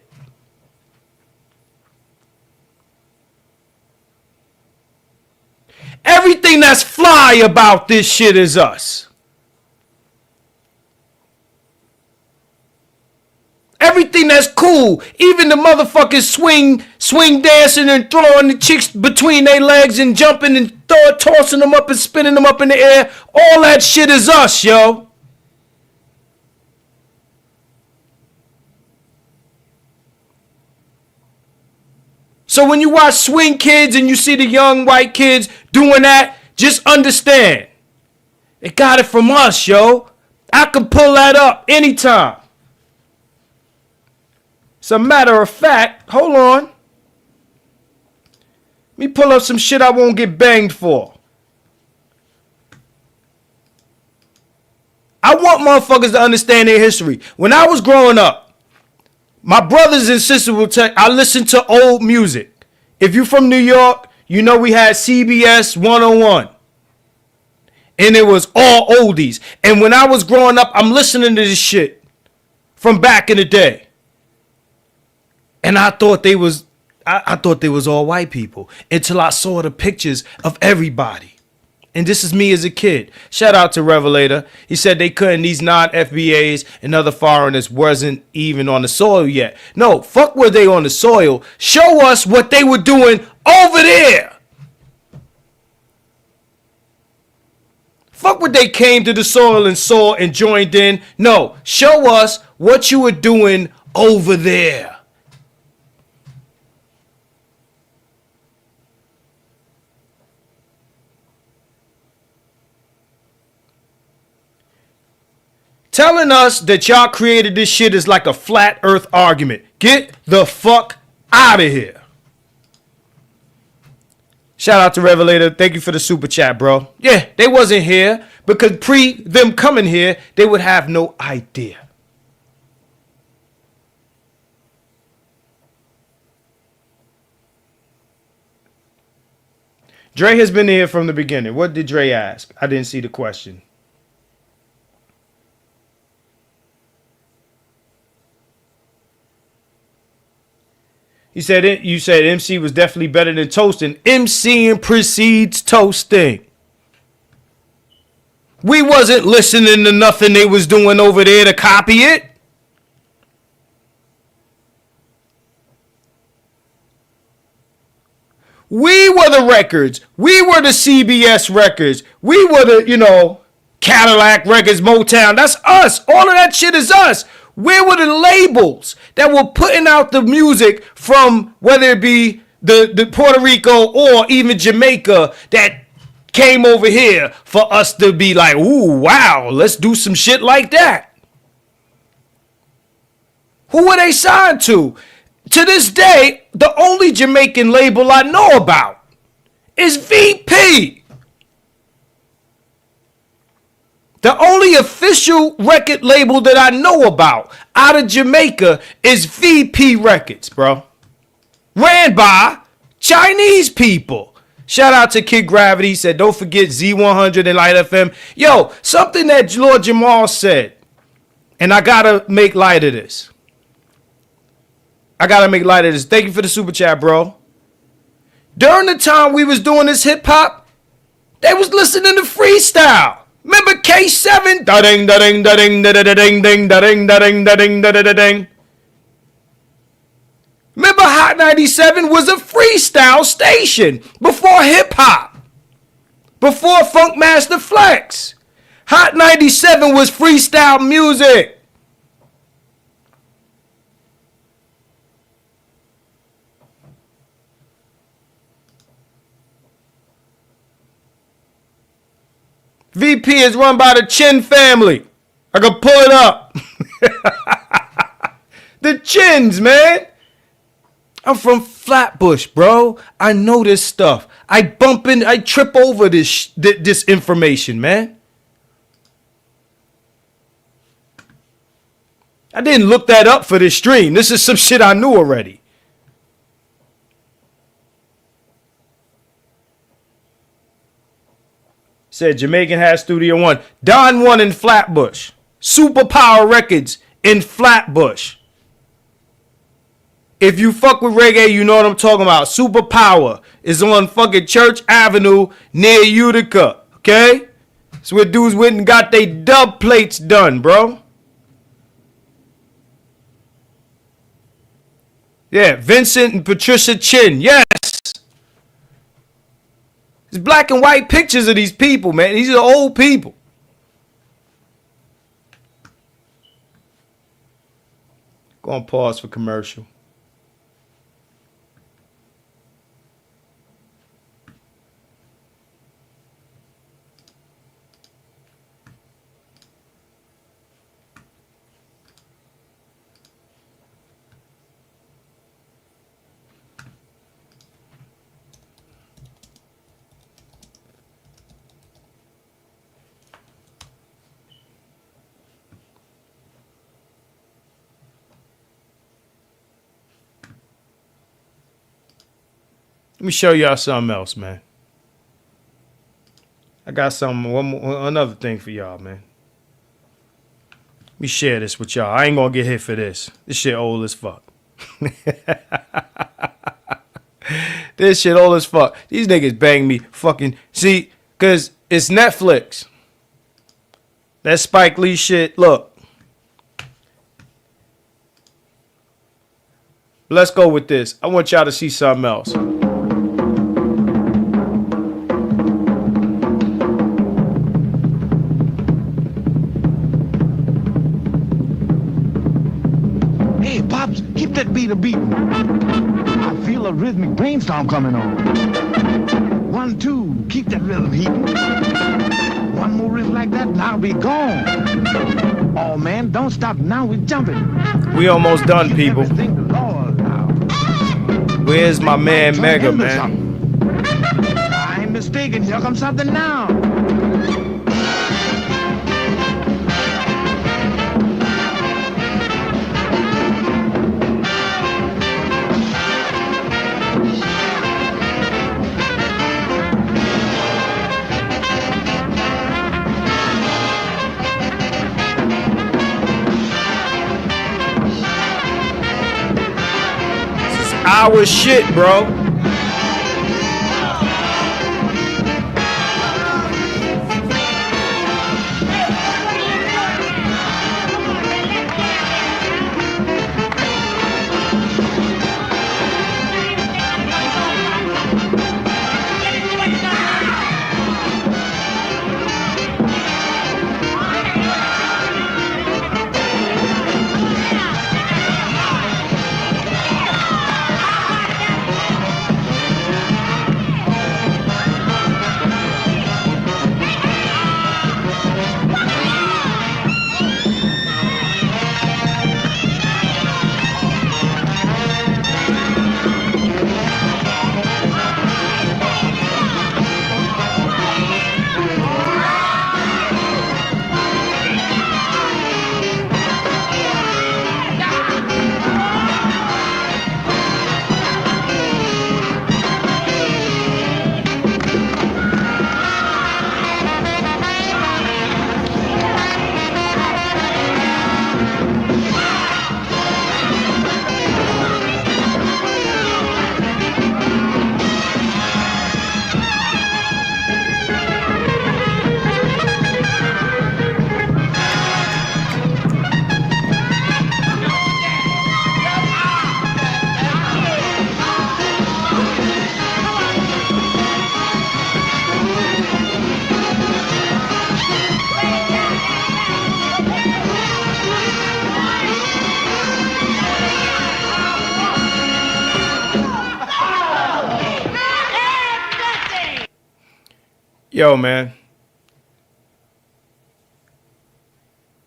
Everything that's fly about this shit is us. Everything that's cool, even the motherfuckers swing dancing and throwing the chicks between their legs and jumping and tossing them up and spinning them up in the air, all that shit is us, yo. So when you watch Swing Kids and you see the young white kids doing that, just understand. They got it from us, yo. I can pull that up anytime. As a matter of fact, hold on. Let me pull up some shit I won't get banged for. I want motherfuckers to understand their history. When I was growing up, my brothers and sisters will tell you, I listened to old music. If you're from New York, you know we had CBS 101. And it was all oldies. And when I was growing up, I'm listening to this shit from back in the day. And I thought they was all white people until I saw the pictures of everybody. And this is me as a kid. Shout out to Revelator. He said they couldn't, these non-FBAs and other foreigners wasn't even on the soil yet. No, fuck were they on the soil. Show us what they were doing over there. Fuck what they came to the soil and saw and joined in. No, show us what you were doing over there. Telling us that y'all created this shit is like a flat earth argument. Get the fuck out of here. Shout out to Revelator. Thank you for the super chat, bro. Yeah, they wasn't here because pre them coming here, they would have no idea. Dre has been here from the beginning. What did Dre ask? I didn't see the question. You said MC was definitely better than toasting. MCing precedes toasting. We wasn't listening to nothing they was doing over there to copy it. We were the records. We were the CBS records. We were the, Cadillac records, Motown. That's us. All of that shit is us. Where were the labels that were putting out the music from whether it be the Puerto Rico or even Jamaica that came over here for us to be like, ooh, wow, let's do some shit like that. Who are they signed to? To this day, the only Jamaican label I know about is VP. The only official record label that I know about out of Jamaica is VP Records, bro. Ran by Chinese people. Shout out to Kid Gravity. He said, don't forget Z100 and Light FM. Yo, something that Lord Jamal said, and I gotta make light of this. Thank you for the super chat, bro. During the time we was doing this hip hop, they was listening to freestyle. Remember K7? Da-ding, da-ding, da-ding, da-da-da-ding, ding, da-ding, da-ding, da-ding, da-da-da-ding. Remember Hot 97 was a freestyle station before hip hop. Before Funkmaster Flex. Hot 97 was freestyle music. VP is run by the Chin family. I can pull it up. The Chins, man. I'm from Flatbush, bro. I know this stuff. I trip over this information, man. I didn't look that up for this stream. This is some shit I knew already. Said Jamaican has Studio One. Don One in Flatbush. Superpower Records in Flatbush. If you fuck with reggae, you know what I'm talking about. Superpower is on fucking Church Avenue near Utica. Okay? It's where dudes went and got they dub plates done, bro. Yeah, Vincent and Patricia Chin. Yes. There's black and white pictures of these people, man. These are old people. Go on pause for commercial. Let me show y'all something else, man. I got another thing for y'all, man. Let me share this with y'all. I ain't gonna get hit for this. This shit old as fuck. This shit old as fuck. These niggas bang me fucking. See, because it's Netflix. That Spike Lee shit, look. Let's go with this. I want y'all to see something else. Keep that beat a beating. I feel a rhythmic brainstorm coming on. 1, 2, keep that rhythm heating. One more riff like that, and I'll be gone. Oh man, don't stop now, we're jumping. We almost done, people. Where's my man Mega, man? I ain't mistaken, here comes something now. Our shit, bro. Yo, man.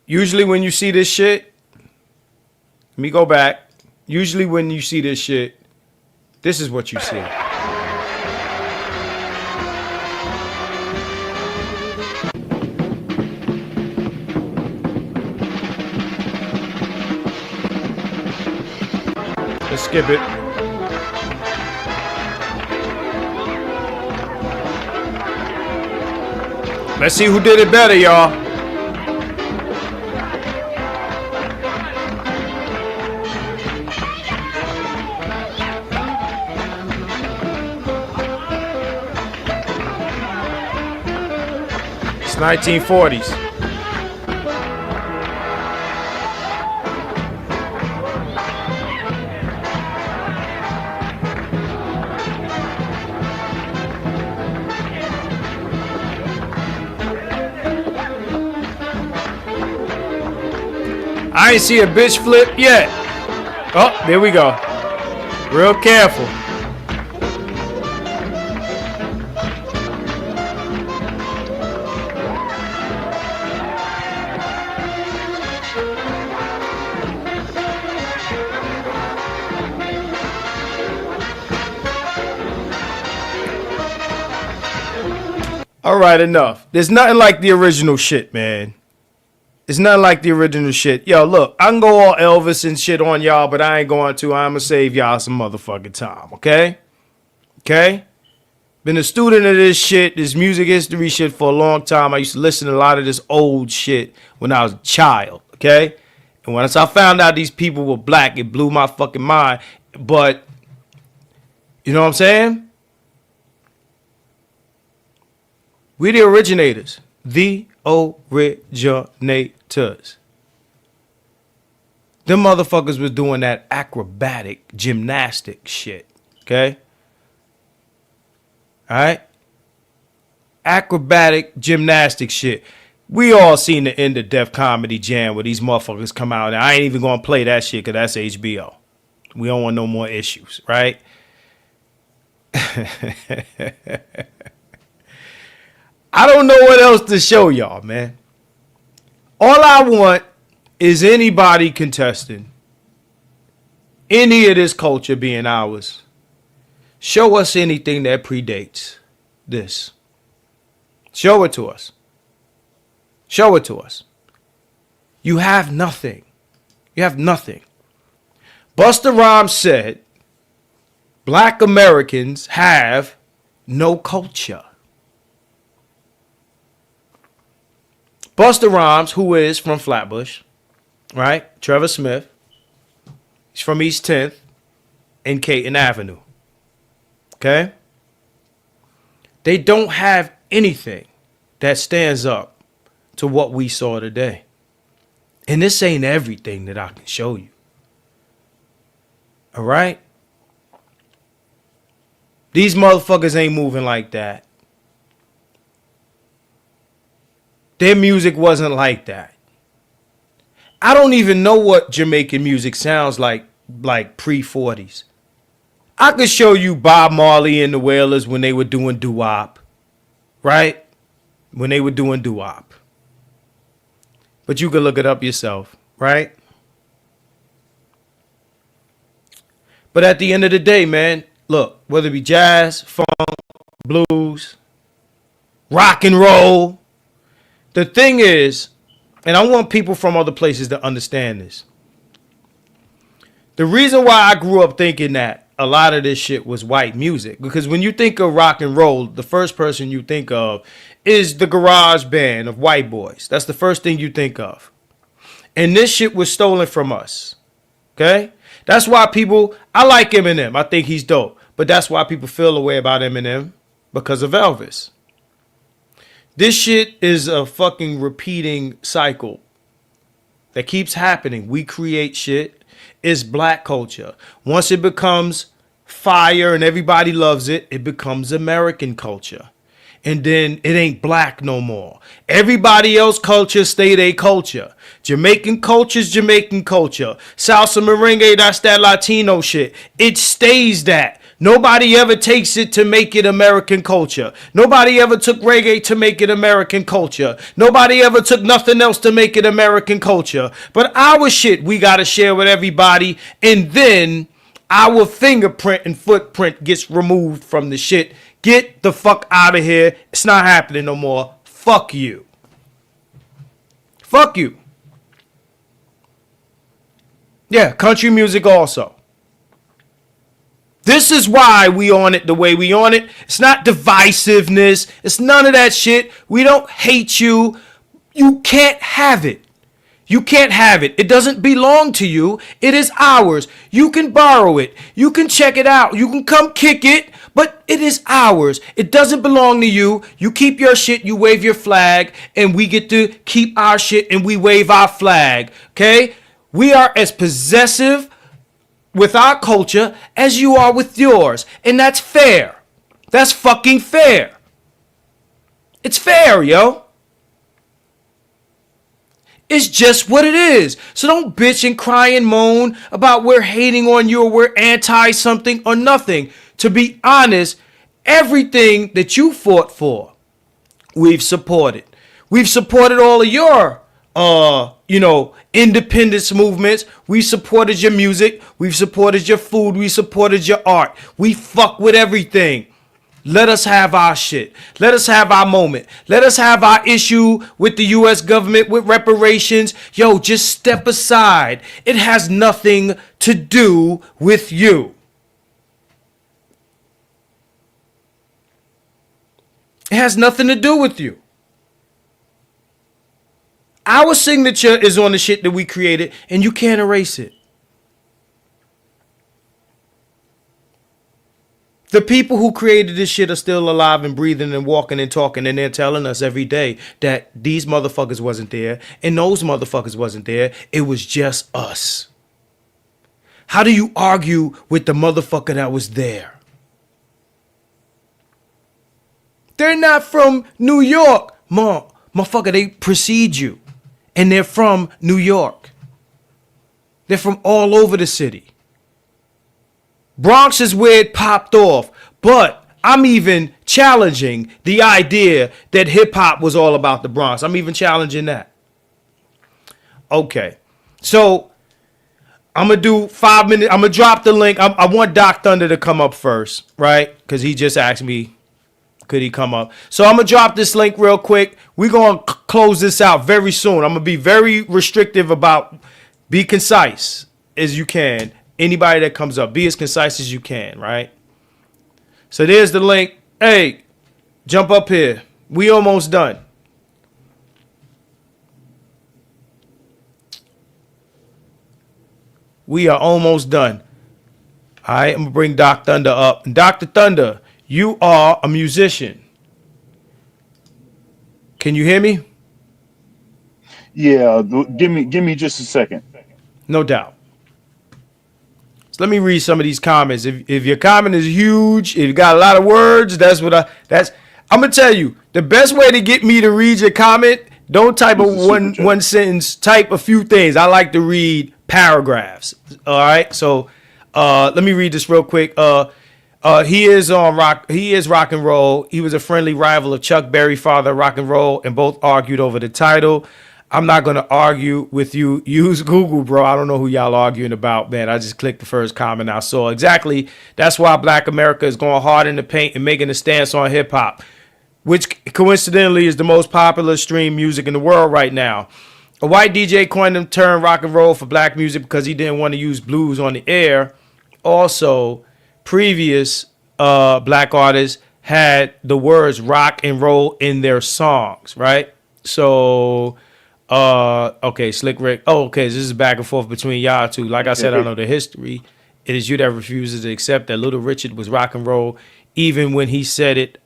Usually when you see this shit, let me go back. Usually when you see this shit, this is what you see. Let's skip it. Let's see who did it better, y'all. It's 1940s. I ain't see a bitch flip yet. Oh, there we go. Real careful. All right, enough. There's nothing like the original shit, man. It's nothing like the original shit. Yo, look, I can go all Elvis and shit on y'all, but I ain't going to. I'm going to save y'all some motherfucking time, okay? Okay? Been a student of this shit, this music history shit for a long time. I used to listen to a lot of this old shit when I was a child, okay? And once I found out these people were black, it blew my fucking mind. But, you know what I'm saying? We the originators. The originators. Them motherfuckers was doing that acrobatic gymnastic shit. Okay? Alright? Acrobatic gymnastic shit. We all seen the end of Def Comedy Jam where these motherfuckers come out. And I ain't even gonna play that shit because that's HBO. We don't want no more issues, right? I don't know what else to show y'all, man. All I want is anybody contesting any of this culture being ours. Show us anything that predates this. Show it to us. Show it to us. You have nothing. You have nothing. Busta Rhymes said, Black Americans have no culture. Busta Rhymes, who is from Flatbush, right? Trevor Smith. He's from East 10th and Caton Avenue. Okay? They don't have anything that stands up to what we saw today. And this ain't everything that I can show you. All right? These motherfuckers ain't moving like that. Their music wasn't like that. I don't even know what Jamaican music sounds like pre-40s. I could show you Bob Marley and the Wailers when they were doing doo-wop. Right? When they were doing doo-wop. But you can look it up yourself, right? But at the end of the day, man, look, whether it be jazz, funk, blues, rock and roll, the thing is, and I want people from other places to understand this. The reason why I grew up thinking that a lot of this shit was white music, because when you think of rock and roll, the first person you think of is the garage band of white boys. That's the first thing you think of. And this shit was stolen from us. Okay? That's why I like Eminem. I think he's dope. But that's why people feel the way about Eminem, because of Elvis. This shit is a fucking repeating cycle that keeps happening. We create shit. It's black culture. Once it becomes fire and everybody loves it, it becomes American culture. And then it ain't black no more. Everybody else culture stay their culture. Jamaican culture's Jamaican culture. Salsa merengue, that's that Latino shit. It stays that. Nobody ever takes it to make it American culture. Nobody ever took reggae to make it American culture. Nobody ever took nothing else to make it American culture. But our shit we got to share with everybody, and then our fingerprint and footprint gets removed from the shit. Get the fuck out of here. It's not happening no more. Fuck you. Fuck you. Yeah, country music also. This is why we on it the way we on it. It's not divisiveness. It's none of that shit. We don't hate you. You can't have it. You can't have it. It doesn't belong to you. It is ours. You can borrow it. You can check it out. You can come kick it, but it is ours. It doesn't belong to you. You keep your shit, you wave your flag, and we get to keep our shit and we wave our flag. Okay? We are as possessive with our culture as you are with yours. And that's fair. That's fucking fair. It's fair, yo. It's just what it is. So don't bitch and cry and moan about we're hating on you or we're anti something or nothing. To be honest, everything that you fought for, we've supported. We've supported all of your independence movements. We supported your music. We've supported your food. We supported your art. We fuck with everything. Let us have our shit. Let us have our moment. Let us have our issue with the U.S. government, with reparations. Yo, just step aside. It has nothing to do with you. It has nothing to do with you. Our signature is on the shit that we created, and you can't erase it. The people who created this shit are still alive and breathing and walking and talking, and they're telling us every day that these motherfuckers wasn't there and those motherfuckers wasn't there. It was just us. How do you argue with the motherfucker that was there? They're not from New York. Motherfucker, they precede you. And they're from New York. They're from all over the city. Bronx is where it popped off. But I'm even challenging the idea that hip hop was all about the Bronx. I'm even challenging that. Okay. So I'm going to do 5 minutes. I'm going to drop the link. I want Doc Thunder to come up first, right? Because he just asked me, could he come up? So I'm going to drop this link real quick. We're going to close this out very soon. I'm going to be very restrictive about be concise as you can. Anybody that comes up, be as concise as you can, right? So there's the link. Hey, jump up here. We almost done. We are almost done. All right, I'm going to bring Doc Thunder up. And Dr. Thunder, you are a musician. Can you hear me? Yeah, give me just a second. No doubt. So let me read some of these comments. If your comment is huge, if you got a lot of words, I'm gonna tell you the best way to get me to read your comment. Don't type one sentence. Type a few things. I like to read paragraphs. All right. So let me read this real quick. He is rock and roll. He was a friendly rival of Chuck Berry, father of rock and roll, and both argued over the title. I'm not going to argue with you. Use Google, bro. I don't know who y'all arguing about, man. I just clicked the first comment I saw. Exactly. That's why Black America is going hard in the paint and making a stance on hip hop, which coincidentally is the most popular stream music in the world right now. A white DJ coined the term rock and roll for black music because he didn't want to use blues on the air. Also, previous black artists had the words rock and roll in their songs, right? So, okay, Slick Rick. Oh, okay, this is back and forth between y'all two. Like I said, I know the history. It is you that refuses to accept that Little Richard was rock and roll, even when he said it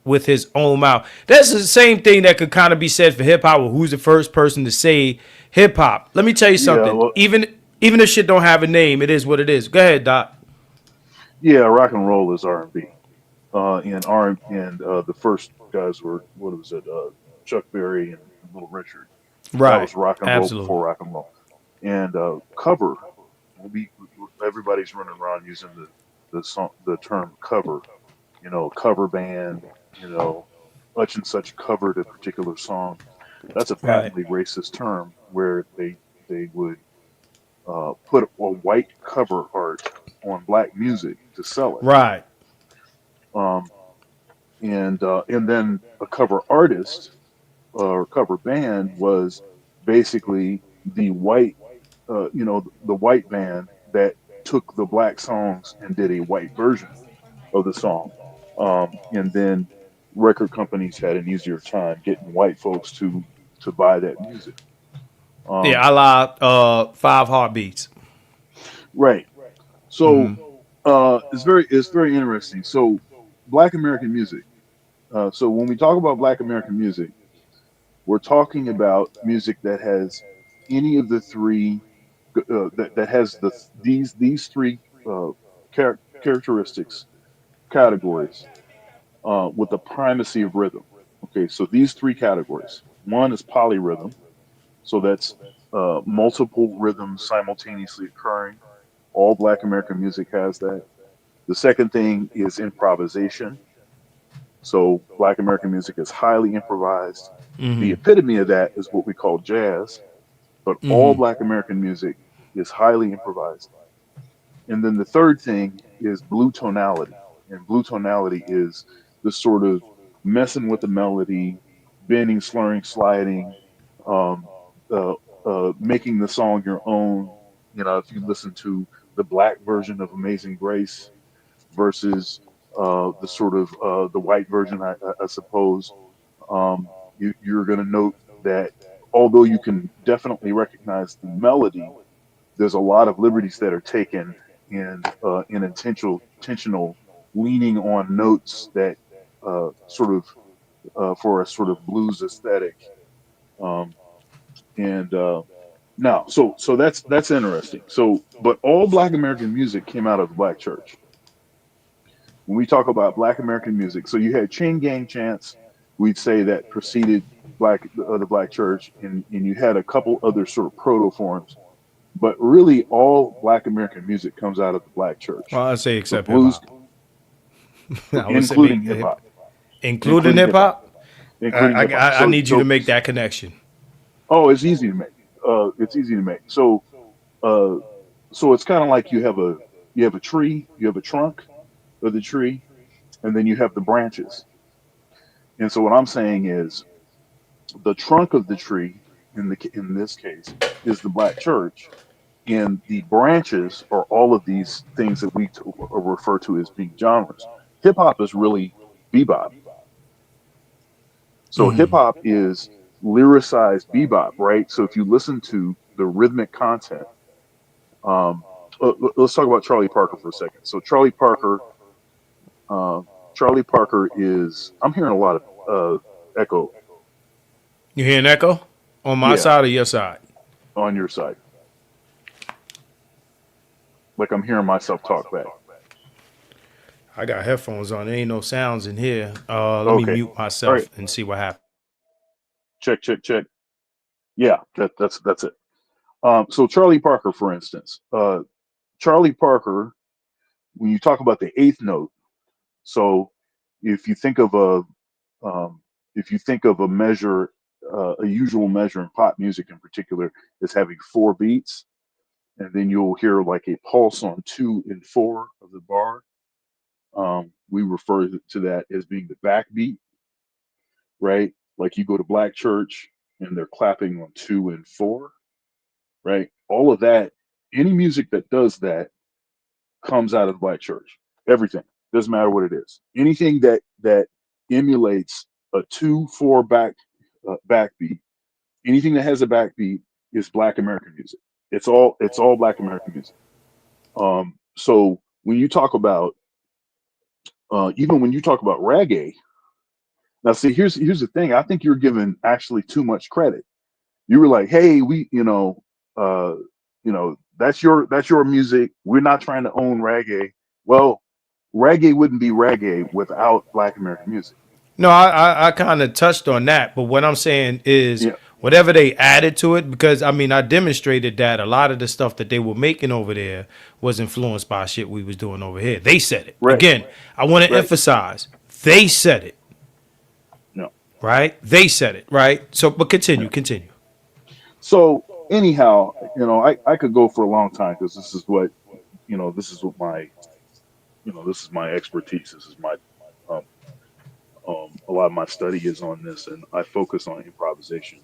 with his own mouth. That's the same thing that could kind of be said for hip hop. Well, who's the first person to say hip hop? Let me tell you something. Yeah, well, even if shit don't have a name, it is what it is. Go ahead, Doc. Yeah, rock and roll is R&B. And the first guys were, what was it, Chuck Berry and Little Richard. Right. That was rock and roll before rock and roll. And cover, everybody's running around using the term cover. You know, cover band. You know, such and such covered a particular song. That's a Right. patently racist term where they would put a white cover art on black music to sell it. Right. Um, and then a cover artist or cover band was basically the white, the white band that took the black songs and did a white version of the song. And then record companies had an easier time getting white folks to buy that music. Yeah, I lied. 5 Heartbeats. Right. So Hmm. it's very interesting. So Black American music. So when we talk about Black American music, we're talking about music that has any of the three that has these three characteristics categories with the primacy of rhythm. Okay, so these three categories. One is polyrhythm, so that's multiple rhythms simultaneously occurring. All Black American music has that. The second thing is improvisation. So Black American music is highly improvised. The Hmm. epitome of that is what we call jazz, but all Hmm. Black American music is highly improvised. And then the third thing is blue tonality. And blue tonality is the sort of messing with the melody, bending, slurring, sliding, um, uh, making the song your own. You know, if you listen to the black version of Amazing Grace versus the sort of the white version, I suppose, you're going to note that although you can definitely recognize the melody, there's a lot of liberties that are taken and in intentional leaning on notes that sort of for a sort of blues aesthetic. Um, and now, so that's interesting. So, but all Black American music came out of the Black church. When we talk about Black American music, so you had chain gang chants, we'd say that preceded the Black church, and you had a couple other sort of proto forms, but really all Black American music comes out of the Black church. Well, I say The except hip blues, hop. I would say including hip hop, including including hip hip hop, hop. including hip hop. I So, need you to so make that connection. oh, it's easy to make. It's easy to make. Uh, so it's kind of like you have a tree, you have a trunk of the tree, and then you have the branches. And so what I'm saying is the trunk of the tree in this case is the Black church, and the branches are all of these things that we refer to as being genres. Hip hop is really bebop. So hip Hmm. hop is lyricized bebop, right? So if you listen to the rhythmic content, um, let's talk about Charlie Parker for a second. So uh, Charlie Parker is. I'm hearing a lot of echo. You hear an echo on my Yeah, side or your side? on your side, like I'm hearing myself talk back. I got headphones on. There ain't no sounds in here. Let me Okay, mute all right. myself and see what happens. Check, check, check. Yeah, that's it. So Charlie Parker, for instance, Charlie Parker. When you talk about the eighth note, so if you think of a um, measure, a usual measure in pop music in particular is having four beats, and then you'll hear like a pulse on 2 and 4 of the bar. We refer to that as being the backbeat, right? Like you go to black church and they're clapping on 2 and 4, right? All of that, any music that does that comes out of the black church. Everything doesn't matter what it is. Anything that emulates a 2/4 backbeat, anything that has a backbeat is Black American music. It's all Black American music. So when you talk about even when you talk about reggae, now see here's the thing. I think you're giving actually too much credit. You were like, hey, uh, that's your music. We're not trying to own reggae. Well, reggae wouldn't be reggae without Black American music. No, I kind of touched on that, but what I'm saying is Yeah. whatever they added to it, because I mean, I demonstrated that a lot of the stuff that they were making over there was influenced by shit we was doing over here. They said it. Right. Again, I want to emphasize, they said it. No. Right? They said it, right? So, but continue. So anyhow, I could go for a long time because this is what, this is my expertise. This is my, a lot of my study is on this, and I focus on improvisation.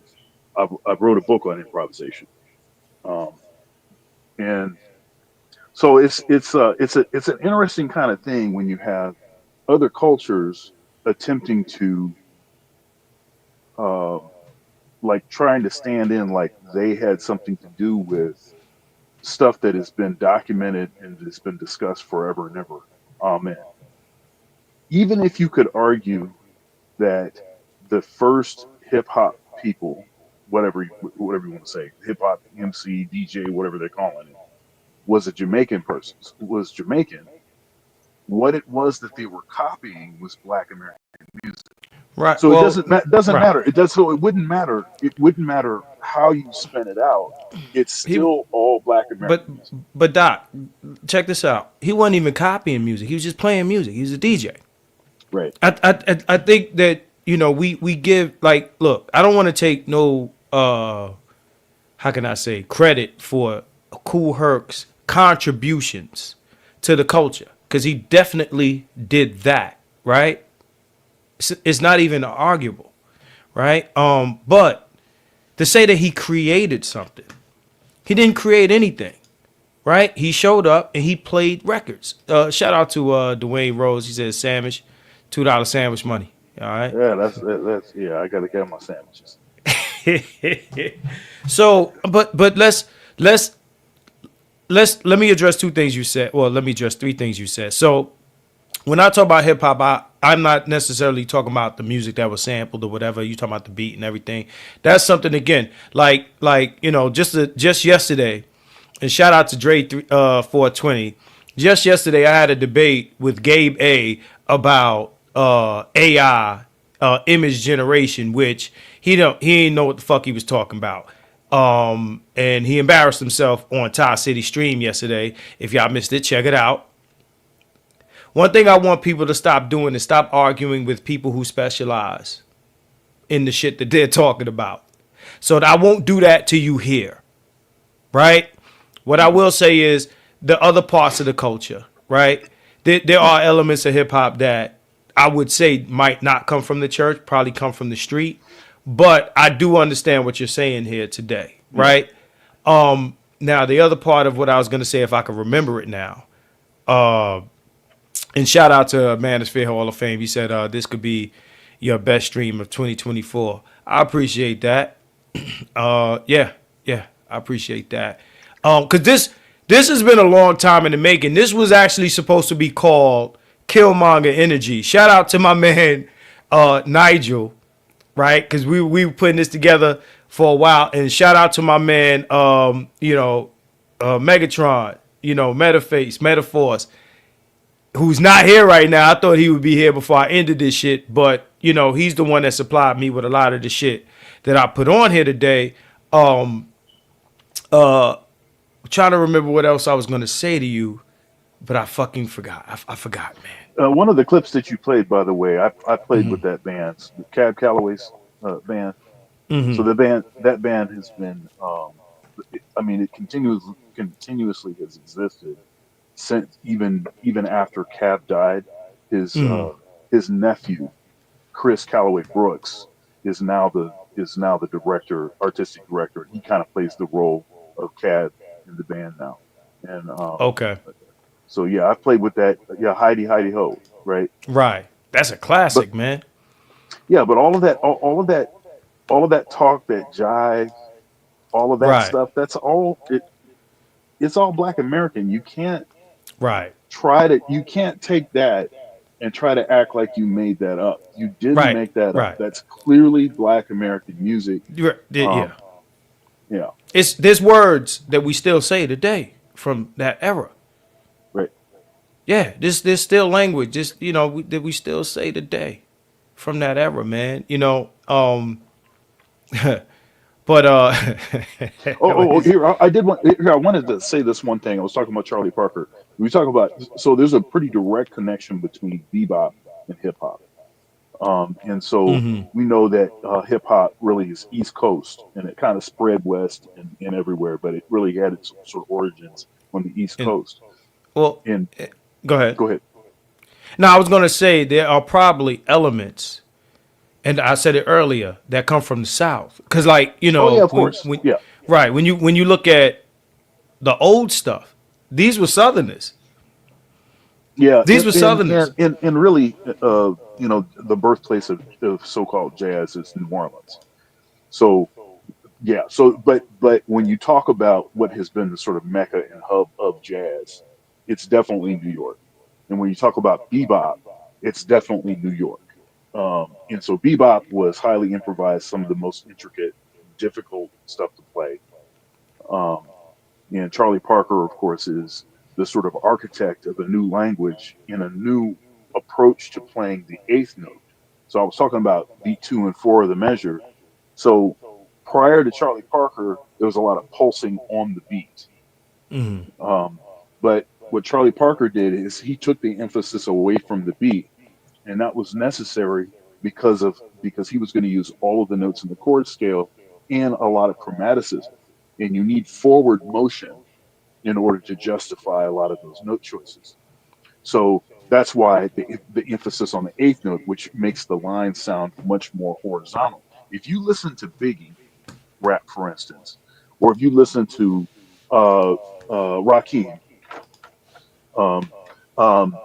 I've wrote a book on improvisation, and so it's an interesting kind of thing when you have other cultures attempting to, like trying to stand in like they had something to do with stuff that has been documented and it's been discussed forever and ever. Amen. Even if you could argue that the first hip hop people, whatever you want to say, hip hop MC, DJ, whatever they're calling it, was a Jamaican person, was Jamaican. What it was that they were copying was Black American music. Right. So well, it doesn't right. matter. It wouldn't matter. It wouldn't matter how you spin it out. It's still all Black American music. But Doc, check this out. He wasn't even copying music. He was just playing music. He was a DJ. Right. I think that we give, like, look, I don't want to take no how can I say, credit for Kool Herc's contributions to the culture, because he definitely did that, right? It's not even arguable, right? But to say that he created something, he didn't create anything, right? He showed up and he played records. Shout out to Dwayne Rose. He says sandwich, $2 sandwich money. All right. Yeah, that's I gotta get my sandwiches. So, but let me address two things you said. Well, let me address three things you said. So, when I talk about hip hop, I'm not necessarily talking about the music that was sampled or whatever. You talking about the beat and everything. That's something, again, like just yesterday, and shout out to Dre 420. Just yesterday, I had a debate with Gabe A about AI, image generation, which he didn't know what the fuck he was talking about. And he embarrassed himself on Ty City Stream yesterday. If y'all missed it, check it out. One thing I want people to stop doing is stop arguing with people who specialize in the shit that they're talking about. So I won't do that to you here, right? What I will say is the other parts of the culture, right? There are elements of hip hop that I would say might not come from the church, probably come from the street. But I do understand what you're saying here today, right? Now, the other part of what I was going to say, if I can remember it now, and shout out to Manosphere Hall of Fame. He said this could be your best stream of 2024. I appreciate that. Yeah, I appreciate that. Because this has been a long time in the making. This was actually supposed to be called Killmonger Energy. Shout out to my man Nigel, right? Because we were putting this together for a while. And shout out to my man, Megatron, Metaface, Metaforce, who's not here right now. I thought he would be here before I ended this shit. But, he's the one that supplied me with a lot of the shit that I put on here today. Trying to remember what else I was going to say to you, but I fucking forgot. I forgot, man. One of the clips that you played, by the way, I played with that band, the Cab Calloway's band. Mm-hmm. So that band has been, it continuously has existed since even after Cab died. His nephew, Chris Calloway Brooks, is now the artistic director. He kind of plays the role of Cab in the band now. And okay. So yeah, I played with that. Yeah, Heidi Ho, right? Right. That's a classic, man. Yeah, but all of that talk, that jive, all of that stuff, that's all it's all Black American. You can't you can't take that and try to act like you made that up. You didn't make that up. That's clearly Black American music. Yeah. Yeah. There's words that we still say today from that era. Right. Yeah, there's still language, that we still say today from that era, man. But Here I did want. Here I wanted to say this one thing. I was talking about Charlie Parker. We talk about so there's a pretty direct connection between bebop and hip hop. And so Mhm. we know that hip hop really is East Coast, and it kind of spread west and everywhere, but it really had its sort of origins on the East And Coast. well, And go ahead. go ahead. Now I was gonna say there are probably elements, and I said it earlier, that come from the South. Cause like Oh yeah, of course. when Yeah, right when you look at the old stuff, these were Southerners. yeah, These were Southerners. and really, the birthplace of so-called jazz is New Orleans. So yeah, but when you talk about what has been the sort of mecca and hub of jazz, it's definitely New York. And when you talk about bebop, it's definitely New York. And so bebop was highly improvised, some of the most intricate, difficult stuff to play. Um, and Charlie Parker, of course, is the sort of architect of a new language and a new approach to playing the eighth note. So I was talking about beat two and four of the measure. So prior to Charlie Parker, there was a lot of pulsing on the beat. Mhm. But what Charlie Parker did is he took the emphasis away from the beat, and that was necessary because he was going to use all of the notes in the chord scale and a lot of chromaticism, and you need forward motion in order to justify a lot of those note choices. So that's why the emphasis on the eighth note, which makes the line sound much more horizontal. If you listen to Biggie rap, for instance, or if you listen to Rakim, um, um,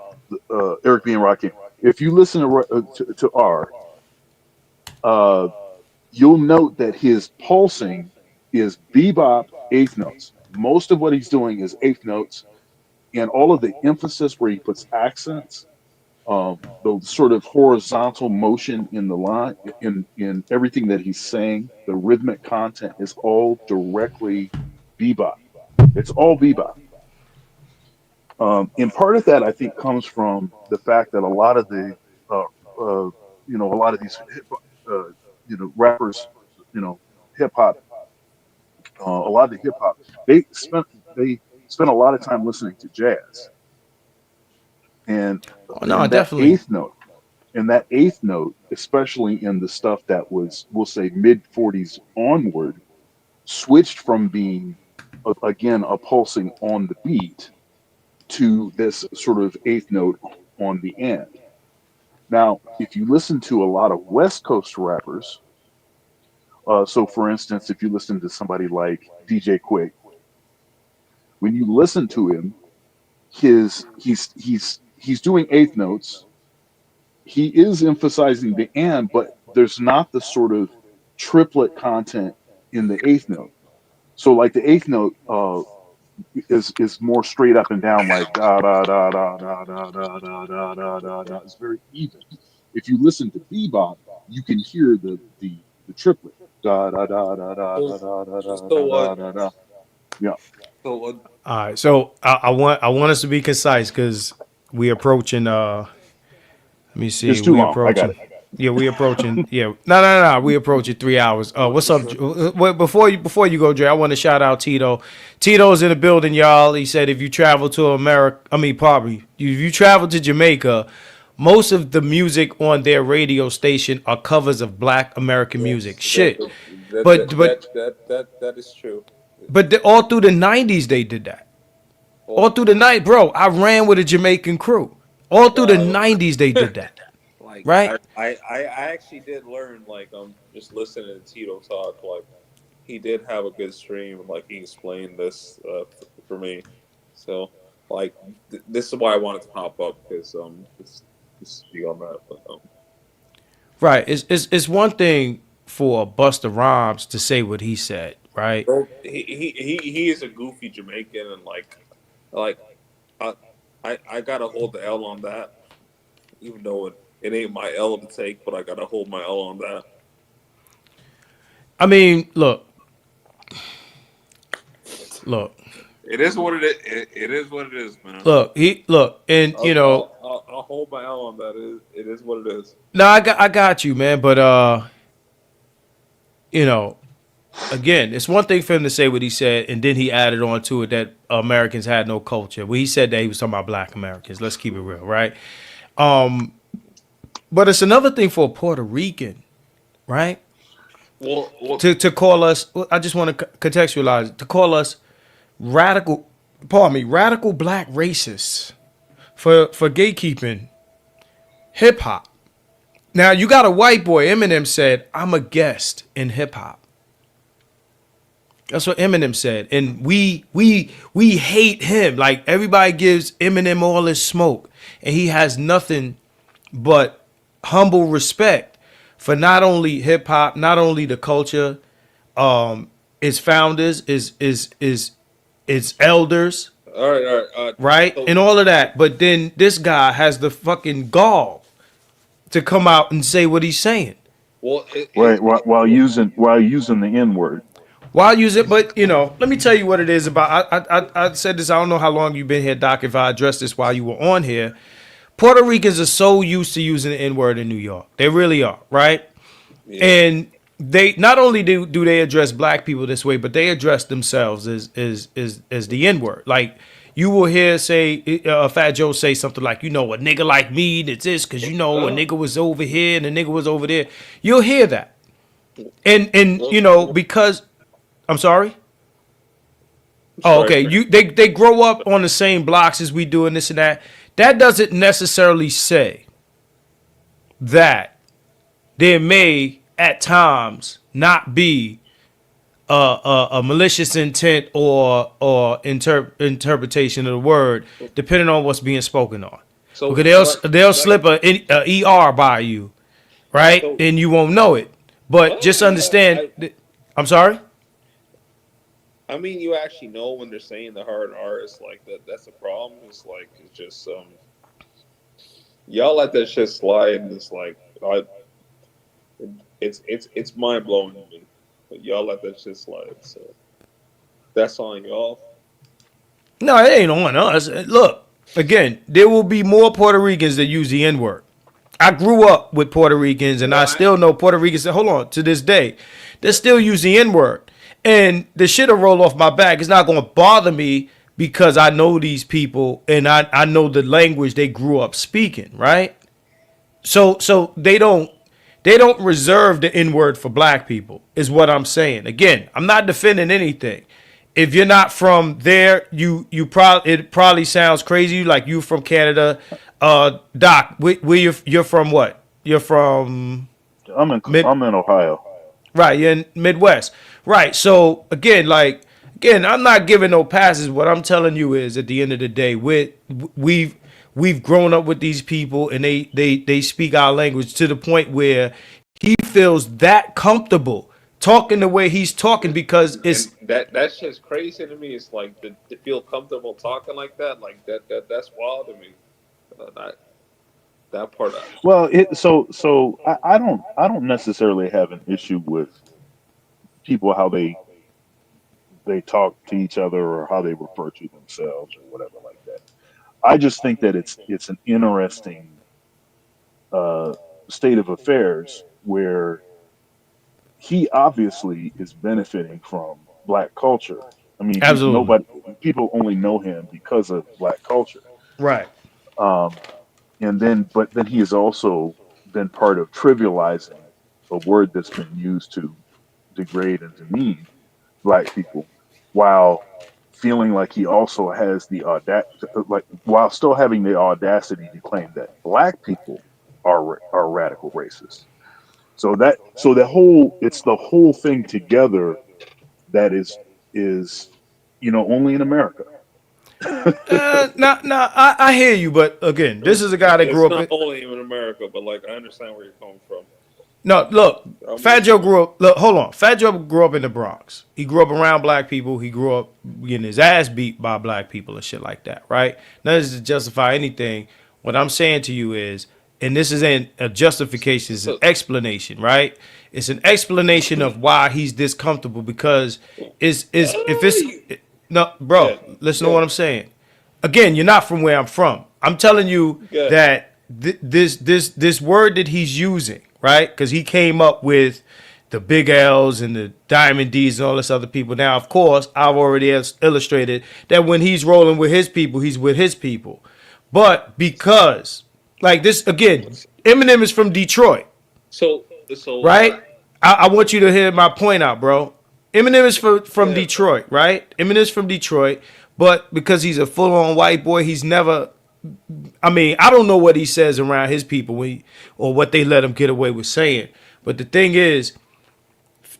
Eric B. and Rakim, if you listen to R, uh, you'll note that his pulsing is bebop eighth notes. Most of what he's doing is eighth notes, and all of the emphasis where he puts accents, the sort of horizontal motion in the line, in everything that he's saying, the rhythmic content is all directly bebop. It's all bebop. And part of that, I think, comes from the fact that a lot of the, uh, a lot of these, uh, rappers, hip hop, a lot of the hip hop, they spent a lot of time listening to jazz, and Oh no, and that definitely. eighth note, and that eighth note, especially in the stuff that was, we'll say, mid '40s onward, switched from being again a pulsing on the beat to this sort of eighth note on the end. Now, if you listen to a lot of West Coast rappers, so for instance, if you listen to somebody like DJ Quick, when you listen to him, he's doing eighth notes. He is emphasizing the and, but there's not the sort of triplet content in the eighth note. So like the eighth note is more straight up and down, like da da da da da da da da da da da da. It's very even. If you listen to bebop, you can hear the triplet da da da da da da da da da So da da da. Yeah, so All right, so I want us to be concise because we approaching. Let me see. it's too We long. I got approaching. it. Yeah, we approaching. Yeah, no. We approaching 3 hours. What's up? Wait, before you go, Dre, I want to shout out Tito. Tito's in the building, y'all. He said if you travel to America, probably if you travel to Jamaica, most of the music on their radio station are covers of Black American music. Shit, that is true. all through the '90s they did that. All through the night, bro. I ran with a Jamaican crew. All through the '90s they did that. Like Right? I actually did learn just listening to Tito talk he did have a good stream like he explained this for me. So this is why I wanted to pop up because just speak on that. But Right. It's one thing for Busta Rhymes to say what he said, right? bro, he is a goofy Jamaican and like I I gotta hold the L on that, even though it ain't my L to take, but I gotta hold my L on that. I mean, look. It is what it is. It is what it is, man. And I'll hold my L on that. It is what it is. no, I got you, man. But you know, again, it's one thing for him to say what he said, and then he added on to it that Americans had no culture. Well, he said that he was talking about black Americans. Let's keep it real, right? But it's another thing for a Puerto Rican, right? Well, To call us, I just want to contextualize it, to call us radical, radical black racists for gatekeeping hip hop. Now you got a white boy. Eminem said, "I'm a guest in hip hop." That's what Eminem said, and we hate him. Like everybody gives Eminem all his smoke, and he has nothing but humble respect for not only hip hop, not only the culture, its founders, its elders, all right, right, so- and all of that. But then this guy has the fucking gall to come out and say what he's saying. Well, while using the N word. While using, but let me tell you what it is about. I said this. I don't know how long you've been here, Doc. If I addressed this while you were on here, Puerto Ricans are so used to using the N word in New York. They really are, right? Yeah. And they not only do they address black people this way, but they address themselves as the N word. Like you will hear Fat Joe say something like, a nigga like me, that's this, because a nigga was over here and a nigga was over there. You'll hear that, and because I'm sorry. Oh, okay. They grow up on the same blocks as we do and this and that. That doesn't necessarily say that there may at times not be a malicious intent or interpretation of the word, depending on what's being spoken on. So because they'll slip a ER by you, right, and you won't know it. But just understand. I'm sorry. I mean, you actually know when they're saying the hard R. It's like that. That's the problem. It's like it's just y'all let that shit slide, and it's like it's mind blowing to me. But y'all let that shit slide. So that's on y'all. No, it ain't on us. Look, again, there will be more Puerto Ricans that use the N word. I grew up with Puerto Ricans, and I still know Puerto Ricans that, hold on, to this day, they still use the N word. And the shit will roll off my back. It's not going to bother me because I know these people and I know the language they grew up speaking, right? So they don't reserve the N-word for black people, is what I'm saying. Again, I'm not defending anything. If you're not from there, it probably sounds crazy, like you from Canada. Doc, you're from what? You're from I'm in Ohio. Right, you're in Midwest. Right. So again, I'm not giving no passes. What I'm telling you is, at the end of the day, we've grown up with these people, and they speak our language to the point where he feels that comfortable talking the way he's talking because it's that's just crazy to me. It's like to feel comfortable talking like that, that's wild to me. That part. Well, I don't necessarily have an issue with people how they talk to each other or how they refer to themselves or whatever like that. I just think that it's an interesting state of affairs where he obviously is benefiting from black culture. I mean, absolutely. People only know him because of black culture. Right. But then he has also been part of trivializing a word that's been used to degrade and demean black people, while feeling like he also has the while still having the audacity to claim that black people are radical racists. It's the whole thing together that is only in America. I hear you, but again, this is a guy that grew up. It's not only in America, but I understand where you're coming from. No, look, Fat Joe grew up. Look, hold on. Fat Joe grew up in the Bronx. He grew up around black people. He grew up getting his ass beat by black people and shit like that, right? None of this to justify anything. What I'm saying to you is, and this isn't a justification, it's an explanation, right? It's an explanation of why he's this comfortable because listen to what I'm saying. Again, you're not from where I'm from. I'm telling you that this word that he's using, right? Because he came up with the Big L's and the Diamond D's and all this other people. Now, of course, I've already illustrated that when he's rolling with his people, he's with his people. But because, like this, again, Eminem is from Detroit. So right? I want you to hear my point out, bro. Eminem is from Detroit, right? Eminem is from Detroit, but because he's a full-on white boy, he's never. I mean, I don't know what he says around his people or what they let him get away with saying. But the thing is,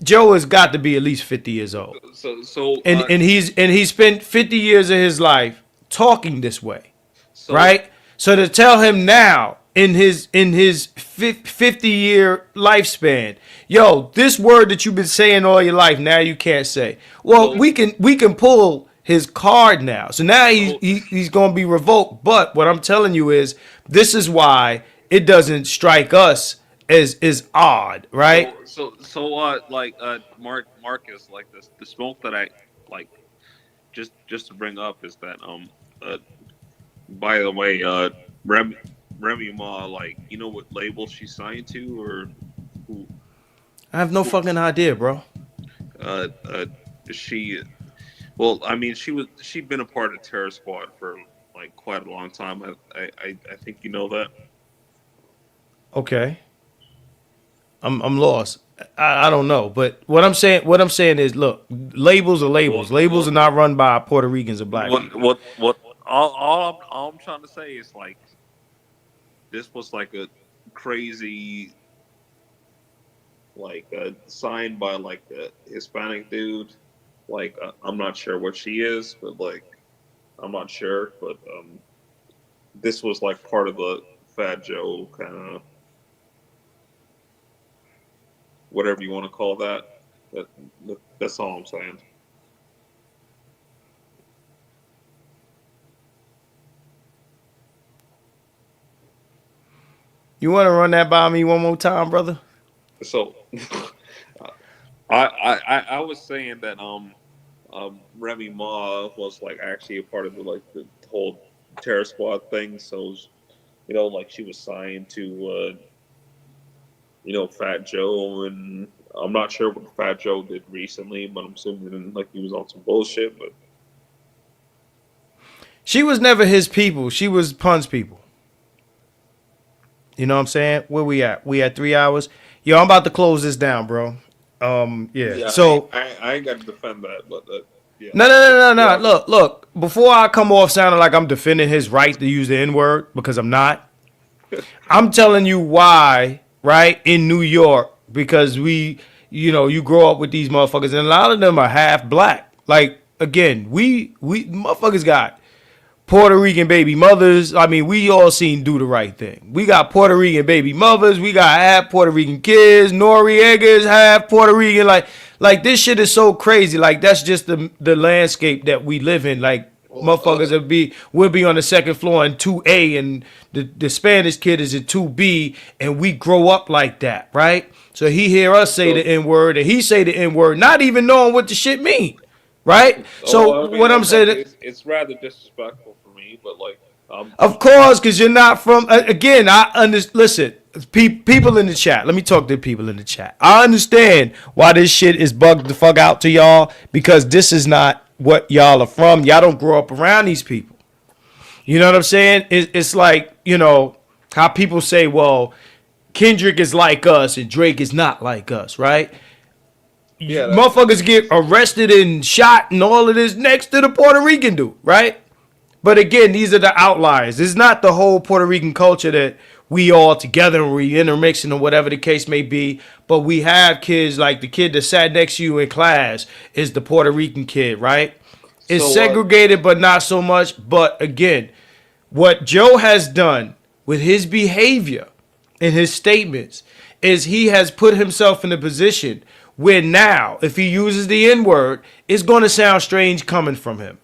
Joe has got to be at least 50 years old. And he spent 50 years of his life talking this way, right? So to tell him now in his 50-year lifespan, yo, this word that you've been saying all your life, now you can't say. Well, we can pull his card now. So now he's going to be revoked. But what I'm telling you is, this is why it doesn't strike us as odd, right? So Marcus, like the smoke that I like, just to bring up is that by the way, Remy Ma, like, you know what label she signed to, or who? I have no fucking idea, bro. Well, I mean, she'd been a part of Terror Squad for like quite a long time. I think you know that. Okay. I'm lost. I don't know, but what I'm saying is, look, labels are labels. Labels are not run by Puerto Ricans or black people. All I'm trying to say is, like, this was like a crazy, like, signed by like a Hispanic dude. Like, I'm not sure what she is, but like, I'm not sure. But this was like part of the Fat Joe kind of, whatever you want to call that. That's all I'm saying. You want to run that by me one more time, brother? So, I was saying that Remy Ma was like actually a part of the whole Terror Squad thing. So, you know, like, she was signed to Fat Joe, and I'm not sure what Fat Joe did recently, but I'm assuming like he was on some bullshit. But she was never his people. She was Pun's people. You know what I'm saying? Where we at? We at 3 hours. Yo, I'm about to close this down, bro. Yeah. So I ain't got to defend that, but yeah. No. Yeah. Look. Before I come off sounding like I'm defending his right to use the N-word, because I'm not. I'm telling you why, right? In New York, because you grow up with these motherfuckers, and a lot of them are half black. Like, again, we motherfuckers got Puerto Rican baby mothers. I mean, we all seen Do the Right Thing. We got Puerto Rican baby mothers. We got half Puerto Rican kids. Noriega's half Puerto Rican. Like this shit is so crazy. Like, that's just the landscape that we live in. Like, motherfuckers will be on the second floor in 2A, and the Spanish kid is in 2B, and we grow up like that, right? So he hear us say the N-word, and he say the N-word, not even knowing what the shit mean. Right? So I mean, what I'm saying, it's rather disrespectful for me, but like, of course, because you're not from. Again, listen, people in the chat. Let me talk to people in the chat. I understand why this shit is bugged the fuck out to y'all, because this is not what y'all are from. Y'all don't grow up around these people. You know what I'm saying? It's like, how people say, well, Kendrick is like us and Drake is not like us, right? Yeah, motherfuckers get arrested and shot and all of this next to the Puerto Rican dude, right? But again, these are the outliers. It's not the whole Puerto Rican culture that we all together and we intermixing or whatever the case may be. But we have kids, like the kid that sat next to you in class is the Puerto Rican kid, right? It's segregated, but not so much. But again, what Joe has done with his behavior and his statements is he has put himself in a position where now, if he uses the N-word, it's going to sound strange coming from him,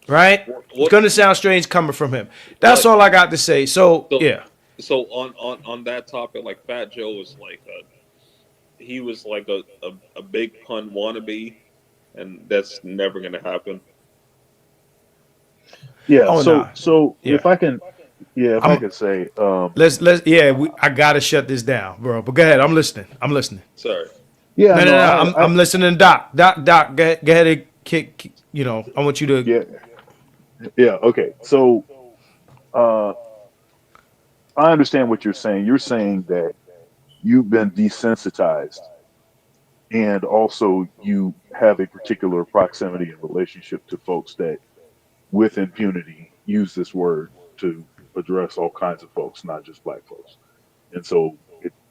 right? It's going to sound strange coming from him. That's all I got to say. So yeah. So on that topic, like, Fat Joe was like he was like a big pun wannabe, and that's never going to happen. Yeah. If I can, I could say, I gotta shut this down, bro. But go ahead. I'm listening. Sorry. Yeah, No, no, no, no. I'm listening to Doc. Doc. Go ahead and kick. You know, I want you to. Yeah. Okay. So I understand what you're saying. You're saying that you've been desensitized, and also you have a particular proximity and relationship to folks that, with impunity, use this word to address all kinds of folks, not just black folks. And so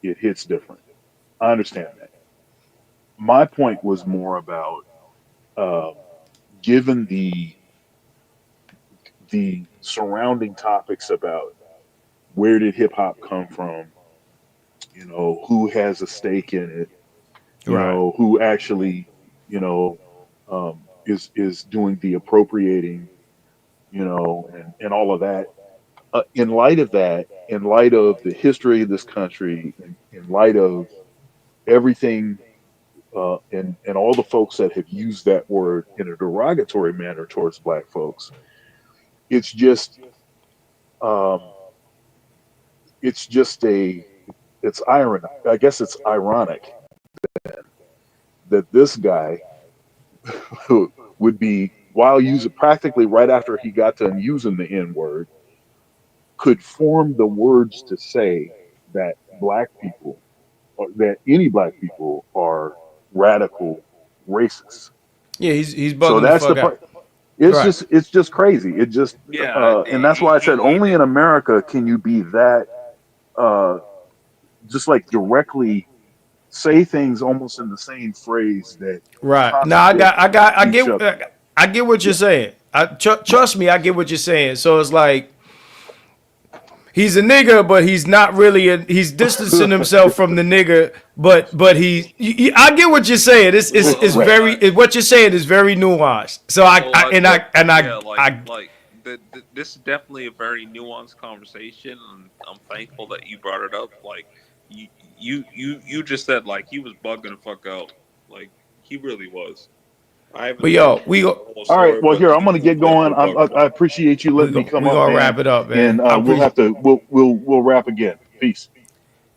it hits different. I understand that. My point was more about um, given the surrounding topics about where did hip hop come from, who has a stake in it, Right. who actually, is doing the appropriating, and all of that. In light of that, in light of the history of this country, in light of everything, and all the folks that have used that word in a derogatory manner towards black folks, it's just, um, it's just it's ironic. I guess it's ironic that this guy would be, while using practically right after he got done using the N word, could form the words to say that black people, or that any black people, are radical racists. Yeah, he's So bugging the that's the fuck part. out. Right. It's just crazy. It just Yeah, and that's why I said only in America can you be that uh, just like directly say things almost in the same phrase that Right. Now contradict each other. I get what you're Yeah. saying. Trust me, I get what you're saying. So it's like he's a nigga, but he's not really. He's distancing himself from the nigga, but I get what you're saying. It's very what you're saying is very nuanced. So this is definitely a very nuanced conversation, and I'm thankful that you brought it up. Like you just said, like he was bugging the fuck out, like he really was. I haven't But heard yo, we the go. whole All right. story, Well, but here I'm he going to was get going. definitely bugging. I appreciate you letting me come We up, gonna man. wrap it up, man. And I we'll appreciate. have to we'll wrap again. Peace.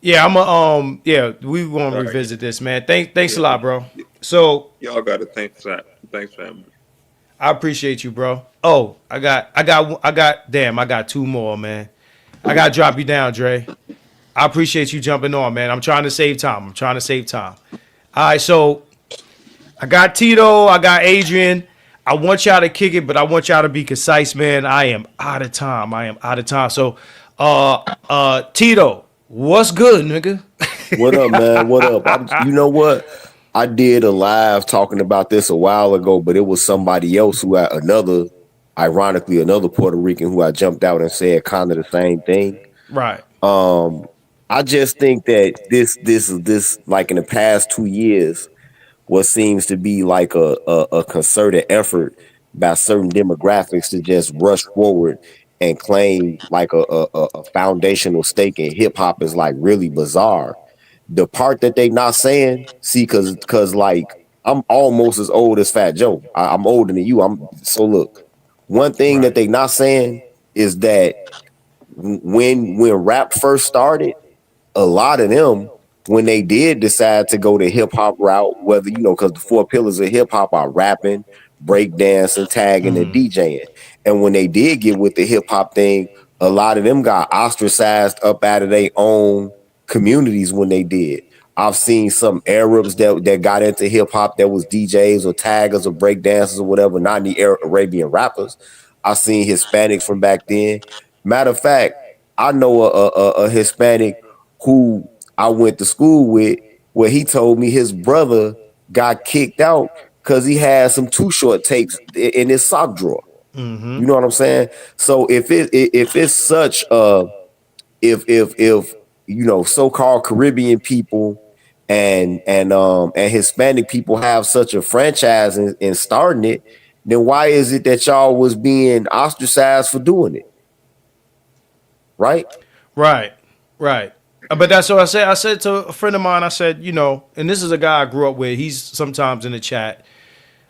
Yeah, we gonna All right, revisit this, man. Thanks a yeah, lot, bro. So y'all got it. Thanks for that. Thanks, fam. I appreciate you, bro. Oh, damn, I got two more, man. I gotta drop you down, Dre. I appreciate you jumping on, man. I'm trying to save time. All right, so I got Tito, I got Adrian. I want y'all to kick it, but I want y'all to be concise, man. I am out of time. So, Tito, what's good, nigga? What up, man? What up? You know what? I did a live talking about this a while ago, but it was somebody else who had ironically, another Puerto Rican who I jumped out and said kind of the same thing. Right. I just think that this like in the past 2 years, what seems to be like a concerted effort by certain demographics to just rush forward and claim like a foundational stake in hip hop is like really bizarre. The part that they not saying, see, cause like I'm almost as old as Fat Joe. I'm older than you. So look, one thing that they not saying is that when rap first started, a lot of them, when they did decide to go the hip hop route, whether, because the four pillars of hip hop are rapping, breakdancing, tagging, and DJing. And when they did get with the hip hop thing, a lot of them got ostracized up out of their own communities when they did. I've seen some Arabs that got into hip hop that was DJs or taggers or breakdancers or whatever, not the Arabian rappers. I've seen Hispanics from back then. Matter of fact, I know a Hispanic who I went to school with, where he told me his brother got kicked out because he had some Too Short tapes in his sock drawer. Mm-hmm. You know what I'm saying? So if it's such if so-called Caribbean people and Hispanic people have such a franchise in starting it, then why is it that y'all was being ostracized for doing it? Right? Right. But that's what I said. I said to a friend of mine, I said, and this is a guy I grew up with. He's sometimes in the chat,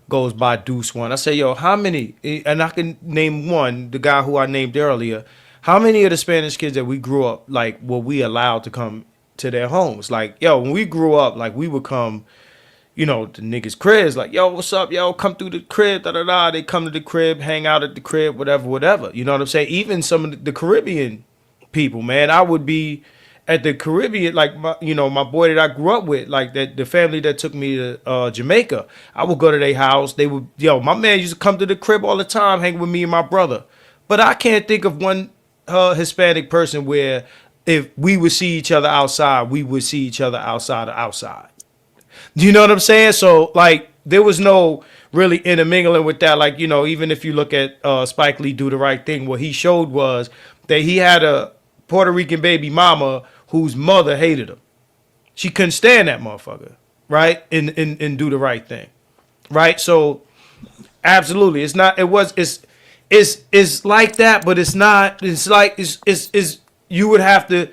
goes by Deuce One. I say, yo, how many, and I can name one, the guy who I named earlier, how many of the Spanish kids that we grew up, like, were we allowed to come to their homes? Like, yo, when we grew up, like, we would come you know, the niggas' cribs, like, yo, what's up, yo, come through the crib, da-da-da. They come to the crib, hang out at the crib, whatever, whatever. You know what I'm saying? Even some of the Caribbean people, man, I would be at the Caribbean, like, my boy that I grew up with, like, that the family that took me to Jamaica, I would go to their house. They would, my man used to come to the crib all the time, hang with me and my brother. But I can't think of one Hispanic person where if we would see each other outside, we would see each other outside. You know what I'm saying? So, like, there was no really intermingling with that. Like, even if you look at Spike Lee Do the Right Thing, what he showed was that he had a Puerto Rican baby mama whose mother hated him. She couldn't stand that motherfucker, right? And Do the Right Thing, right? So, absolutely, it's like that, but it's not. It's like it's you would have to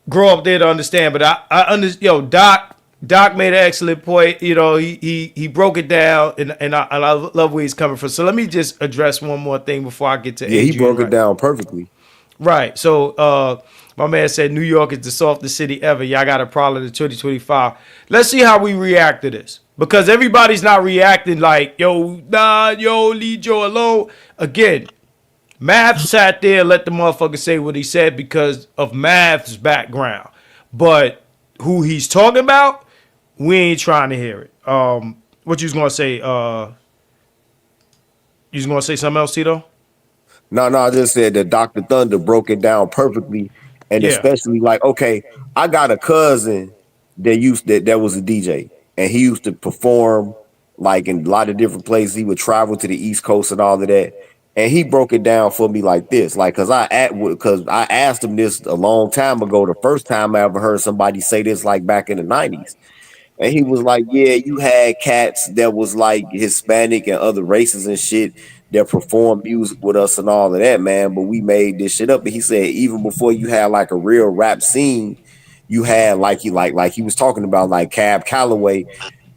grow up there to understand. But I understand. Doc made an excellent point. He broke it down, and I love where he's coming from. So let me just address one more thing before I get to Adrian. He broke it down perfectly. Right. So my man said New York is the softest city ever. Y'all got a problem in 2025. Let's see how we react to this. Because everybody's not reacting like, leave Joe alone. Again, Math sat there and let the motherfucker say what he said because of Math's background. But who he's talking about, we ain't trying to hear it. What you was going to say? You was going to say something else, Tito? No, I just said that Dr. Thunder broke it down perfectly. And especially like, okay, I got a cousin that was a DJ. And he used to perform like in a lot of different places. He would travel to the East Coast and all of that. And he broke it down for me like this, like, cause I asked him this a long time ago. The first time I ever heard somebody say this, like back in the 90s. And he was like, yeah, you had cats that was like Hispanic and other races and shit that performed music with us and all of that, man. But we made this shit up. And he said, even before you had like a real rap scene, you had like he was talking about like Cab Calloway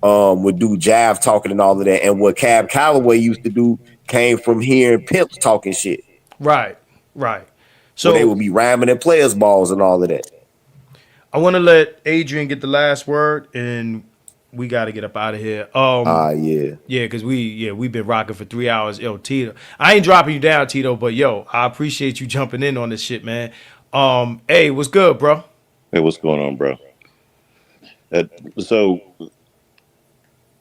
would do Jav talking and all of that. And what Cab Calloway used to do came from hearing pimps talking shit. Right. So they would be rhyming and players balls and all of that. I want to let Adrian get the last word, and we got to get up out of here. Because we've been rocking for 3 hours. Yo, Tito, I ain't dropping you down, Tito, but yo, I appreciate you jumping in on this shit, man. Hey, what's good, bro? Hey, what's going on, bro? So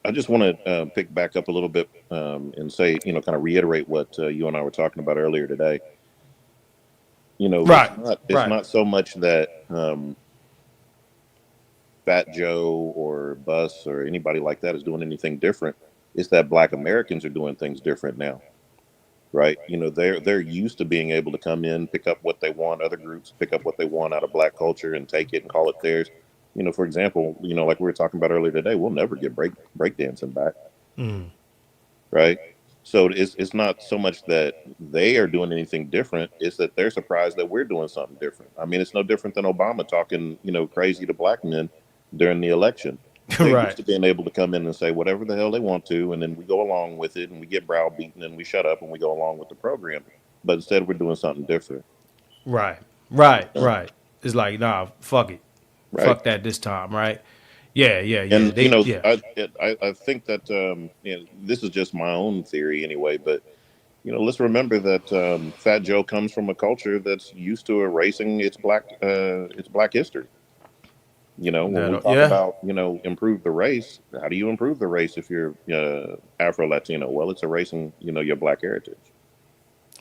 I just want to pick back up a little bit and say, kind of reiterate what you and I were talking about earlier today. It's not so much that Fat Joe or Bus or anybody like that is doing anything different. It's that Black Americans are doing things different now, right? They're used to being able to come in, pick up what they want. Other groups pick up what they want out of Black culture and take it and call it theirs. For example, like we were talking about earlier today, we'll never get breakdancing back, right? So it's not so much that they are doing anything different; it's that they're surprised that we're doing something different. I mean, it's no different than Obama talking, crazy to Black men during the election. They're used to being able to come in and say whatever the hell they want to, and then we go along with it, and we get browbeaten, and we shut up, and we go along with the program. But instead, we're doing something different. Right. It's like, nah, fuck it. Right. Fuck that this time, right? Yeah. And I think that this is just my own theory anyway, but let's remember that Fat Joe comes from a culture that's used to erasing its black history. When we talk about improve the race, how do you improve the race if you're Afro Latino? Well, it's erasing your Black heritage.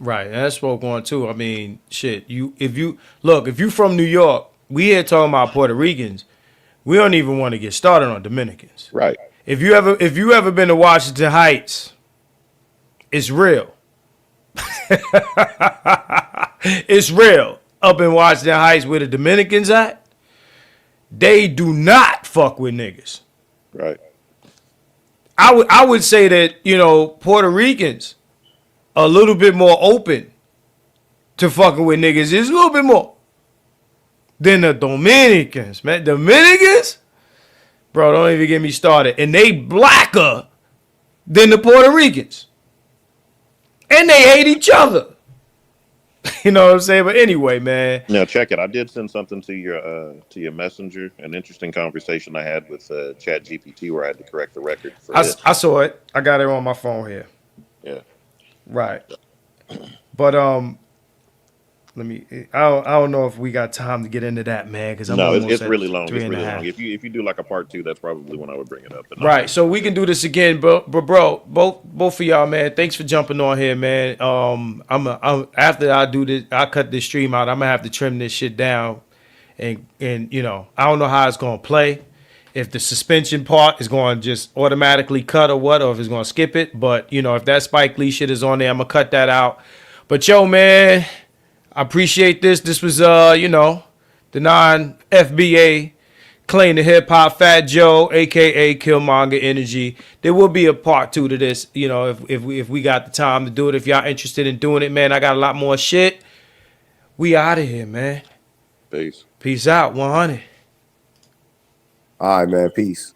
Right, and that's what we're going to. I mean, shit. If you from New York, we here talking about Puerto Ricans. We don't even want to get started on Dominicans. Right. If you ever been to Washington Heights, it's real. It's real. Up in Washington Heights where the Dominicans at, they do not fuck with niggas. Right. I would say that, Puerto Ricans are a little bit more open to fucking with niggas. It's a little bit more than the Dominicans, man. Dominicans? Bro, don't even get me started. And they blacker than the Puerto Ricans. And they hate each other. You know what I'm saying? But anyway, man. Now check it. I did send something to your messenger. An interesting conversation I had with Chat GPT where I had to correct the record for it. I saw it. I got it on my phone here. Yeah. Right. But let me. I don't know if we got time to get into that, man. Because No, it's really long. It's three and really a half. long. If you do like a part 2, that's probably when I would bring it up. But Right, so we can do this again, bro. Both of y'all, man. Thanks for jumping on here, man. I'm after I do this, I cut this stream out. I'm gonna have to trim this shit down, and you know, I don't know how it's gonna play. If the suspension part is going to just automatically cut or what, or if it's going to skip it. But you know, if that Spike Lee shit is on there, I'm gonna cut that out. But yo, man, I appreciate this. This was you know, the non-FBA. Claim the Hip Hop Fat Joe, aka Killmonger Energy. There will be a part 2 to this, you know, if we got the time to do it. If y'all interested in doing it, man, I got a lot more shit. We out of here, man. Peace. Peace out, 100. All right, man. Peace.